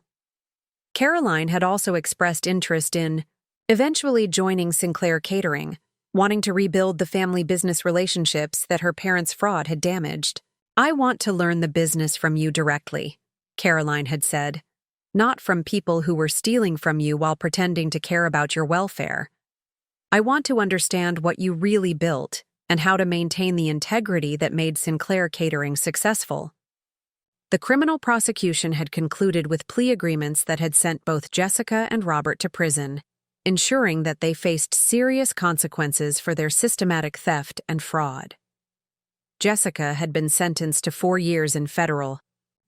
Caroline had also expressed interest in eventually joining Sinclair Catering, wanting to rebuild the family business relationships that her parents' fraud had damaged. "I want to learn the business from you directly," Caroline had said, "not from people who were stealing from you while pretending to care about your welfare. I want to understand what you really built and how to maintain the integrity that made Sinclair Catering successful." The criminal prosecution had concluded with plea agreements that had sent both Jessica and Robert to prison, ensuring that they faced serious consequences for their systematic theft and fraud. Jessica had been sentenced to 4 years in federal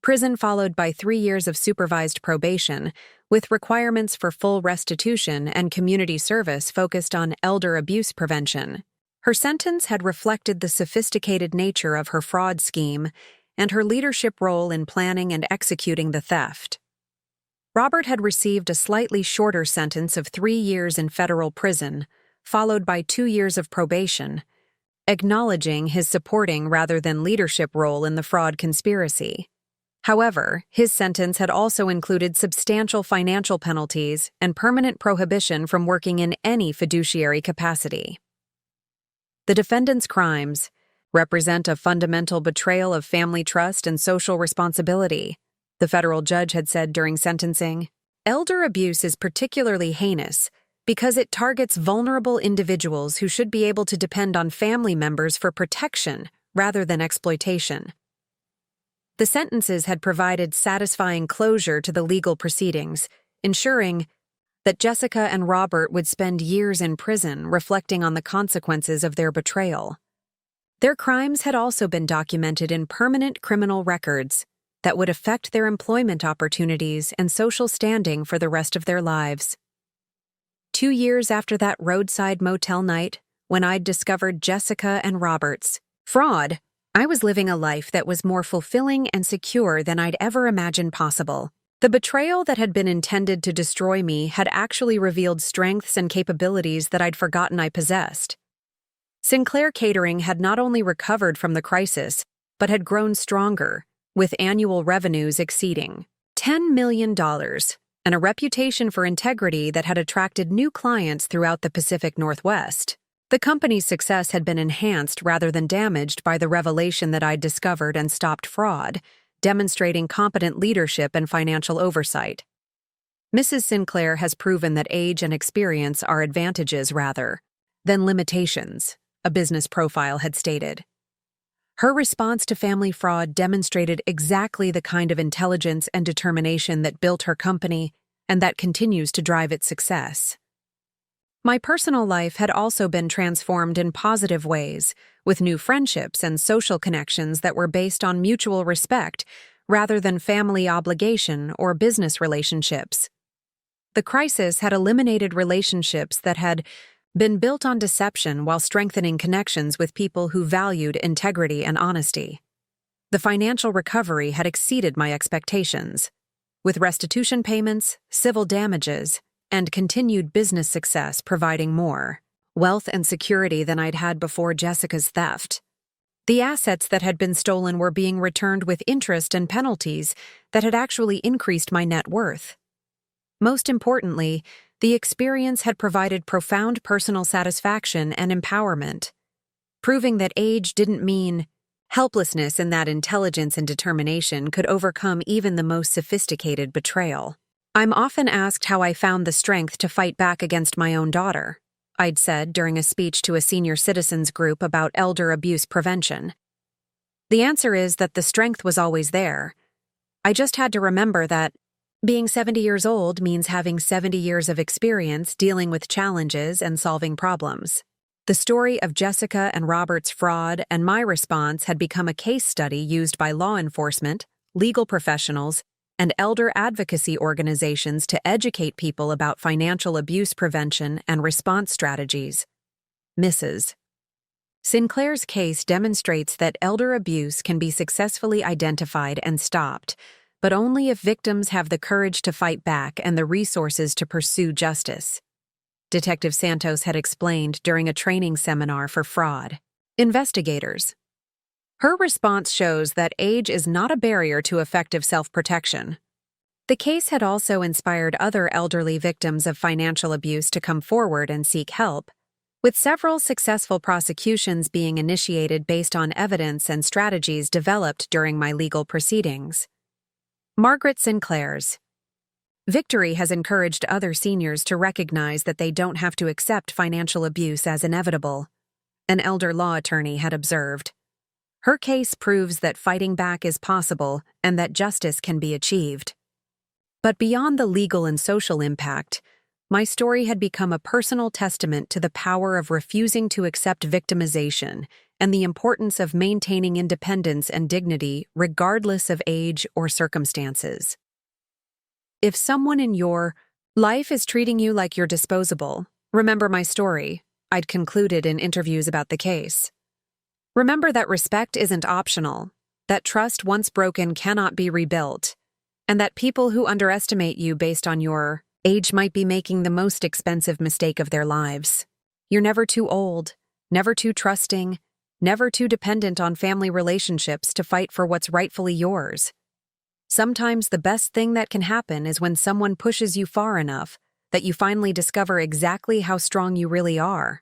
prison, followed by 3 years of supervised probation, with requirements for full restitution and community service focused on elder abuse prevention. Her sentence had reflected the sophisticated nature of her fraud scheme and her leadership role in planning and executing the theft. Robert had received a slightly shorter sentence of 3 years in federal prison, followed by 2 years of probation, acknowledging his supporting rather than leadership role in the fraud conspiracy. However, his sentence had also included substantial financial penalties and permanent prohibition from working in any fiduciary capacity. The defendant's crimes represent a fundamental betrayal of family trust and social responsibility, the federal judge had said during sentencing. Elder abuse is particularly heinous because it targets vulnerable individuals who should be able to depend on family members for protection rather than exploitation. The sentences had provided satisfying closure to the legal proceedings, ensuring that Jessica and Robert would spend years in prison reflecting on the consequences of their betrayal. Their crimes had also been documented in permanent criminal records that would affect their employment opportunities and social standing for the rest of their lives. 2 years after that roadside motel night, when I'd discovered Jessica and Robert's fraud, I was living a life that was more fulfilling and secure than I'd ever imagined possible. The betrayal that had been intended to destroy me had actually revealed strengths and capabilities that I'd forgotten I possessed. Sinclair Catering had not only recovered from the crisis, but had grown stronger, with annual revenues exceeding $10 million and a reputation for integrity that had attracted new clients throughout the Pacific Northwest. The company's success had been enhanced rather than damaged by the revelation that I'd discovered and stopped fraud, demonstrating competent leadership and financial oversight. Mrs. Sinclair has proven that age and experience are advantages rather than limitations, a business profile had stated. Her response to family fraud demonstrated exactly the kind of intelligence and determination that built her company and that continues to drive its success. My personal life had also been transformed in positive ways, with new friendships and social connections that were based on mutual respect rather than family obligation or business relationships. The crisis had eliminated relationships that had been built on deception while strengthening connections with people who valued integrity and honesty. The financial recovery had exceeded my expectations, with restitution payments, civil damages, and continued business success providing more wealth and security than I'd had before Jessica's theft. The assets that had been stolen were being returned with interest and penalties that had actually increased my net worth. Most importantly, the experience had provided profound personal satisfaction and empowerment, proving that age didn't mean helplessness and that intelligence and determination could overcome even the most sophisticated betrayal. "I'm often asked how I found the strength to fight back against my own daughter," I'd said during a speech to a senior citizens group about elder abuse prevention. "The answer is that the strength was always there. I just had to remember that being 70 years old means having 70 years of experience dealing with challenges and solving problems." The story of Jessica and Robert's fraud and my response had become a case study used by law enforcement, legal professionals, and elder advocacy organizations to educate people about financial abuse prevention and response strategies. Mrs. Sinclair's case demonstrates that elder abuse can be successfully identified and stopped, but only if victims have the courage to fight back and the resources to pursue justice, Detective Santos had explained during a training seminar for fraud investigators. Her response shows that age is not a barrier to effective self-protection. The case had also inspired other elderly victims of financial abuse to come forward and seek help, with several successful prosecutions being initiated based on evidence and strategies developed during my legal proceedings. Margaret Sinclair's victory has encouraged other seniors to recognize that they don't have to accept financial abuse as inevitable, an elder law attorney had observed. Her case proves that fighting back is possible and that justice can be achieved. But beyond the legal and social impact, my story had become a personal testament to the power of refusing to accept victimization and the importance of maintaining independence and dignity regardless of age or circumstances. If someone in your life is treating you like you're disposable, remember my story, I'd concluded in interviews about the case. Remember that respect isn't optional, that trust once broken cannot be rebuilt, and that people who underestimate you based on your age might be making the most expensive mistake of their lives. You're never too old, never too trusting, never too dependent on family relationships to fight for what's rightfully yours. Sometimes the best thing that can happen is when someone pushes you far enough that you finally discover exactly how strong you really are.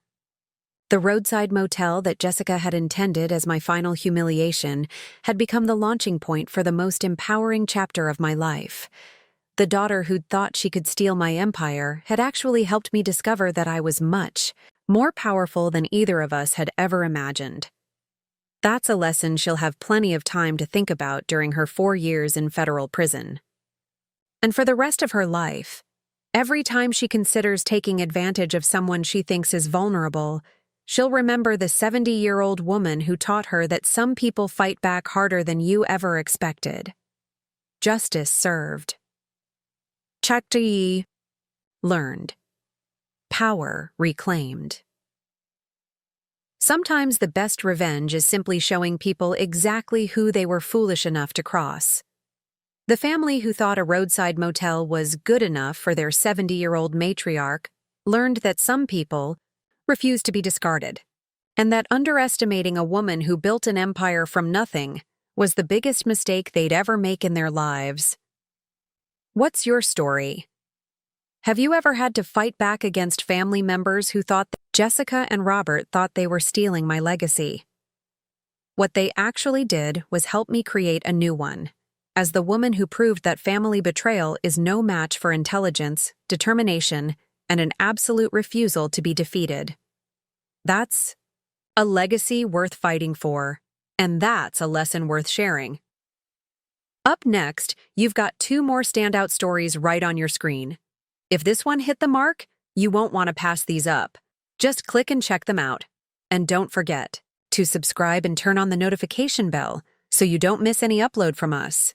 The roadside motel that Jessica had intended as my final humiliation had become the launching point for the most empowering chapter of my life. The daughter who'd thought she could steal my empire had actually helped me discover that I was much more powerful than either of us had ever imagined. That's a lesson she'll have plenty of time to think about during her 4 years in federal prison. And for the rest of her life, every time she considers taking advantage of someone she thinks is vulnerable, she'll remember the 70-year-old woman who taught her that some people fight back harder than you ever expected. Justice served. Chakti learned. Power reclaimed. Sometimes the best revenge is simply showing people exactly who they were foolish enough to cross. The family who thought a roadside motel was good enough for their 70-year-old matriarch learned that some people refuse to be discarded, and that underestimating a woman who built an empire from nothing was the biggest mistake they'd ever make in their lives. What's your story? Have you ever had to fight back against family members who thought that Jessica and Robert thought they were stealing my legacy? What they actually did was help me create a new one, as the woman who proved that family betrayal is no match for intelligence, determination, and an absolute refusal to be defeated. That's a legacy worth fighting for, and that's a lesson worth sharing. Up next, you've got 2 more standout stories right on your screen. If this one hit the mark, you won't want to pass these up. Just click and check them out. And don't forget to subscribe and turn on the notification bell so you don't miss any upload from us.